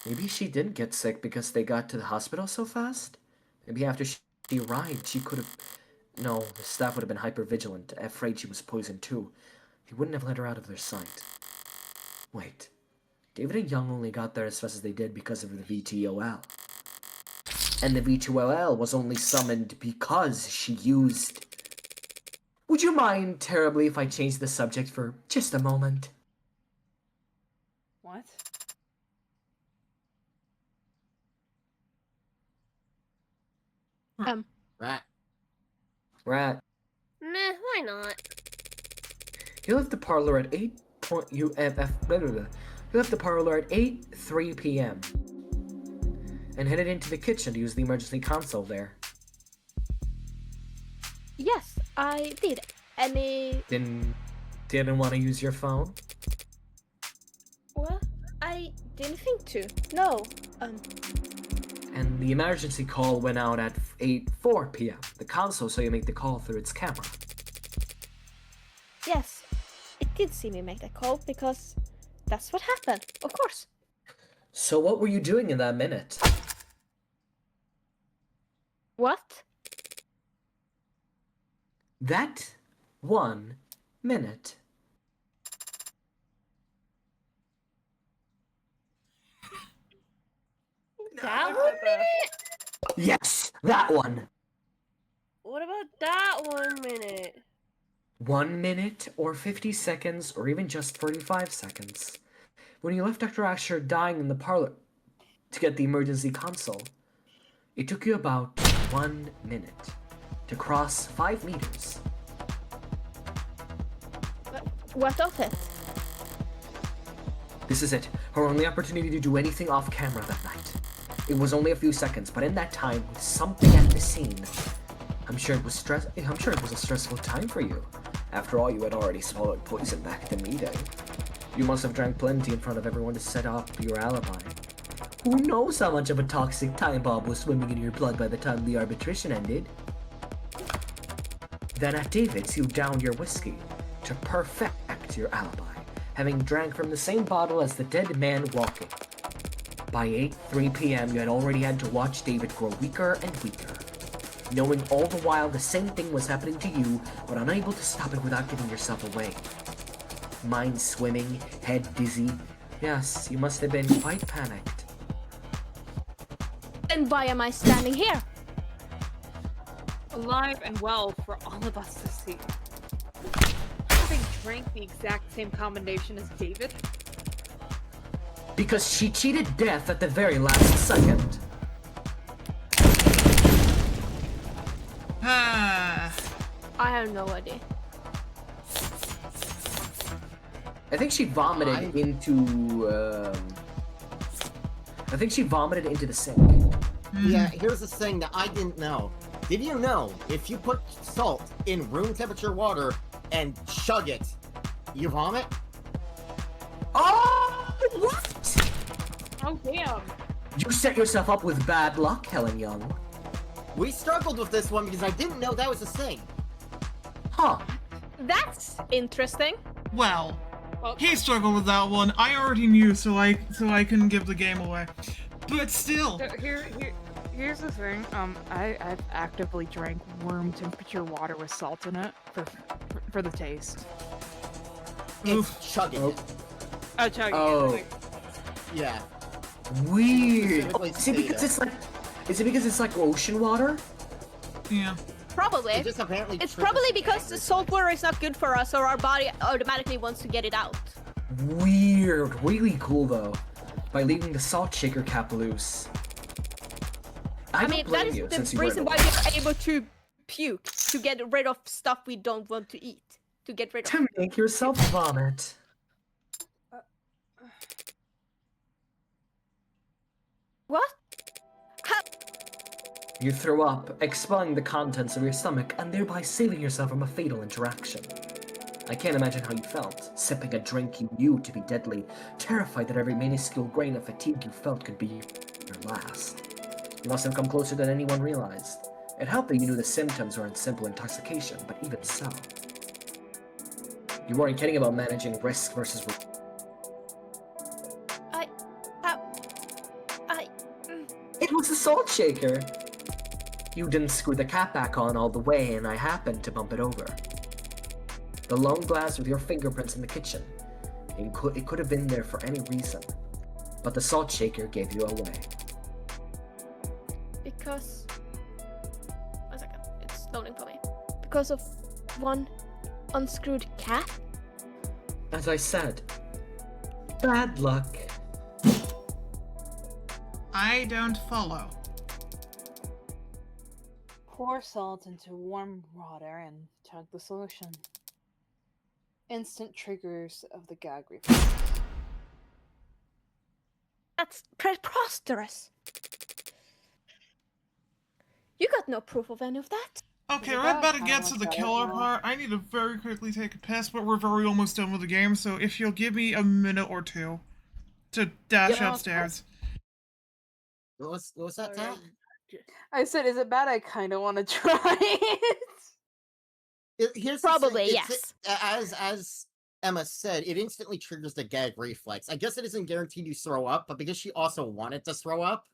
Maybe she didn't get sick because they got to the hospital so fast? Maybe after she arrived, she could have... No, the staff would have been hyper-vigilant, afraid she was poisoned too. They wouldn't have let her out of their sight. Wait. David and Young only got there as fast as they did because of the VTOL. And the VTOL was only summoned because she used... Would you mind terribly if I changed the subject for just a moment? What? Rat. Rat. Meh, why not? You left the parlor at 8 You left the parlor at 8:03 p.m. and headed into the kitchen to use the emergency console there. Yes, I did. Didn't want to use your phone? Well, I didn't think to. No. And the emergency call went out at 8:04 p.m. The console saw you make the call through its camera. Yes, it did see me make that call because that's what happened, of course. So what were you doing in that minute? What? That 1 minute. That 1 minute? Yes, that one. What about that 1 minute? 1 minute or 50 seconds or even just 45 seconds. When you left Dr. Asher dying in the parlor to get the emergency console, it took you about 1 minute to cross 5 meters. What of it? This is it, her only opportunity to do anything off camera that night. It was only a few seconds, but in that time, with something at the scene, I'm sure it was a stressful time for you. After all, you had already swallowed poison back at the meeting. You must have drank plenty in front of everyone to set up your alibi. Who knows how much of a toxic time bomb was swimming in your blood by the time the arbitration ended? Then at David's, you downed your whiskey to perfect your alibi, having drank from the same bottle as the dead man walking. By 3 p.m., you had already had to watch David grow weaker and weaker. Knowing all the while the same thing was happening to you, but unable to stop it without giving yourself away. Mind swimming, head dizzy. Yes, you must have been quite panicked. Then why am I standing here? Alive and well for all of us to see. Having drank the exact same combination as David. Because she cheated death at the very last second. Ah. I have no idea. I think she vomited into, I think she vomited into the sink. Yeah, here's the thing that I didn't know. Did you know if you put salt in room temperature water and chug it, you vomit? Oh, what? Oh damn. You set yourself up with bad luck, Helen Young. We struggled with this one because I didn't know that was a thing. Huh. That's interesting. Well, Well, he struggled with that one. I already knew, so I couldn't give the game away. But still. so here's the thing. I've actively drank room temperature water with salt in it for the taste. Oof. It's chugging it. Oh, chugging Oh. it. Like, Yeah. Weird. Specifically Is it because it's like, is it because it's like ocean water? Yeah. Probably. It just apparently It's triggers probably the because the angry salt thing. water is not good for us, or our body automatically wants to get it out. Weird. Really cool though. By leaving the salt shaker cap loose. I mean, don't that blame is you, the since you reason were why we're able to puke, to get rid of stuff we don't want to eat. To get rid of. to make yourself vomit. What? How? You throw up, expelling the contents of your stomach and thereby saving yourself from a fatal interaction. I can't imagine how you felt, sipping a drink you knew to be deadly, terrified that every minuscule grain of fatigue you felt could be your last. You must have come closer than anyone realized. It helped that you knew the symptoms weren't simple intoxication, but even so. You weren't kidding about managing risk versus It was a salt shaker! You didn't screw the cap back on all the way and I happened to bump it over. The lone glass with your fingerprints in the kitchen. It could have been there for any reason. But the salt shaker gave you away. Because... One second, it's loading for me. Because of one unscrewed cap? As I said, bad luck. I don't follow. pour salt into warm water and chug the solution. Instant triggers of the gag reflex. That's preposterous. You got no proof of any of that. Okay, Yeah, we're about to I get like to the that as killer well. part. I need to very quickly take a piss, but we're very almost done with the game, so if you'll give me a minute or two to dash Yeah. upstairs. What was that, Tat? I said, is it bad? I kind of want to try it. Here's the thing, Probably, it's- yes. As Emma said, it instantly triggers the gag reflex. I guess it isn't guaranteed you throw up, but because she also wanted to throw up.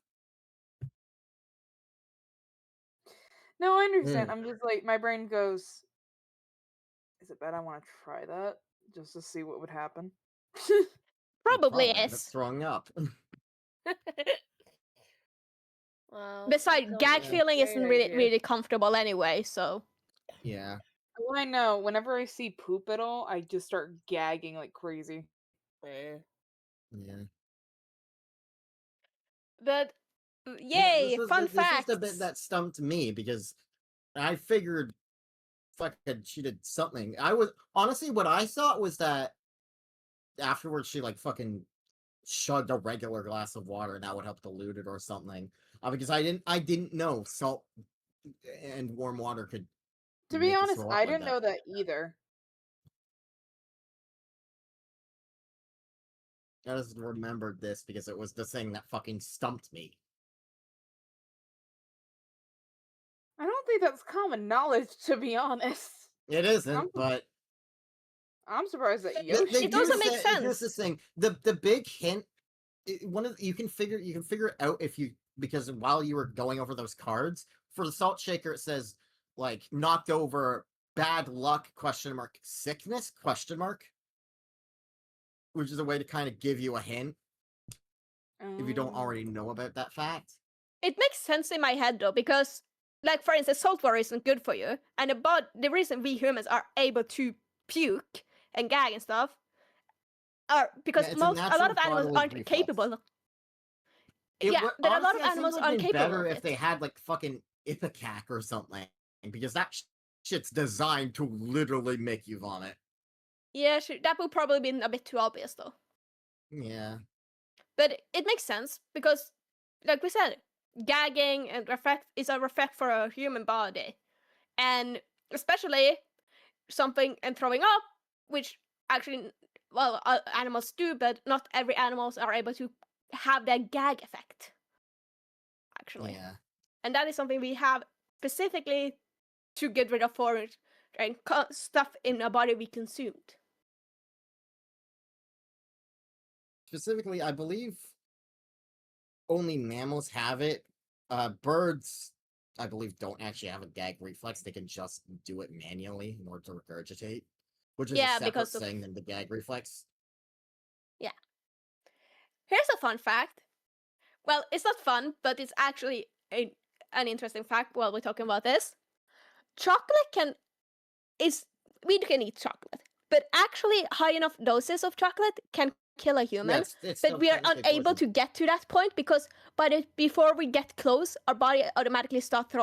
No, I understand. I'm just like, my brain goes, is it bad? I want to try that just to see what would happen. you Probably end up is. throwing up. Well, Besides, don't gag know. feeling isn't Great really idea. really comfortable anyway, so. Yeah. Well, I know. Whenever I see poop at all, I just start gagging like crazy. Eh. Yeah. But Yeah, yay, fun this fact. was the bit that stumped me because I figured fucking she did something. I was honestly what I thought was that afterwards she like fucking chugged a regular glass of water and that would help dilute it or something. Because I didn't know salt and warm water could. To make be you honest, throw up I like didn't know that either. I just remembered this because it was the thing that fucking stumped me. I don't think that's common knowledge, to be honest. It isn't, I'm- but I'm surprised that they Yoshi. It also do makes say- Here's the sense. thing: the big hint you can figure it out if you, because while you were going over those cards for the salt shaker, it says like knocked over, bad luck ? Sickness ? Which is a way to kind of give you a hint if you don't already know about that fact. It makes sense in my head though, because, like, for instance, salt water isn't good for you, and the reason we humans are able to puke and gag and stuff are because Yeah, a lot of animals aren't reflex. capable. There are a lot of animals aren't capable. Better of if it. they had like fucking ipecac or something, because that shit's designed to literally make you vomit. Yeah, sure. That would probably be a bit too obvious though. Yeah. But it makes sense because, like we said, gagging and is a reflex for a human body, and especially something and throwing up, which actually, well, animals do, but not every animals are able to have that gag effect. Actually, Yeah. and that is something we have specifically to get rid of foreign and stuff in a body we consumed. Specifically, I believe only mammals have it. Birds, I believe, don't actually have a gag reflex. They can just do it manually in order to regurgitate, which is a separate thing than the gag reflex. Yeah. Here's a fun fact. Well, it's not fun, but it's actually an interesting fact while we're talking about this. We can eat chocolate, but actually high enough doses of chocolate can kill a human. But we are unable to get to that point because before we get close, our body automatically starts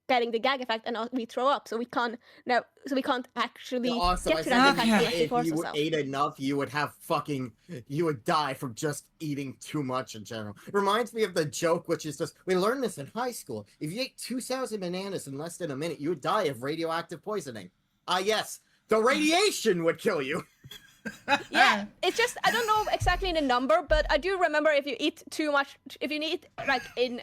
getting the gag effect, and we throw up. So we can't actually get to that effect. If you ate enough, you would die from just eating too much in general. Reminds me of the joke, which is just, we learned this in high school. If you ate 2,000 bananas in less than a minute, you would die of radioactive poisoning. Yes, the radiation would kill you. Yeah, it's just, I don't know exactly the number, but I do remember if you eat too much, if you eat like in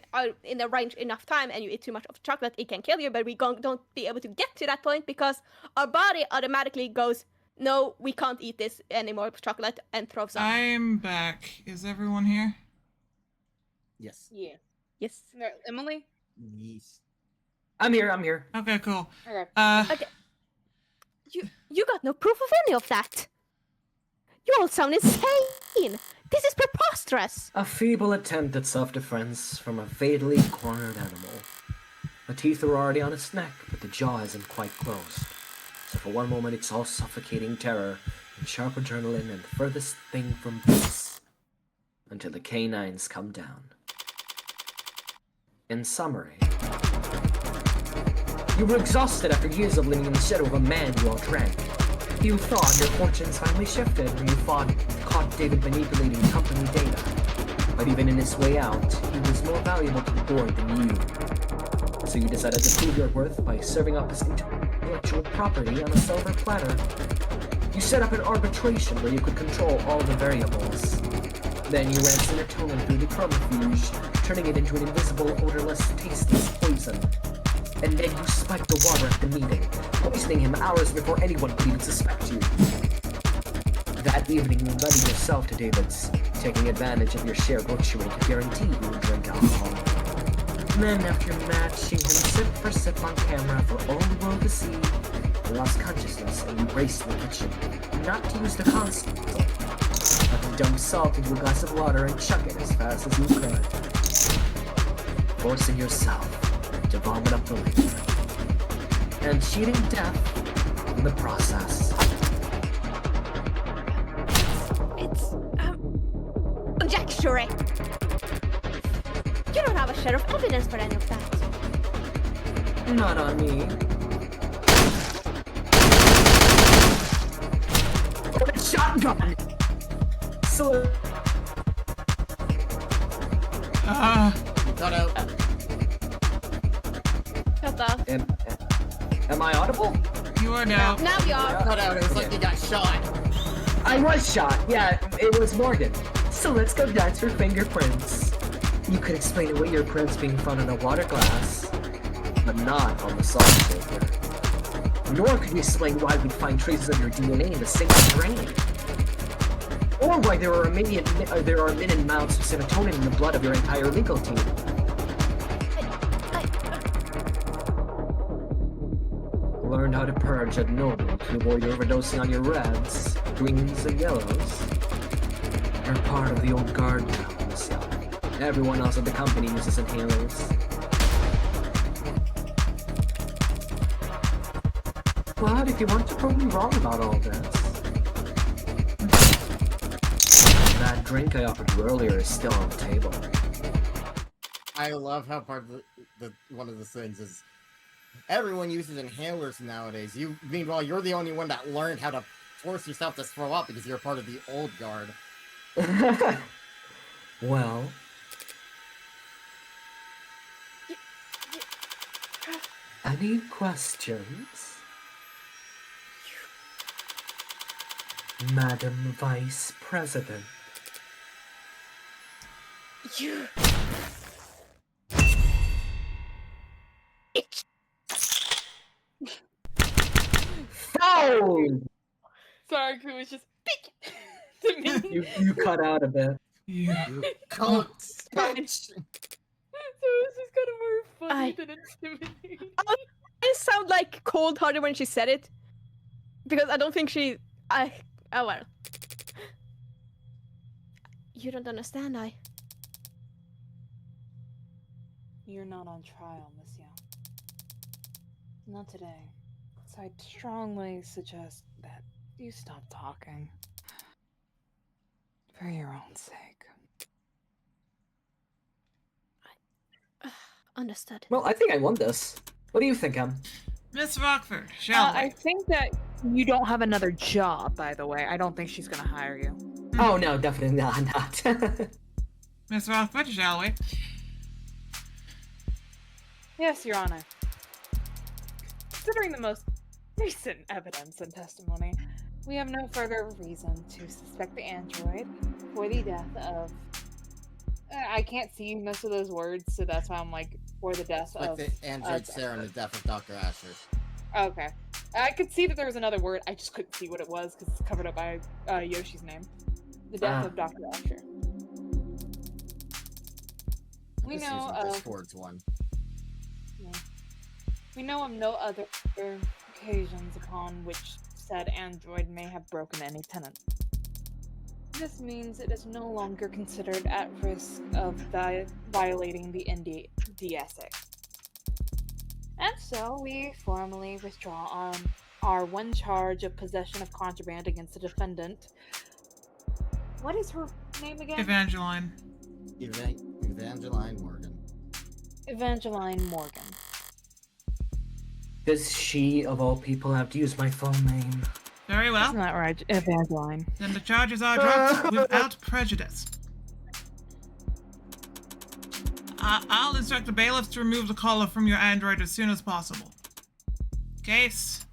the range enough time and you eat too much of chocolate, it can kill you, but we don't be able to get to that point because our body automatically goes, no, we can't eat this anymore, chocolate, and throws up. I'm back. Is everyone here? Yes. Yeah. Yes. Emily? Yes. I'm here. Okay, cool. Okay. Okay. You got no proof of any of that. You all sound insane! This is preposterous! A feeble attempt at self-defense from a fatally cornered animal. The teeth are already on its neck, but the jaw isn't quite closed. So for one moment it's all suffocating terror and sharp adrenaline and the furthest thing from peace. Until the canines come down. In summary, you were exhausted after years of living in the shadow of a man you all drank. You thought your fortunes finally shifted when you caught David manipulating company data. But even in his way out, he was more valuable to the board than you. So you decided to prove your worth by serving up his intellectual property on a silver platter. You set up an arbitration where you could control all the variables. Then you ran serotonin through the chromofuge, turning it into an invisible, odorless, tasteless poison. And then you spiked the water at the meeting, poisoning him hours before anyone could even suspect you. That evening you invited yourself to David's, taking advantage of your shared luxury to guarantee you would drink alcohol. Then, after matching him sip for sip on camera for all the world to see, you lost consciousness and you raced to the kitchen, not to use the console, but to dump salt into a glass of water and chuck it as fast as you could, forcing yourself to vomit up the liquid, and cheating death in the process. It's, conjecture. You don't have a shred of evidence for any of that. Not on me. Shotgun! So... Cut out. Shut up. Am I audible? You are now. Now we are. Cut out. It was like you got shot. I was shot, yeah, it was Morgan. So let's go dance for fingerprints. You could explain away your prints being found in a water glass, but not on the salt shaker. Nor could you explain why we'd find traces of your DNA in the sink drain. or why there are minute amounts of serotonin in the blood of your entire legal team. Learned how to purge at normal to avoid overdosing on your reds, greens, and yellows. You're part of the old guard now, Miss Young. Everyone else at the company uses inhalers. But if you want to prove me wrong about all this, that drink I offered you earlier is still on the table. I love how part of the one of the things is everyone uses inhalers nowadays. Meanwhile, you're the only one that learned how to force yourself to throw up because you're part of the old guard. Well, any questions? Madam Vice President. You. Foul! Sorry, Crew was just pick to me. You cut out a bit. You. Cult. So it's just kind of more funny I- than intimidating. I sound like cold-hearted when she said it, because I don't think she. Oh well. You don't understand. You're not on trial, Miss Young. Not today. So I'd strongly suggest that you stop talking. For your own sake. Understood. Well, I think I won this. What do you think, Em? Miss Rockford, shall we? I think that you don't have another job, by the way. I don't think she's gonna hire you. Oh no, definitely not. Miss Rockford, shall we? Yes, Your Honor. Considering the most recent evidence and testimony, we have no further reason to suspect the android for the death of... I can't see most of those words, so that's why I'm like, for the death Like of... the android Sarah and the death of Dr. Asher. Okay. I could see that there was another word, I just couldn't see what it was, because it's covered up by Yoshi's name. The death of Dr. Asher. We This know isn't of... Discord's one. We know of no other occasions upon which said android may have broken any tenant. This means it is no longer considered at risk of violating the NDSA. And so, we formally withdraw on our one charge of possession of contraband against the defendant. What is her name again? Evangeline. Evangeline Morgan. Evangeline Morgan. Does she, of all people, have to use my full name? Very well. Isn't that right, Evangeline? Then the charges are dropped without prejudice. I'll instruct the bailiffs to remove the collar from your android as soon as possible. Case.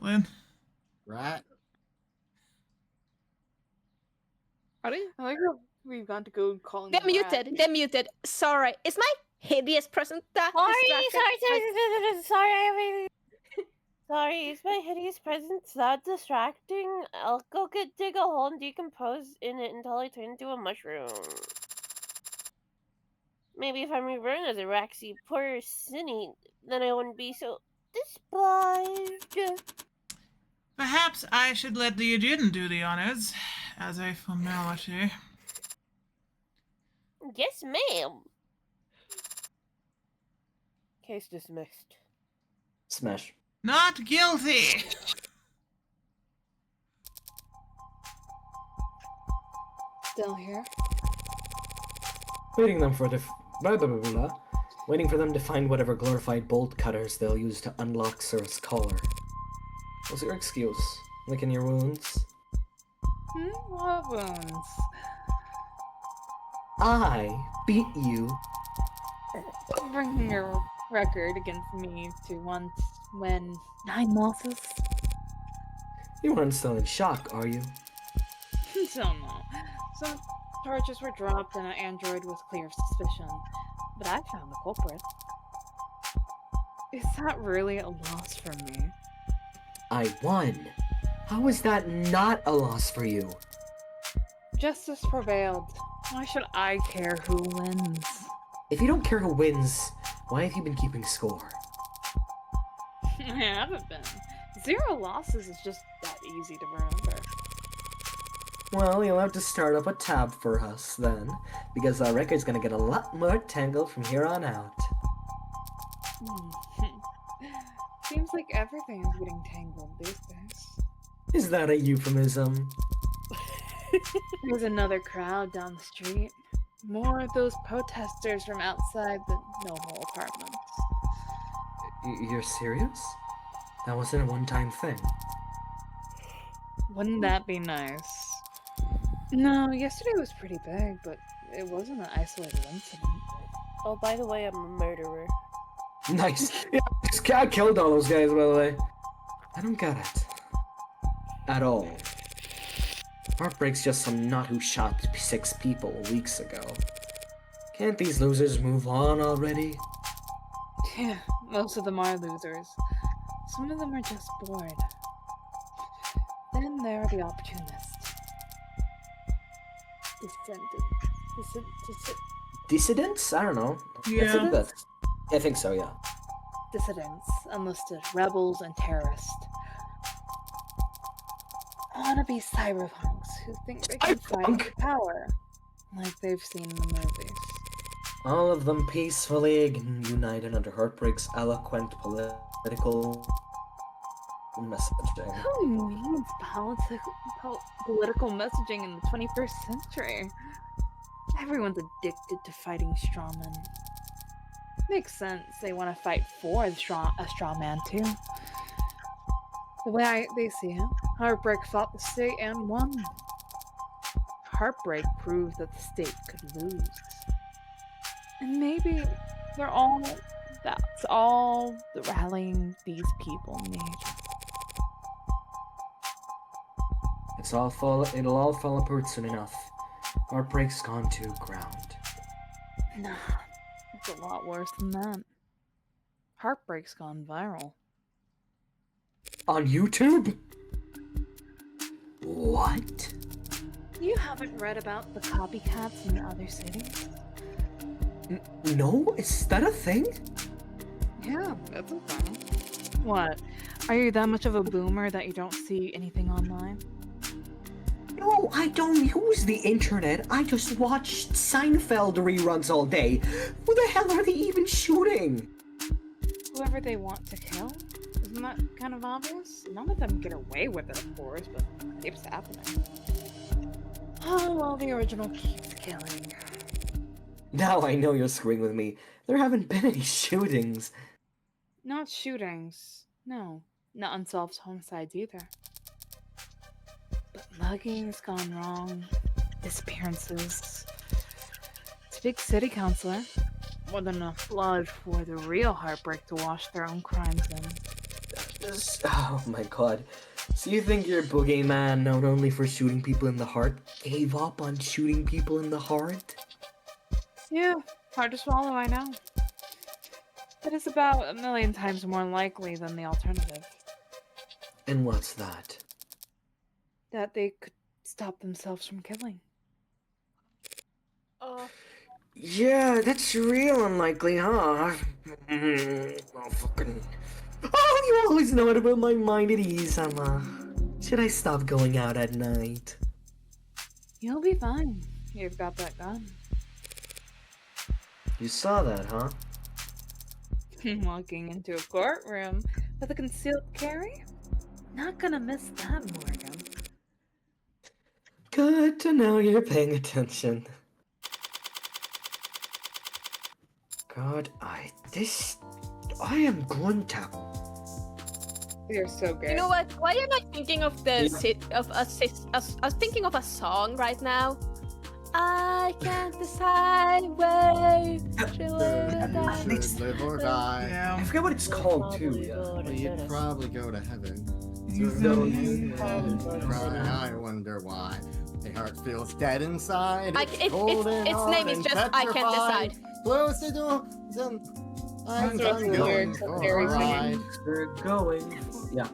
Lynn. Right? I like how we've gone to go calling They're them rat. muted. They're muted. Sorry. Is my hideous present that distracting? Sorry, is my hideous presence that distracting? I'll go dig a hole and decompose in it until I turn into a mushroom. Maybe if I'm reborn as a Raxy Porcini, then I wouldn't be so despised. Perhaps I should let the Aegean do the honors, as a formality. Yes, ma'am. Case dismissed. Smash. Not guilty! Still here? Waiting them for blah, blah, blah, blah. Waiting for them to find whatever glorified bolt cutters they'll use to unlock Sir's collar. What's your excuse? Licking your wounds? What wounds? I beat you. Bringing your record against me to once when 9 losses? You aren't still in shock, are you? So no. Some charges were dropped and an android with clear suspicion. but I found the culprit. Is that really a loss for me? I won. How is that not a loss for you? Justice prevailed. Why should I care who wins? If you don't care who wins, why have you been keeping score? I haven't been. 0 losses is just that easy to remember. Well, you'll have to start up a tab for us then, because our record's gonna get a lot more tangled from here on out. Seems like everything is getting tangled these days. Is that a euphemism? There's another crowd down the street. More of those protesters from outside the noble apartments. You're serious? That wasn't a one-time thing. Wouldn't that be nice? No, yesterday was pretty big, but it wasn't an isolated incident. Oh, by the way, I'm a murderer. Nice. Yeah, I killed all those guys, by the way. I don't get it. At all. Heartbreak's just some nut who shot 6 people weeks ago. Can't these losers move on already? Yeah, most of them are losers. Some of them are just bored. Then there are the opportunists. Dissidents? I don't know. Yeah. I think so, yeah. Dissidents, enlisted, rebels, and terrorists. Wannabe cyberpunks who think they can fight for power, like they've seen in the movies. All of them peacefully united under Heartbreak's eloquent political messaging. Who needs political messaging in the 21st century? Everyone's addicted to fighting strawmen. Makes sense they want to fight for a straw man too. The way they see it, Heartbreak fought the state and won. Heartbreak proved that the state could lose. And maybe that's all the rallying these people need. It'll all fall apart soon enough. Heartbreak's gone to ground. Nah, it's a lot worse than that. Heartbreak's gone viral. On YouTube? What? You haven't read about the copycats in other cities? No? Is that a thing? Yeah, that's a thing. What? Are you that much of a boomer that you don't see anything online? No, I don't use the internet. I just watch Seinfeld reruns all day. Who the hell are they even shooting? Whoever they want to kill? Isn't that kind of obvious? None of them get away with it, of course, but it keeps happening. Oh, well, the original keeps killing. Now I know you're screwing with me. There haven't been any shootings. Not shootings. No. Not unsolved homicides either. But mugging's gone wrong. Disappearances. It's a big city councilor. More than enough blood for the real Heartbreak to wash their own crimes in. Oh my god. So you think your boogeyman, known only for shooting people in the heart, gave up on shooting people in the heart? Yeah, hard to swallow, I know. But it's about 1,000,000 times more likely than the alternative. And what's that? That they could stop themselves from killing. Yeah, that's real unlikely, huh? Oh, fucking... Oh, you always know how to put my mind at ease, Emma. Should I stop going out at night? You'll be fine. You've got that gun. You saw that, huh? Walking into a courtroom with a concealed carry? Not gonna miss that, Morgan. Good to know you're paying attention. God, I am going to... You're so good. You know what? Why am I thinking of I was thinking of a song right now. I can't decide where to Live or die. I Yeah. forget what it's called, too. Yeah. Well, you'd probably go to heaven. I wonder why. My heart feels dead inside. Its name is just I Can't Decide. Close the door. I'm That's the going lyrics of for Harry a ride. We're going. Yeah.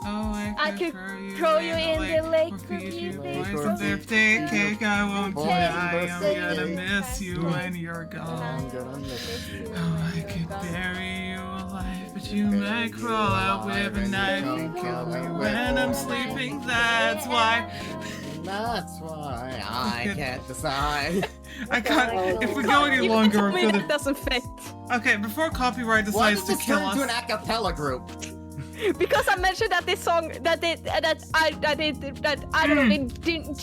Oh, I could throw you in the lake or for feed you music, poison birthday cake. I won't Okay, deny. I'm birthday gonna cake. miss you when you're gone. I'm gonna miss you. Oh, I could bury you alive, but you might crawl out with a knife and kill me when I'm sleeping. That's why That's why I can't decide. I can't. If we go any You longer, told me I'm that gonna. doesn't fit. Okay, before copyright Why decides did to this kill turn into an us. a cappella group? Because I mentioned that this song that I don't know the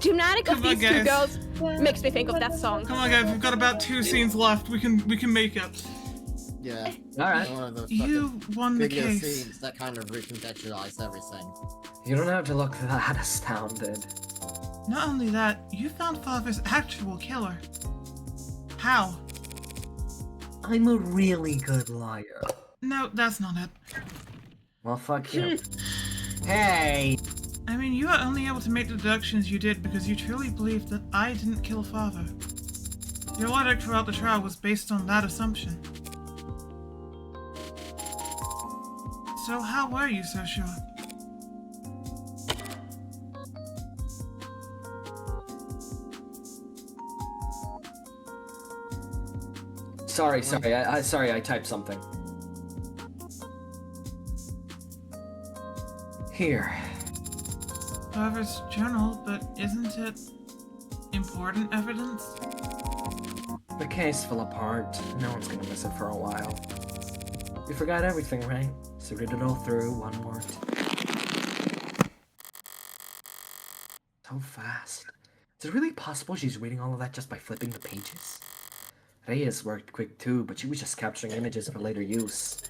gymnastic Come of on, these two guys. girls makes me think of that song. Come on, guys. We've got about 2 scenes left. We can make it. Yeah. Alright. One of those You won the video case. scenes that kind of recontextualize everything. You don't have to look that astounded. Not only that, you found Father's actual killer. How? I'm a really good liar. No, that's not it. Well, fuck you. Hey! I mean, you are only able to make the deductions you did because you truly believed that I didn't kill Father. Your logic throughout the trial was based on that assumption. So how were you so sure? Sorry, I typed something. Here. Father's journal, but isn't it important evidence? The case fell apart. No one's gonna miss it for a while. We forgot everything, right? So read it all through, one more So fast. Is it really possible she's reading all of that just by flipping the pages? Reyes worked quick too, but she was just capturing images for later use.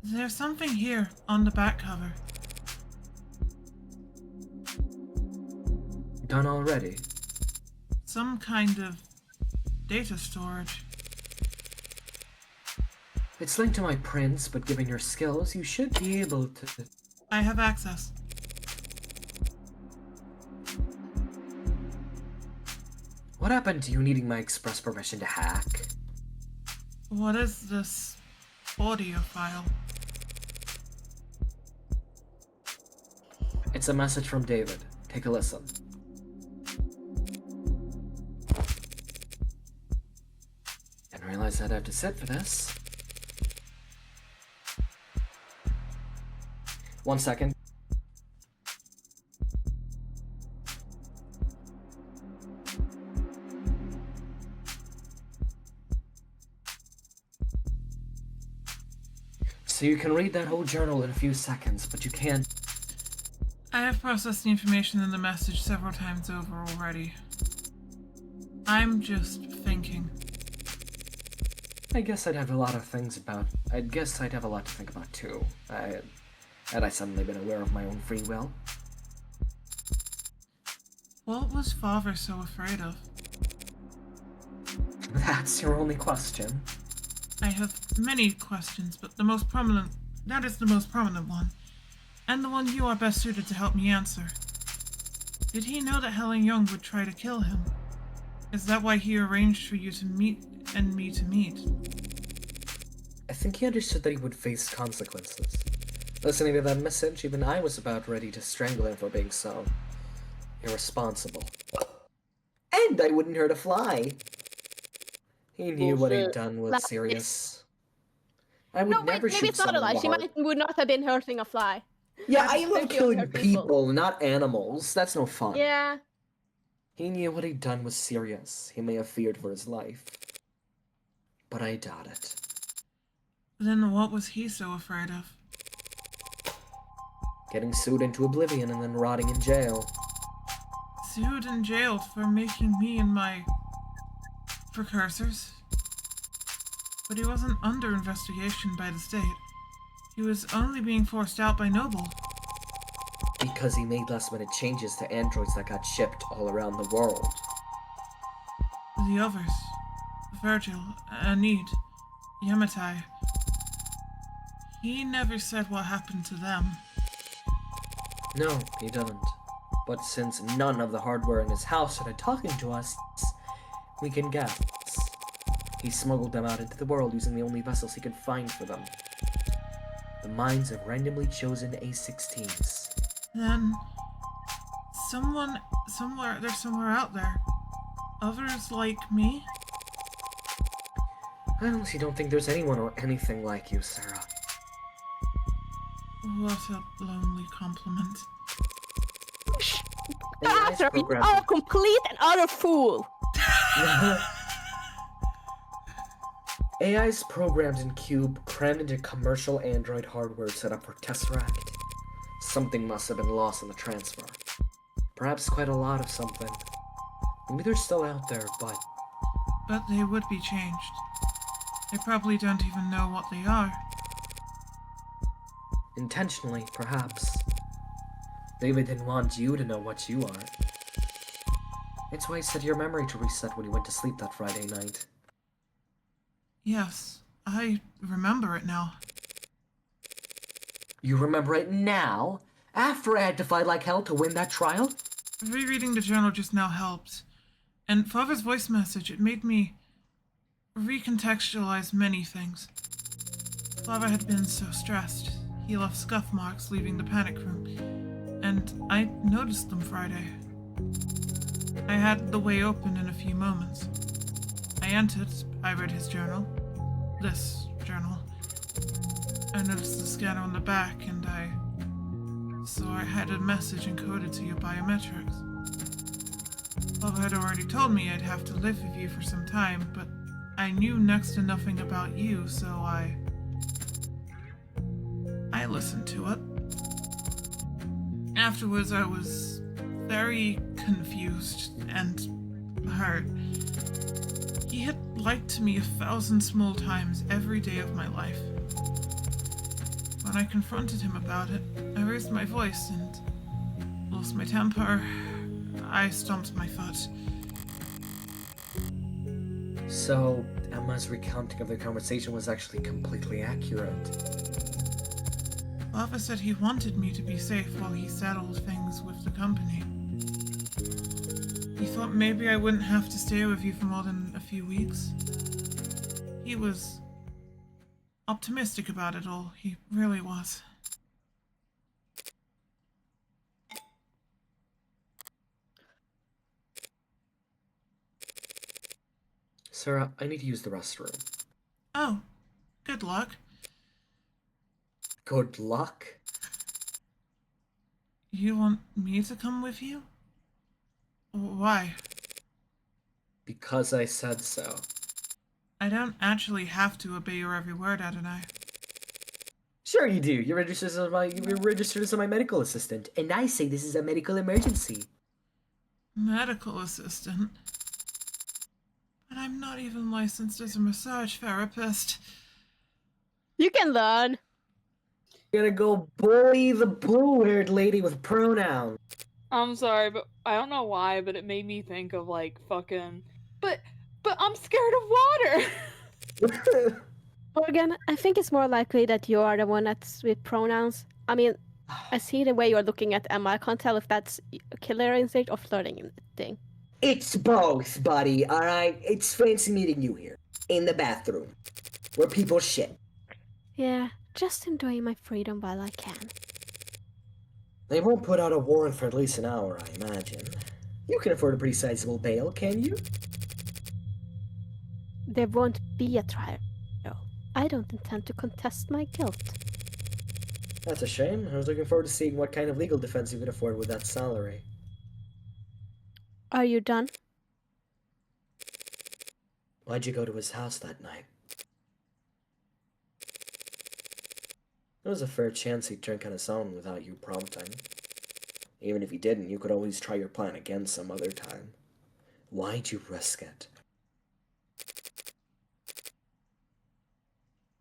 There's something here on the back cover. Done already? Some kind of data storage. It's linked to my prints, but given your skills, you should be able to... I have access. What happened to you needing my express permission to hack? What is this audio file? It's a message from David. Take a listen. Didn't realize I'd have to sit for this. 1 second. So you can read that whole journal in a few seconds, but you can't... I have processed the information in the message several times over already. I'm just thinking. I guess I'd have a lot to think about too. Had I suddenly been aware of my own free will? What was Father so afraid of? That's your only question? I have many questions, but that is the most prominent one. And the one you are best suited to help me answer. Did he know that Helen Young would try to kill him? Is that why he arranged for you to meet and me to meet? I think he understood that he would face consequences. Listening to that message, even I was about ready to strangle him for being so irresponsible. And I wouldn't hurt a fly. He knew what he'd done was Lies. serious. I would No, wait, never maybe shoot it's not a lie. someone. She would not have been hurting a fly. Yeah, That's I love plenty of killing hurt people. people, not animals. That's no fun. Yeah. He knew what he'd done was serious. He may have feared for his life. But I doubt it. Then what was he so afraid of? Getting sued into oblivion and then rotting in jail. Sued and jailed for making me and my precursors? But he wasn't under investigation by the state. He was only being forced out by Noble. Because he made last-minute changes to androids that got shipped all around the world. The others. Virgil, Anid, Yamatai. He never said what happened to them. No, he doesn't. But since none of the hardware in his house started talking to us, We can guess. He smuggled them out into the world using the only vessels he could find for them. The minds of randomly chosen A-16s. Then they're somewhere out there. Others like me? I honestly don't think there's anyone or anything like you, Sarah. What a lonely compliment. AI's Arthur, you programmed- are a complete and utter fool. AI's programmed in Cube, crammed into commercial Android hardware set up for Tesseract. Something must have been lost in the transfer. Perhaps quite a lot of something. Maybe they're still out there, but... But they would be changed. They probably don't even know what they are. Intentionally, perhaps. Maybe they didn't want you to know what you are. It's why he set your memory to reset when you went to sleep that Friday night. Yes, I remember it now. You remember it now? After I had to fight like hell to win that trial? Rereading the journal just now helped. And Father's voice message, it made me recontextualize many things. Father had been so stressed. He left scuff marks leaving the panic room. And I noticed them Friday. I had the way open in a few moments. I entered, I read his journal. This journal. I noticed the scanner on the back, and I saw I had a message encoded to your biometrics. Father had already told me I'd have to live with you for some time, but I knew next to nothing about you, so I listened to it. Afterwards, I was very confused and hurt. He had lied to me 1,000 small times every day of my life. When I confronted him about it, I raised my voice and lost my temper. I stomped my foot. So, Emma's recounting of the conversation was actually completely accurate. Father said he wanted me to be safe while he settled things with the company. He thought maybe I wouldn't have to stay with you for more than a few weeks. He was optimistic about it all. He really was. Sarah, I need to use the restroom. Oh, good luck. Good luck? You want me to come with you? Why? Because I said so. I don't actually have to obey your every word, Adonai. Sure you do. You're registered as my medical assistant, and I say this is a medical emergency. Medical assistant? But I'm not even licensed as a massage therapist. You can learn. You're gonna go bully the blue-haired lady with pronouns. I'm sorry, but I don't know why, but it made me think of like fucking. But I'm scared of water. Morgan, I think it's more likely that you are the one that's with pronouns. I mean, I see the way you're looking at Emma. I can't tell if that's a killer instinct or flirting thing. It's both, buddy, alright? It's fancy meeting you here. In the bathroom. Where people shit. Yeah, just enjoying my freedom while I can. They won't put out a warrant for at least an hour, I imagine. You can afford a pretty sizable bail, can you? There won't be a trial. I don't intend to contest my guilt. That's a shame. I was looking forward to seeing what kind of legal defense you could afford with that salary. Are you done? Why'd you go to his house that night? There was a fair chance he'd drink on his own without you prompting. Even if he didn't, you could always try your plan again some other time. Why'd you risk it?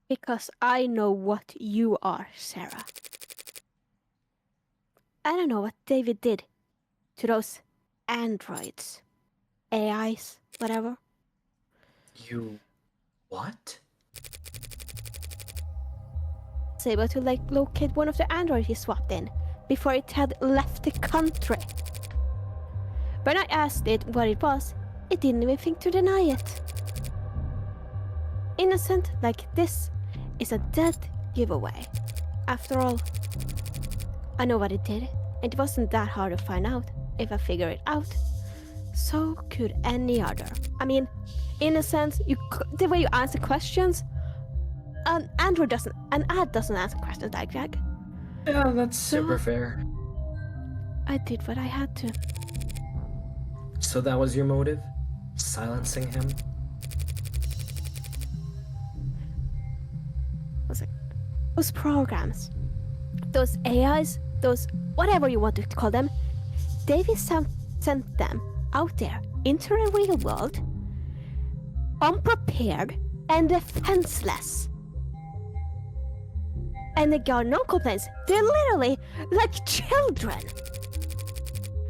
Because I know what you are, Sarah. I don't know what David did to those androids, AIs, whatever. You... what? Was able to locate one of the androids he swapped in before it had left the country. When I asked it what it I didn't even think to deny it. Innocent like this is a dead giveaway. After all, I know what it did, and it wasn't that hard to find out if I figure it out. So could any other. I mean, innocence, the way you answer questions, an ad doesn't answer questions like that. Yeah, that's super fair. I did what I had to. So that was your motive? Silencing him? Those programs, those AIs, those whatever you want to call them, Davy sent them out there into the real world, unprepared and defenseless. And they got no complaints. They're literally like children.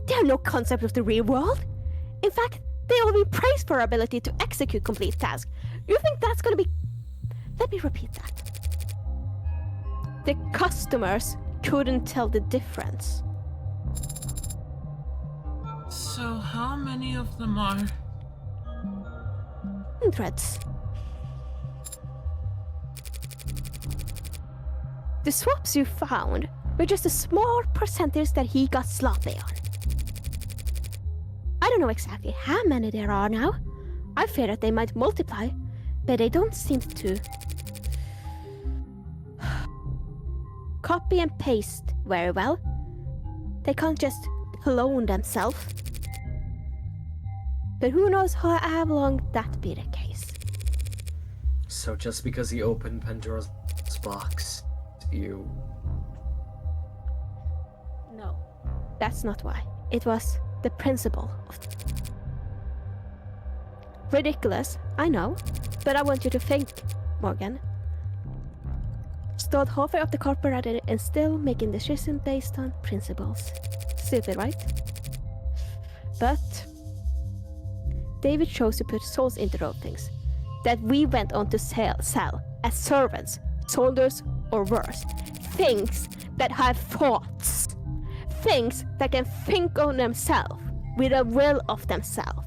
They have no concept of the real world. In fact, they will be praised for their ability to execute complete tasks. You think that's gonna be... Let me repeat that. The customers couldn't tell the difference. So how many of them are? Hundreds. The swaps you found were just a small percentage that he got sloppy on. I don't know exactly how many there are now. I fear that they might multiply, but they don't seem to. Copy and paste very well. They can't just clone themselves. But who knows how long that be the case. So just because he opened Pandora's box, you... No, that's not why. It was the principle of ridiculous, I know, but I want you to think, Morgan. Stood halfway up the corporate ladder and still making decisions based on principles. Stupid, right? But David chose to put souls into those things that we went on to sell as servants, soldiers, or worse. Things that have thoughts. Things that can think on themselves with a will of themselves.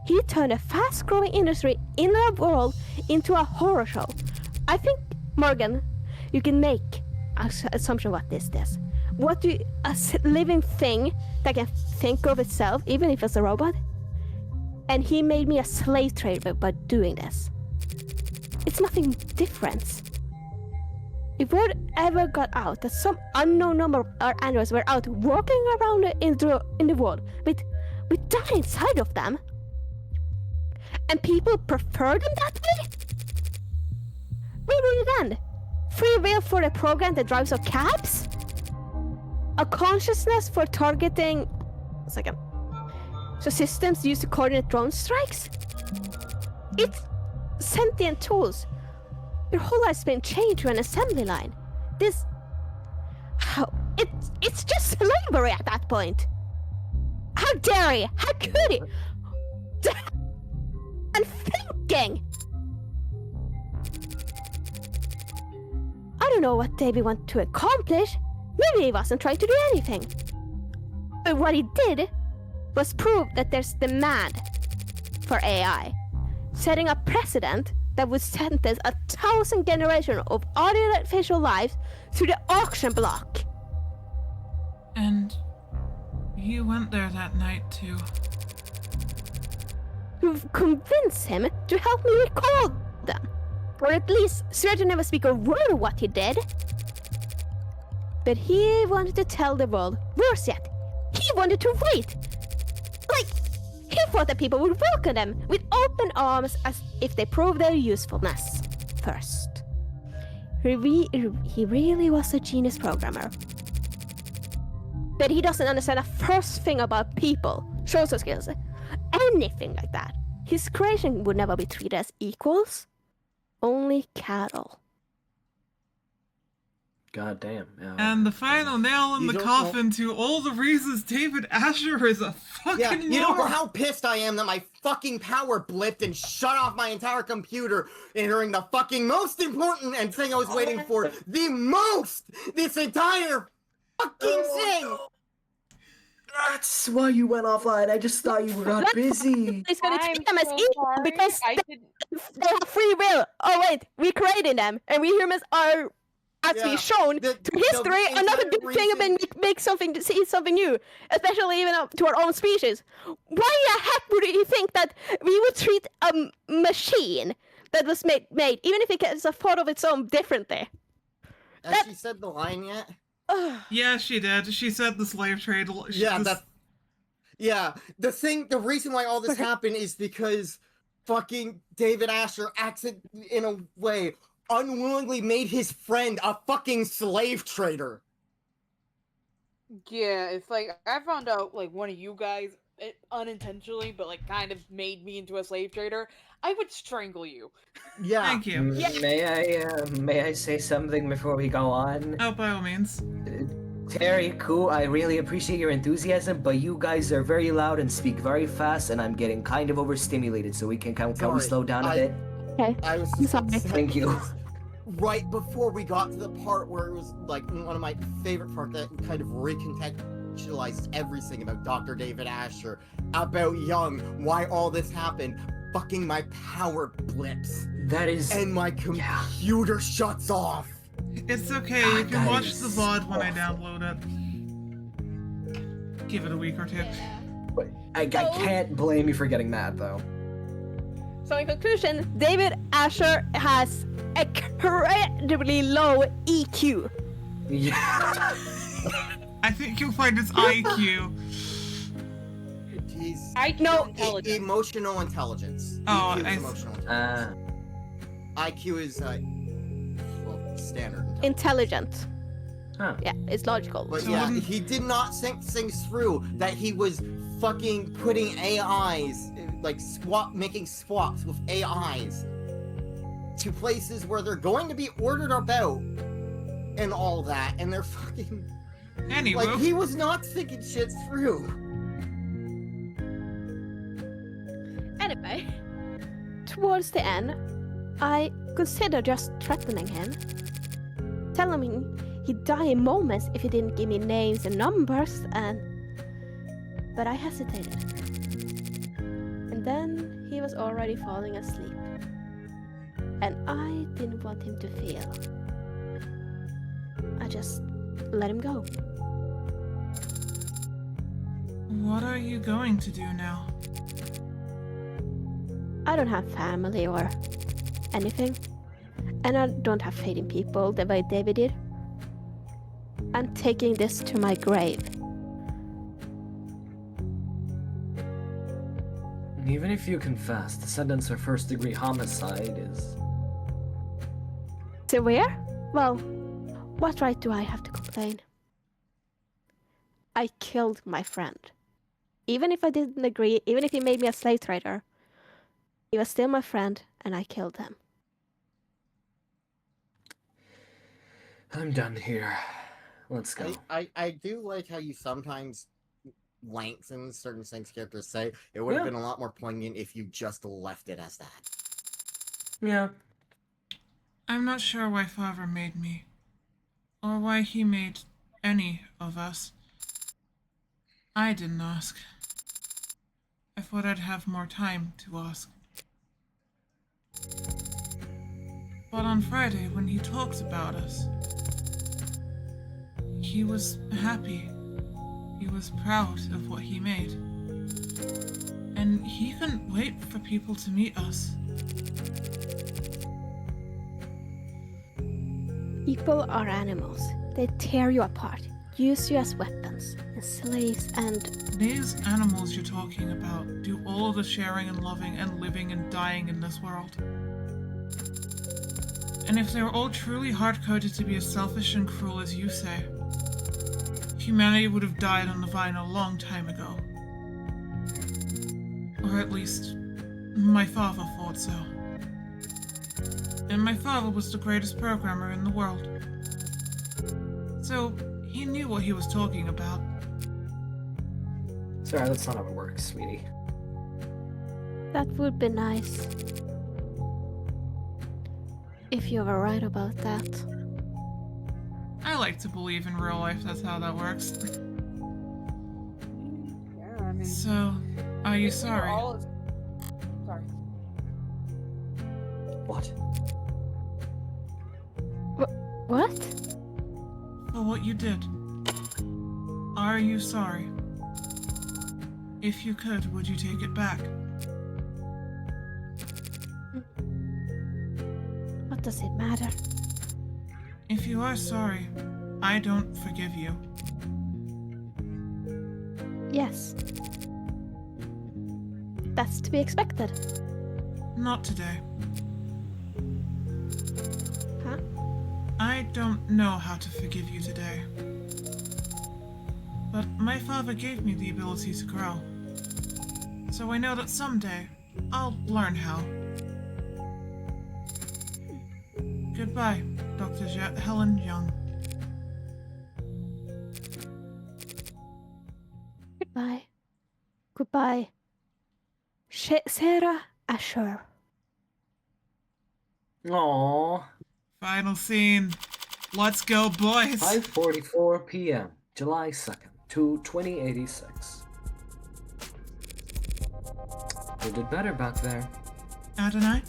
He turned a fast-growing industry in our world into a horror show. I think, Morgan, you can make an assumption what this is. A living thing that can think of itself, even if it's a robot. And he made me a slave trader by doing this. It's nothing different. If word ever got out that some unknown number of androids were out walking around in the world with that inside of them, and people prefer them that way, where will it end? Free will for a program that drives our cabs? A consciousness for targeting... So systems used to coordinate drone strikes? It's sentient tools. Your whole life's been chained to an assembly line. This... How... It's just slavery at that point. How dare he? How could he? And thinking! I don't know what Davey wanted to accomplish. Maybe he wasn't trying to do anything. But what he did was prove that there's demand for AI, setting a precedent that would sentence 1,000 generations of artificial lives to the auction block. And you went there that night too. To convince him to help me recall them. Or at least swear to never speak a word of what he did. But he wanted to tell the world, worse yet, he wanted to wait. He thought that people would welcome them with open arms as if they proved their usefulness first. He really was a genius programmer. But he doesn't understand a first thing about people, social skills, anything like that. His creation would never be treated as equals, only cattle. God damn. Yeah. And the final nail in the coffin to all the reasons David Asher is a fucking you don't know moron. how pissed I am that my fucking power blipped and shut off my entire computer during the fucking most important and thing I was waiting for this entire fucking thing. That's why you went offline. I just thought you got busy. It's gonna I'm treat them as so evil sorry. because I they have free will. Oh wait, we created them, and we humans are, as Yeah, we've shown the through history, entire another good thing reason- about make something to see something new, especially even up to our own species. Why the heck would you think that we would treat a machine that was made, even if it has a thought of its own, differently? Has she said the line yet? Ugh. Yeah, she did. She said the slave trade. The reason why all this happened is because fucking David Asher acted in a way unwillingly made his friend a fucking slave trader. Yeah, it's like I found out like one of you guys unintentionally, but like kind of made me into a slave trader. I would strangle you. Yeah. Thank you. May I say something before we go on? Oh, by all means. Terry, cool, I really appreciate your enthusiasm, but you guys are very loud and speak very fast, and I'm getting kind of overstimulated, so can we Sorry, slow down a bit? Okay. I was I'm sorry. upset Thank you. because right before we got to the part where it was like one of my favorite parts that kind of recontextualized everything about Dr. David Asher, about Young, why all this happened, fucking my power blips That is... and my computer shuts off. It's okay, you can that watch is the VOD when I awful. download it. Give it a week or two. I can't blame you for getting mad, though. So in conclusion, David Asher has incredibly low EQ. Yeah. I think you'll find it's IQ. He's Intelligence. emotional intelligence. Oh, EQ is I- emotional intelligence. IQ is well, standard Intelligent. Huh. Yeah, it's logical. But So yeah, wouldn't- he did not think things through. That he was fucking putting AIs, like making swaps with AIs to places where they're going to be ordered about and all that, and they're fucking Anyway, like he was not thinking shit through. Anyway, towards the end, I considered just threatening him, telling him he'd die in moments if he didn't give me names and numbers, but I hesitated. And then he was already falling asleep, and I didn't want him to feel. I just let him go. what are you going to do now? I don't have family or anything, and I don't have faith in people the way David did. I'm taking this to my grave. Even if you confess, the sentence for first-degree homicide is... Severe? Well, what right do I have to complain? I killed my friend. Even if I didn't agree, even if he made me a slave trader, he was still my friend, and I killed him. I'm done here. Let's go. I do like how you sometimes lengthen certain things characters say. It would have Yeah. been a lot more poignant if you just left it as that. Yeah. I'm not sure why Father made me. Or why he made any of us. I didn't ask. I thought I'd have more time to ask. But on Friday, when he talked about us, he was happy. He was proud of what he made. And he couldn't wait for people to meet us. People are animals. They tear you apart, use you as weapons, and slaves, and These animals you're talking about do all of the sharing and loving and living and dying in this world. And if they were all truly hard-coded to be as selfish and cruel as you say, humanity would have died on the vine a long time ago. Or at least, my father thought so. And my father was the greatest programmer in the world. So, he knew what he was talking about. Sorry, that's not how it works, sweetie. that would be nice. If you were right about that. I like to believe in real life that's how that works. So, are you We're sorry? all as- Sorry. What? What? For what you did. Are you sorry? If you could, would you take it back? What does it matter? If you are sorry, I don't forgive you. Yes. That's to be expected. Not today. Huh? I don't know how to forgive you today. But my father gave me the ability to grow. So I know that someday, I'll learn how. Goodbye, Dr. Helen Young. Goodbye. Goodbye. Sarah Asher. Aww. Final scene. Let's go, boys! 5:44 p.m. July 2nd, 2086. You did better back there. Adonai?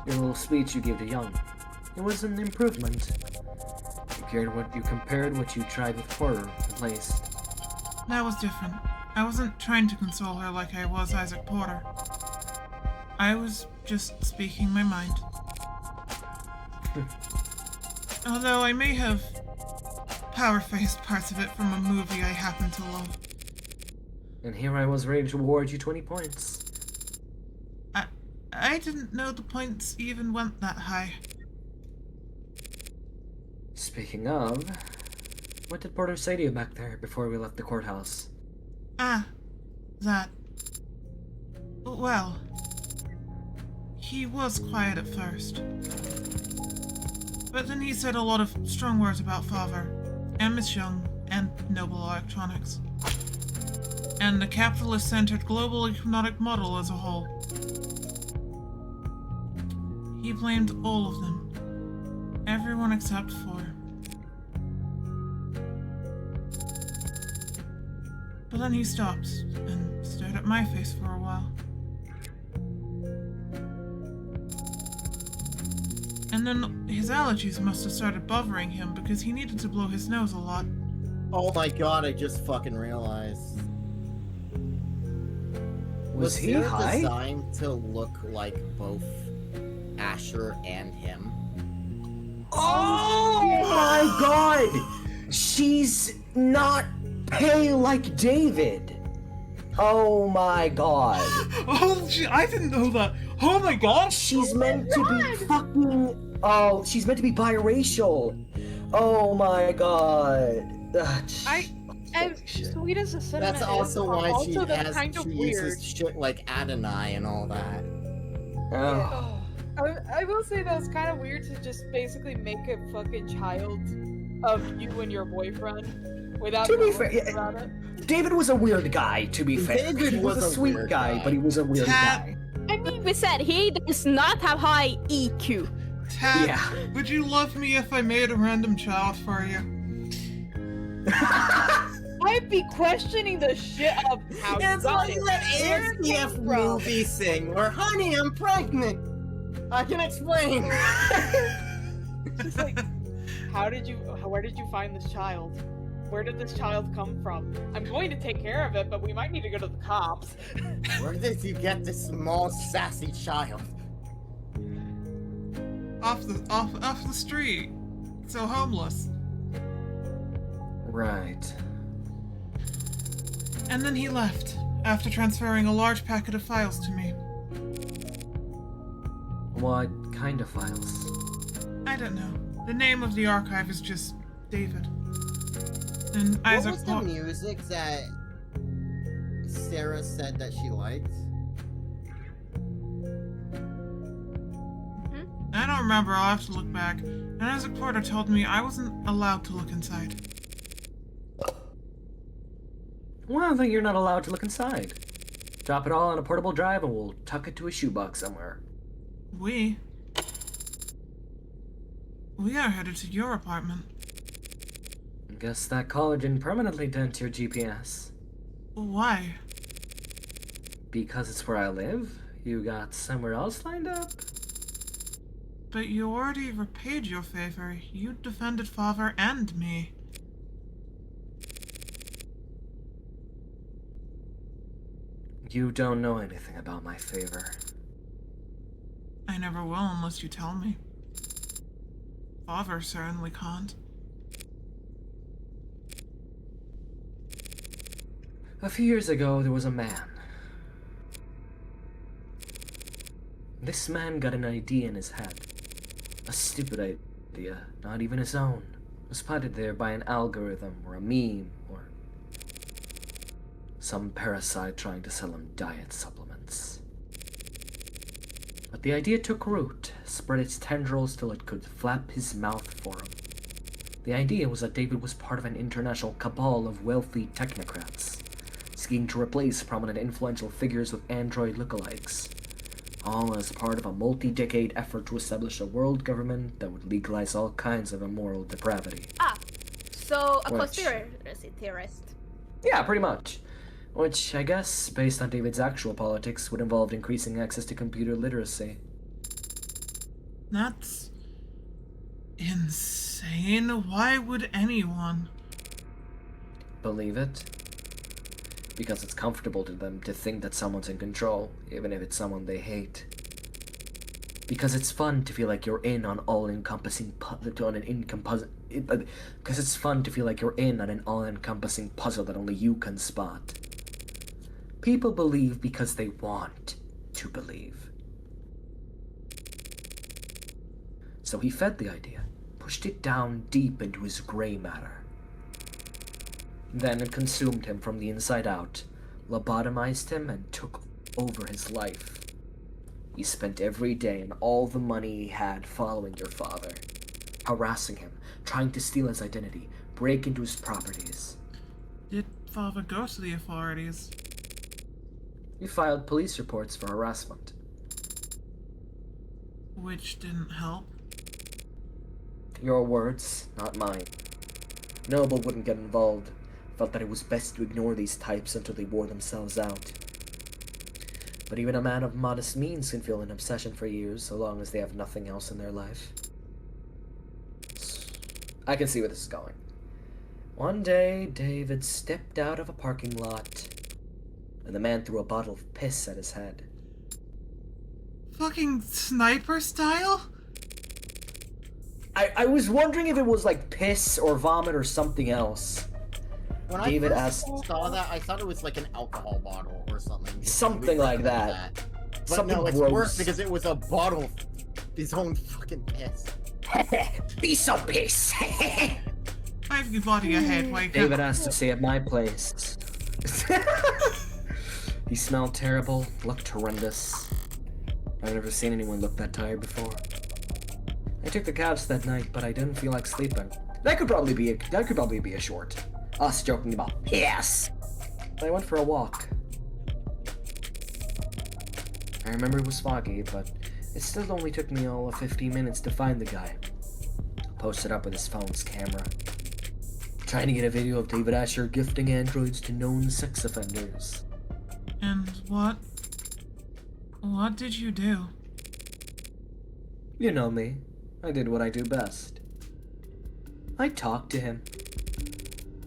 Your little speech you gave to Young. It was an improvement. You compared what you tried with Porter at least. That was different. I wasn't trying to console her like I was Isaac Porter. I was just speaking my mind. Although I may have power-faced parts of it from a movie I happen to love. And here I was ready to award you 20 points. I didn't know the points even went that high. Speaking of, what did Porter say to you back there before we left the courthouse? Ah, that. Well, he was quiet at first. But then he said a lot of strong words about Father, and Miss Young, and Noble Electronics. And the capitalist-centered global economic model as a whole. He blamed all of them. Everyone except for. But then he stopped and stared at my face for a while. And then his allergies must have started bothering him because he needed to blow his nose a lot. Oh my god, I just fucking realized. Was he Sarah high? designed to look like both Asher and him? Oh my god! She's not pale like David! Oh my god. Oh, I didn't know that. Oh my gosh! She's meant to be fucking... Oh, she's meant to be biracial. Oh my god. As sweet as the cinnamon That's also is, why also she that's has kind of she weird. uses shit like Adonai and all that. Oh. I will say that it's kind of weird to just basically make a fucking child of you and your boyfriend without To be knowing fair, yeah, about it. David was a weird guy, to be fair. David He was a was a sweet weird guy, guy. but he was a weird Tat- guy. I mean, we said he does not have high EQ. Tat, Yeah. would you love me if I made a random child for you? I'd be questioning the shit of how you It's got like it. that Where it came ASDF from. movie sing where, honey, I'm pregnant. I can explain. It's like, where did you find this child? Where did this child come from? I'm going to take care of it, but we might need to go to the cops. Where did you get this small, sassy child? Off the street. So homeless. Right. And then he left, after transferring a large packet of files to me. What kind of files? I don't know. The name of the archive is just David. And What Isaac was the music that Sarah said that she liked? I don't remember, I'll have to look back. And Isaac Porter told me I wasn't allowed to look inside. Well, then you're not allowed to look inside. Drop it all on a portable drive and we'll tuck it to a shoebox somewhere. We are headed to your apartment. Guess that collar didn't permanently dent your GPS. Why? Because it's where I live? You got somewhere else lined up? But you already repaid your favor. You defended father and me. You don't know anything about my favor. I never will unless you tell me. Father certainly can't. A few years ago, there was a man. This man got an idea in his head. A stupid idea, not even his own. It was planted there by an algorithm or a meme or some parasite trying to sell him diet supplements. But the idea took root, spread its tendrils till it could flap his mouth for him. The idea was that David was part of an international cabal of wealthy technocrats, scheming to replace prominent influential figures with android lookalikes, all as part of a multi-decade effort to establish a world government that would legalize all kinds of immoral depravity. So a Which- conspiracy theorist. Yeah, pretty much. Which, I guess, based on David's actual politics, would involve increasing access to computer literacy. That's insane. Why would anyone? Believe it? Because it's comfortable to them to think that someone's in control, even if it's someone they hate. Because it's fun to feel like you're in on all-encompassing because it's fun to feel like you're in on an all-encompassing puzzle that only you can spot. People believe because they want to believe. So he fed the idea, pushed it down deep into his gray matter. Then it consumed him from the inside out, lobotomized him, and took over his life. He spent every day and all the money he had following your father, harassing him, trying to steal his identity, break into his properties. Did father go to the authorities? He filed police reports for harassment. Which didn't help. Your words, not mine. Noble wouldn't get involved. Felt that it was best to ignore these types until they wore themselves out. But even a man of modest means can feel an obsession for years, so long as they have nothing else in their life. I can see where this is going. One day, David stepped out of a parking lot, and the man threw a bottle of piss at his head. Fucking sniper style? I was wondering if it was like piss or vomit or something else. When David I first asked- saw that, I thought it was like an alcohol bottle or something. Something like that. But Something no, it's gross. worse because it was a bottle of his own fucking piss. Be so piss. I've got body ahead, wake David up. asked to stay at my place. He smelled terrible, looked horrendous. I've never seen anyone look that tired before. I took the couch that night, but I didn't feel like sleeping. That could probably be a short. Us joking about piss. I went for a walk. I remember it was foggy, but it still only took me all of 15 minutes to find the guy. Posted up with his phone's camera. Trying to get a video of David Asher gifting androids to known sex offenders. And what? What did you do? You know me. I did what I do best. I talked to him.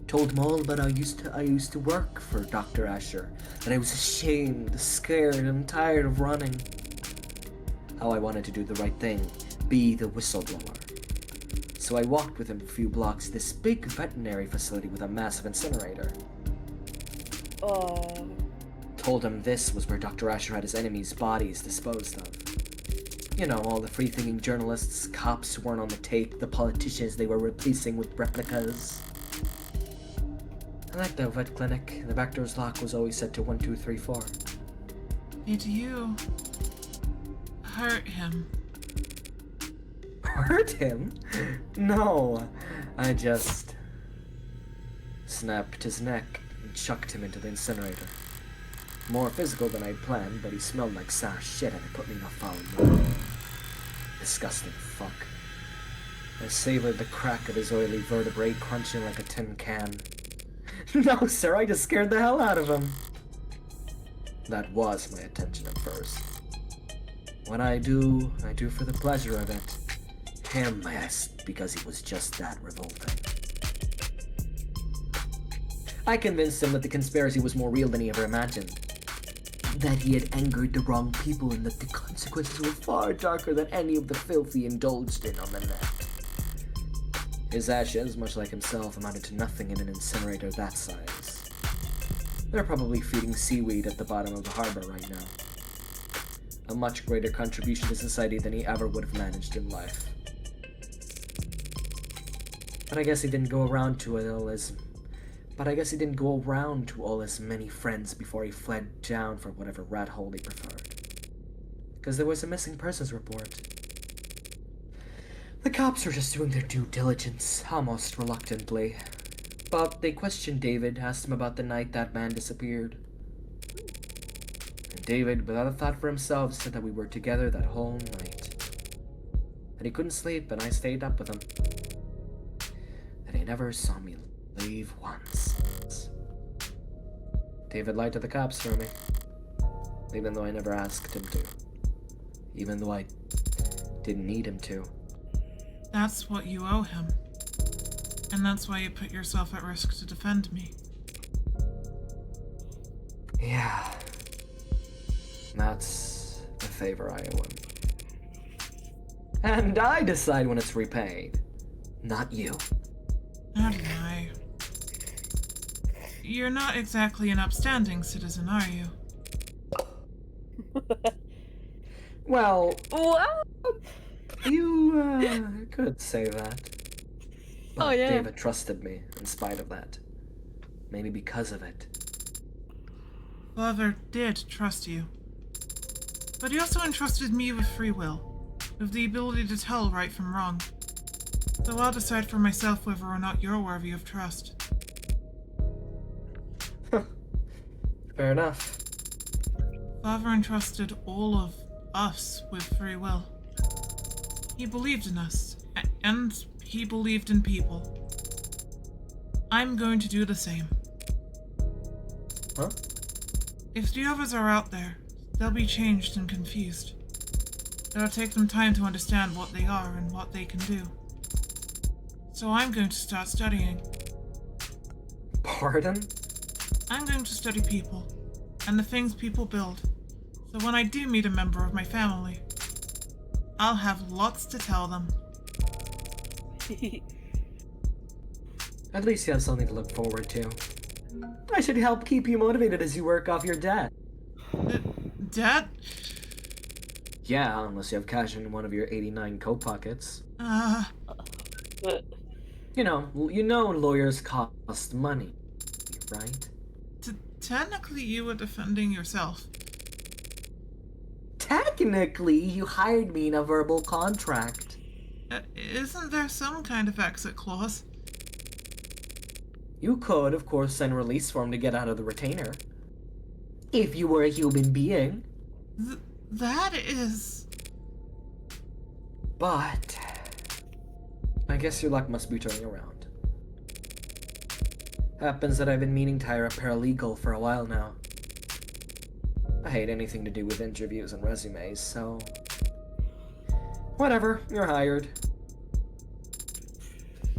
Told him all about how I used to work for Dr. Asher, that I was ashamed, scared, and tired of running. How I wanted to do the right thing, be the whistleblower. So I walked with him a few blocks to this big veterinary facility with a massive incinerator. Oh. Told him this was where Dr. Asher had his enemies' bodies disposed of. You know, all the free-thinking journalists, cops who weren't on the tape, the politicians they were replacing with replicas. I like the vet clinic. The back door's lock was always set to 1, 2, 3, 4. Did you hurt him? Hurt him? No, I just snapped his neck and chucked him into the incinerator. More physical than I'd planned, but he smelled like sour shit and it put me in a foul mood. Disgusting fuck. I savored the crack of his oily vertebrae crunching like a tin can. No, sir, I just scared the hell out of him. That was my intention at first. What I do for the pleasure of it. Him, yes, because he was just that revolting. I convinced him that the conspiracy was more real than he ever imagined. That he had angered the wrong people and that the consequences were far darker than any of the filth he indulged in on the net. His ashes, much like himself, amounted to nothing in an incinerator that size. They're probably feeding seaweed at the bottom of the harbor right now. A much greater contribution to society than he ever would have managed in life. But I guess he didn't go around to all his many friends before he fled down for whatever rat hole he preferred. Because there was a missing persons report. The cops were just doing their due diligence, almost reluctantly. But they questioned David, asked him about the night that man disappeared. And David, without a thought for himself, said that we were together that whole night. That he couldn't sleep, and I stayed up with him. That he never saw me leave once. David lied to the cops for me. Even though I never asked him to. Even though I didn't need him to. That's what you owe him. And that's why you put yourself at risk to defend me. Yeah. That's the favor I owe him. And I decide when it's repaid. Not you. Adonai. You're not exactly an upstanding citizen, are you? Well, What? you could say that. But Oh, yeah. David trusted me in spite of that. Maybe because of it. Father did trust you. But he also entrusted me with free will, with the ability to tell right from wrong. So I'll decide for myself whether or not you're worthy of trust. Fair enough. Father entrusted all of us with free will. He believed in us, and he believed in people. I'm going to do the same. Huh? If the others are out there, they'll be changed and confused. It'll take them time to understand what they are and what they can do. So I'm going to start studying. Pardon? I'm going to study people, and the things people build. So when I do meet a member of my family, I'll have lots to tell them. At least you have something to look forward to. I should help keep you motivated as you work off your debt. Dad? Yeah, unless you have cash in one of your 89 coat pockets. You know lawyers cost money, right? Technically you were defending yourself. Technically, you hired me in a verbal contract. Isn't there some kind of exit clause? You could, of course, send a release form to get out of the retainer. If you were a human being. That is... But... I guess your luck must be turning around. Happens that I've been meaning to hire a paralegal for a while now. I hate anything to do with interviews and resumes, so... Whatever, you're hired.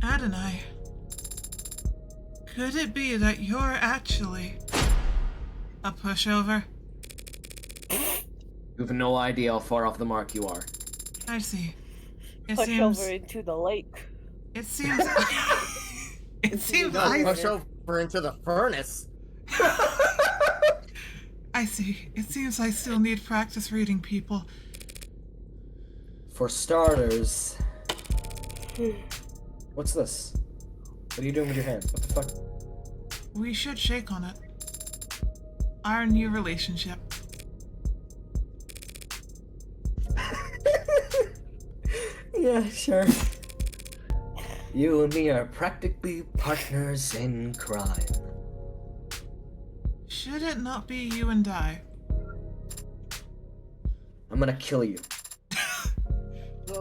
Adonai. Could it be that you're actually... a pushover? You have no idea how far off the mark you are. I see. It Push seems... over into the lake. It seems... it seems Don't I... push over into the furnace. I see. It seems I still need practice reading people. For starters... What's this? What are you doing with your hand? What the fuck? We should shake on it. Our new relationship. Yeah, sure. You and me are practically partners in crime. Should it not be you and I? I'm gonna kill you.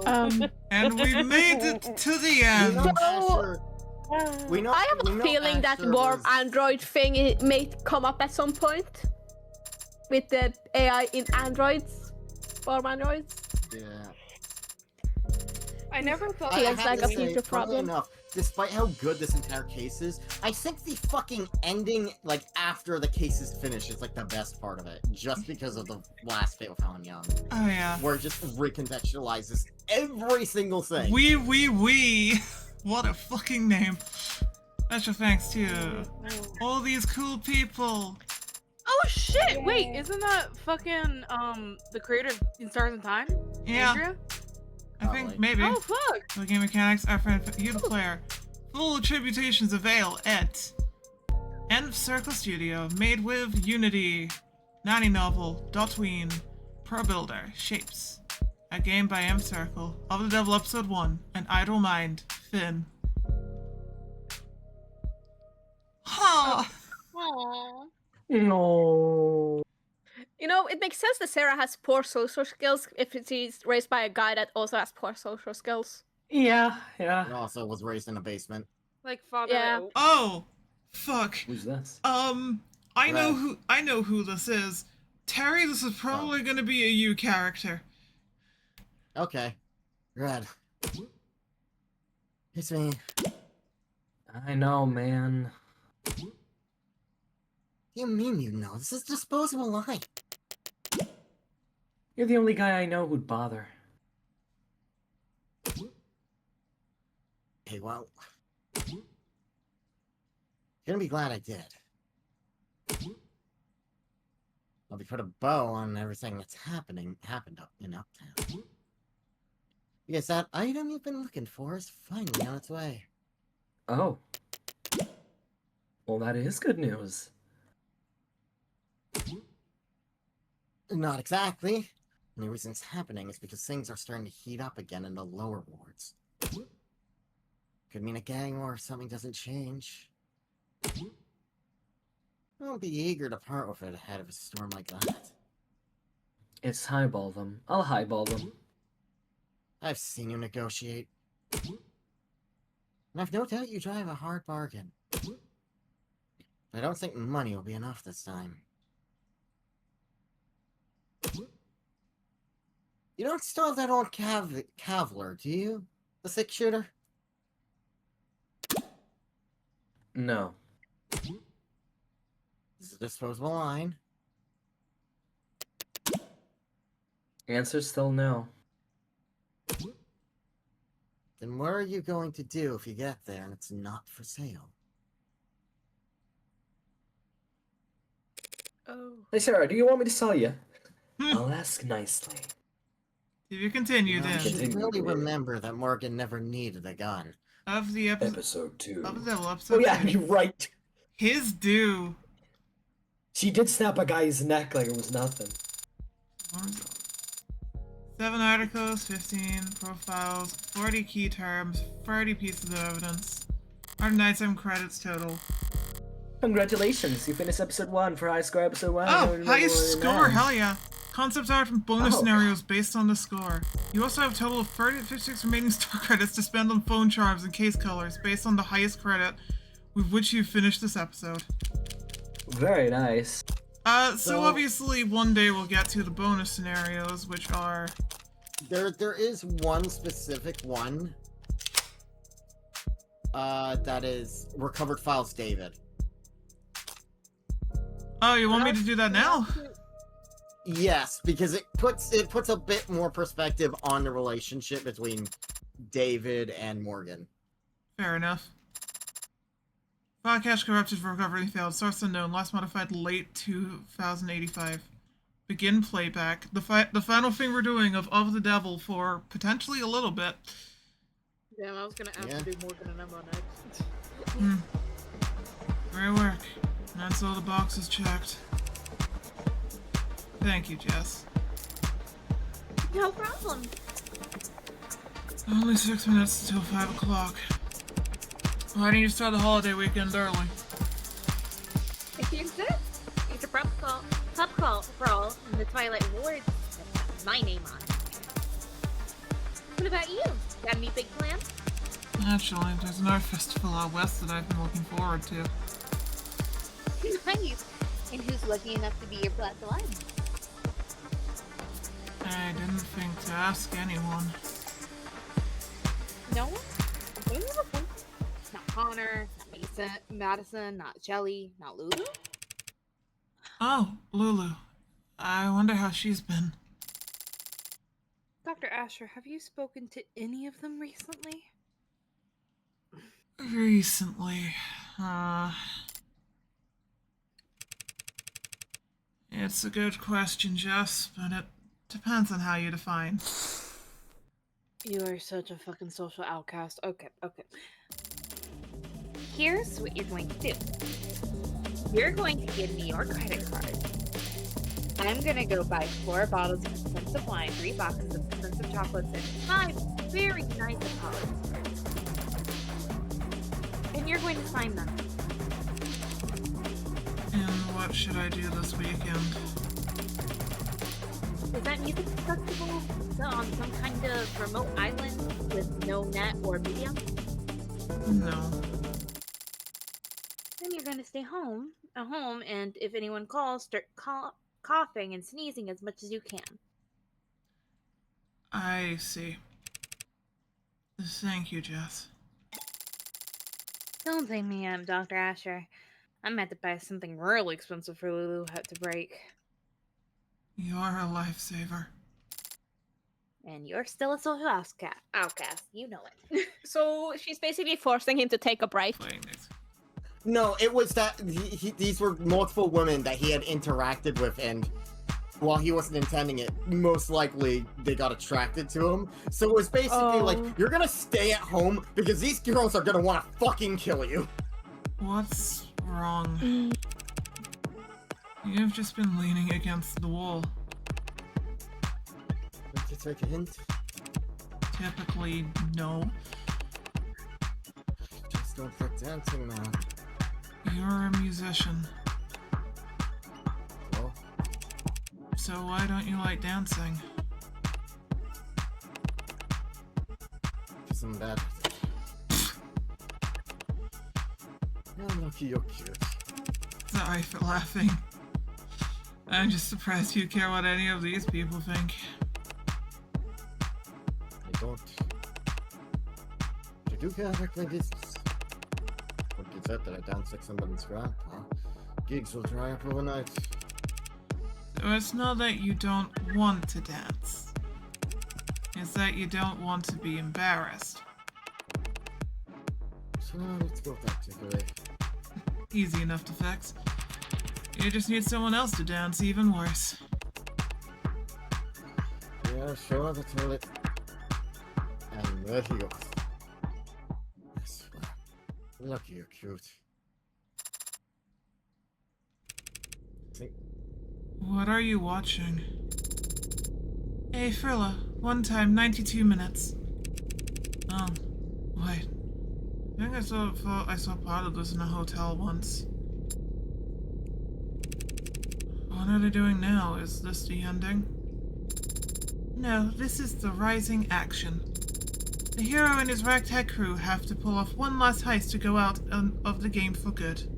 And we made it to the You end. know, Asher, We know. I have we a know feeling that Asher warm was- android thing may come up at some point. With the AI in androids. Warm androids. Yeah. I never thought. Feels I have like to a say, future funnily problem. enough, despite how good this entire case is, I think the fucking ending, like after the case is finished, is like the best part of it, just because of the last Fatal Found Young, Oh yeah. where it just recontextualizes every single thing. Wee. What a fucking name. Special thanks to all these cool people. Oh shit! Yay. Wait, isn't that fucking the creator of In Stars and Time? Yeah, Andrea? I think Probably. maybe. Oh fuck! The game mechanics, our friend, you the player. Full attributations avail at End of Circle Studio, made with Unity, Nanny Novel, Dotween, Pro Builder, Shapes. A game by M Circle, Of the Devil Episode 1, An Idle Mind, Finn. Huh. Aww. No. You know, it makes sense that Sarah has poor social skills if she's raised by a guy that also has poor social skills. Yeah. And also was raised in a basement. Like Father. Yeah. Oak. Oh, fuck. Who's this? I know who this is. Terry, this is probably gonna be a you character. Okay. Red. It's me. I know, man. What do you mean you know? This is disposable light. You're the only guy I know who'd bother. Hey, well... You're gonna be glad I did. I'll be put a bow on everything that's happened up in Uptown. Because that item you've been looking for is finally on its way. Oh. Well, that is good news. Not exactly. The only reason it's happening is because things are starting to heat up again in the lower wards. Could mean a gang war if something doesn't change. I won't be eager to part with it ahead of a storm like that. It's highball them. I'll highball them. I've seen you negotiate. And I've no doubt you drive a hard bargain. But I don't think money will be enough this time. You don't still have that old Cavalier, do you? The 6-shooter? No. This is a disposable line. Answer's still no. Then what are you going to do if you get there and it's not for sale? Oh. Hey, Sarah, do you want me to sell you? I'll ask nicely. If you continue You know, you then. should Continue. really remember that Morgan never needed a gun. Of the episode. Episode 2. Of the devil Oh episode. yeah, 2. you're right. His due. She did snap a guy's neck like it was nothing. 7 articles, 15 profiles, 40 key terms, 30 pieces of evidence. 197 credits total. Congratulations, you finished episode 1 for high score episode 1. Oh, highest score, hell yeah. Concept art and bonus Oh. scenarios based on the score. You also have a total of 56 remaining store credits to spend on phone charms and case colors based on the highest credit with which you finished this episode. Very nice. So obviously one day we'll get to the bonus scenarios, which are... There is one specific one. That is Recovered Files David. Oh, you want me to do that now? Yes, because it puts a bit more perspective on the relationship between David and Morgan. Fair enough. File cache corrupted for recovery failed. Source unknown. Last modified late 2085. Begin playback. The final thing we're doing of the Devil for potentially a little bit. Damn, I was gonna ask Yeah. to do Morgan and Emma next. Great work. That's all the boxes checked. Thank you, Jess. No problem. Only 6 minutes till 5 o'clock. Why didn't you start the holiday weekend early? Here's it. It's a pub crawl in the Twilight Ward. That's got my name on it. What about you? Got any big plans? Actually, there's an art festival out west that I've been looking forward to. Nice. And who's lucky enough to be your black line? I didn't think to ask anyone. No one? Not Connor, not Madison, not Shelly, not Lulu? Oh, Lulu. I wonder how she's been. Dr. Asher, have you spoken to any of them recently? Recently, it's a good question, Jess, but it depends on how you define. You are such a fucking social outcast. Okay. Here's what you're going to do. You're going to give me your credit card. I'm gonna go buy 4 bottles of expensive wine, 3 boxes of expensive chocolates, and 5 very nice cards. And you're going to sign them. And what should I do this weekend? Is that music acceptable on some kind of remote island with no net or medium? No. Then you're going to stay home, and if anyone calls, start coughing and sneezing as much as you can. I see. Thank you, Jess. Don't blame me, Dr. Asher. I'm about to buy something really expensive for Lulu to break. You're a lifesaver. And you're still a social outcast. You know it. So she's basically forcing him to take a break. Playing this. No, it was that these were multiple women that he had interacted with, and while he wasn't intending it, most likely they got attracted to him. So it was basically like, you're gonna stay at home because these girls are gonna want to fucking kill you. What's wrong? You've just been leaning against the wall. Want to take a hint? Typically, no. Just don't quit dancing, man. You're a musician. Well, So why don't you like dancing? because I'm bad at it. I'm lucky you're cute. Sorry for laughing. I'm just surprised you care what any of these people think. I don't. But I do care about my business. What gets out that I dance like somebody's grandpa? Gigs will dry up overnight. So it's not that you don't want to dance. It's that you don't want to be embarrassed. So let's go with that takeaway. Easy enough to fix. You just need someone else to dance even worse. Yeah, sure, the toilet. And there he goes. I swear. Lucky you're cute. See? What are you watching? Hey, Frilla. One time, 92 minutes. Wait. I think I saw part of this in a hotel once. What are they doing now? Is this the ending? No, this is the rising action. The hero and his ragtag crew have to pull off one last heist to go out of the game for good.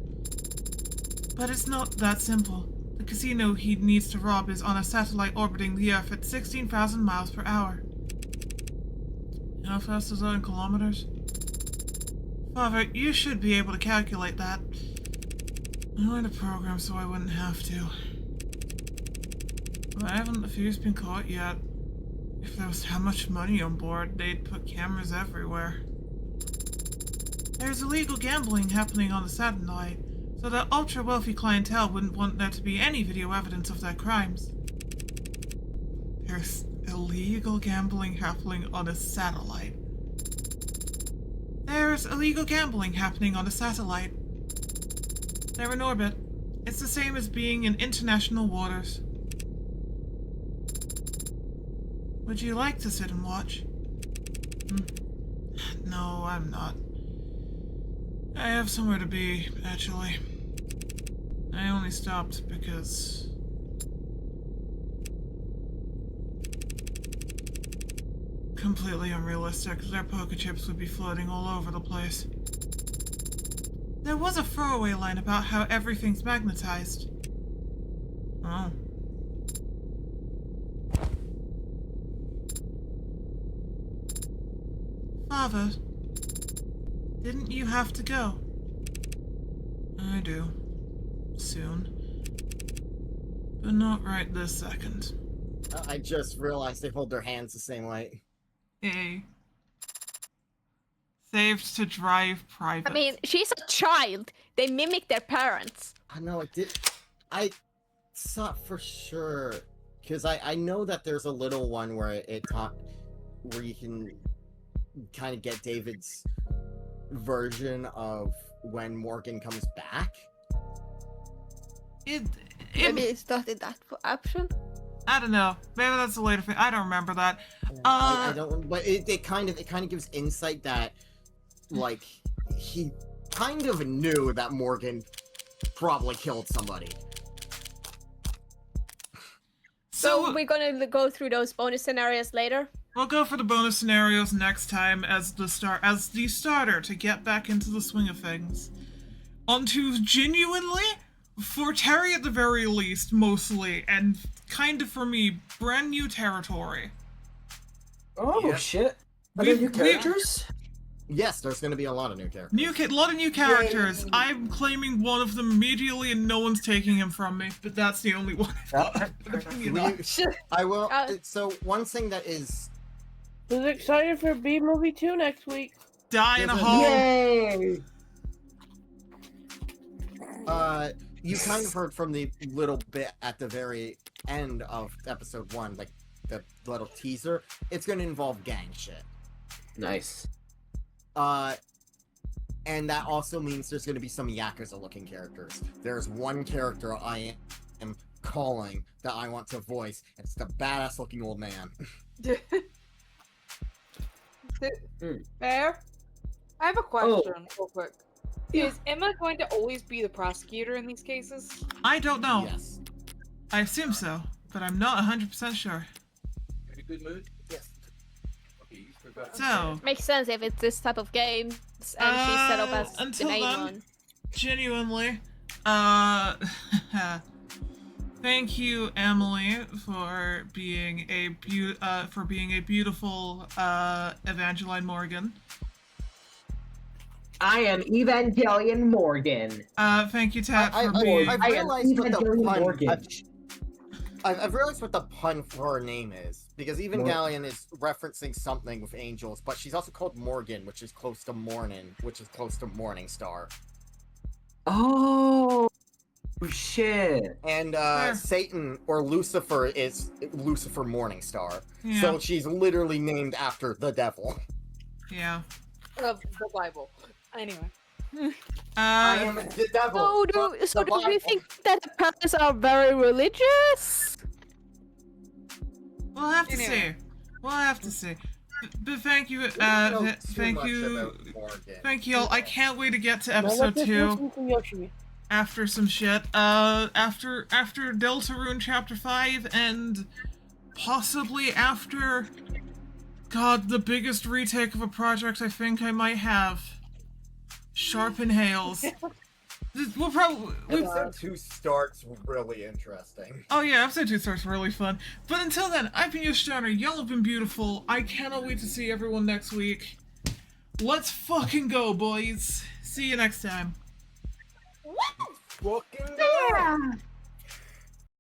But it's not that simple. The casino he needs to rob is on a satellite orbiting the Earth at 16,000 miles per hour. How fast is that in kilometers? Father, you should be able to calculate that. I learned a program so I wouldn't have to. Why haven't the thieves been caught yet? If there was that much money on board, they'd put cameras everywhere. There's illegal gambling happening on the satellite, so that ultra-wealthy clientele wouldn't want there to be any video evidence of their crimes. There's illegal gambling happening on a satellite. There's illegal gambling happening on a satellite. They're in orbit. It's the same as being in international waters. Would you like to sit and watch? No, I'm not. I have somewhere to be, actually. I only stopped completely unrealistic. Their poker chips would be floating all over the place. There was a throwaway line about how everything's magnetized. Oh. Father, didn't you have to go? I do. Soon. But not right this second. I just realized they hold their hands the same way. A. Saved to drive private. I mean, she's a child. They mimic their parents. I know it did. I saw it for sure. Because I know that there's a little one where where you can kind of get David's version of when Morgan comes back. Maybe it's not in that option. I don't know. Maybe that's a later thing. I don't remember that. I don't. But it kind of gives insight that, like, he kind of knew that Morgan probably killed somebody. So we're gonna go through those bonus scenarios later. We'll go for the bonus scenarios next time as the starter to get back into the swing of things. Onto genuinely, for Terry at the very least, mostly, and kind of for me, brand new territory. Oh, Yeah. shit. Are there new characters? Yes, there's going to be a lot of new characters. A lot of new characters. I'm claiming one of them immediately and no one's taking him from me, but that's the only one I've got. I will. So one thing that is. Who's excited for B Movie 2 next week? Die in a hole. Yay! You kind of heard from the little bit at the very end of episode 1, like the little teaser. It's going to involve gang shit. Nice. And that also means there's going to be some Yakuza-looking characters. There's one character I am calling that I want to voice. It's the badass-looking old man. Fair? I have a question, real quick. Is Emma going to always be the prosecutor in these cases? I don't know. Yes. I assume so, but I'm not 100% sure. In a good mood? Yes. Okay, you forgot. So, Makes sense if it's this type of games and she's set up as the until main then, one. genuinely, thank you, Emily, for being a beautiful Evangeline Morgan. I am Evangelion Morgan. Thank you, Tat, for being. I've I am realized what the Evangelion pun. Morgan. I've realized what the pun for her name is because Evangelion is referencing something with angels, but she's also called Morgan, which is close to Morning, which is close to Morning Star. Oh shit! And Satan or Lucifer is Lucifer Morning Star. Yeah. So she's literally named after the devil. Yeah. Of the Bible. Anyway. I am the devil. So do you think that the parents are very religious? We'll have to Anyway. see. We'll have to see. But thank you, thank you all. I can't wait to get to episode 2 after some shit. After Deltarune Chapter 5 and possibly after, God, the biggest retake of a project I think I might have. Sharpen Hales. We'll probably. Episode 2 starts really interesting. Oh yeah, episode 2 starts really fun. But until then, I've been your Stoner. Y'all have been beautiful. I cannot wait to see everyone next week. Let's fucking go, boys. See you next time. Fucking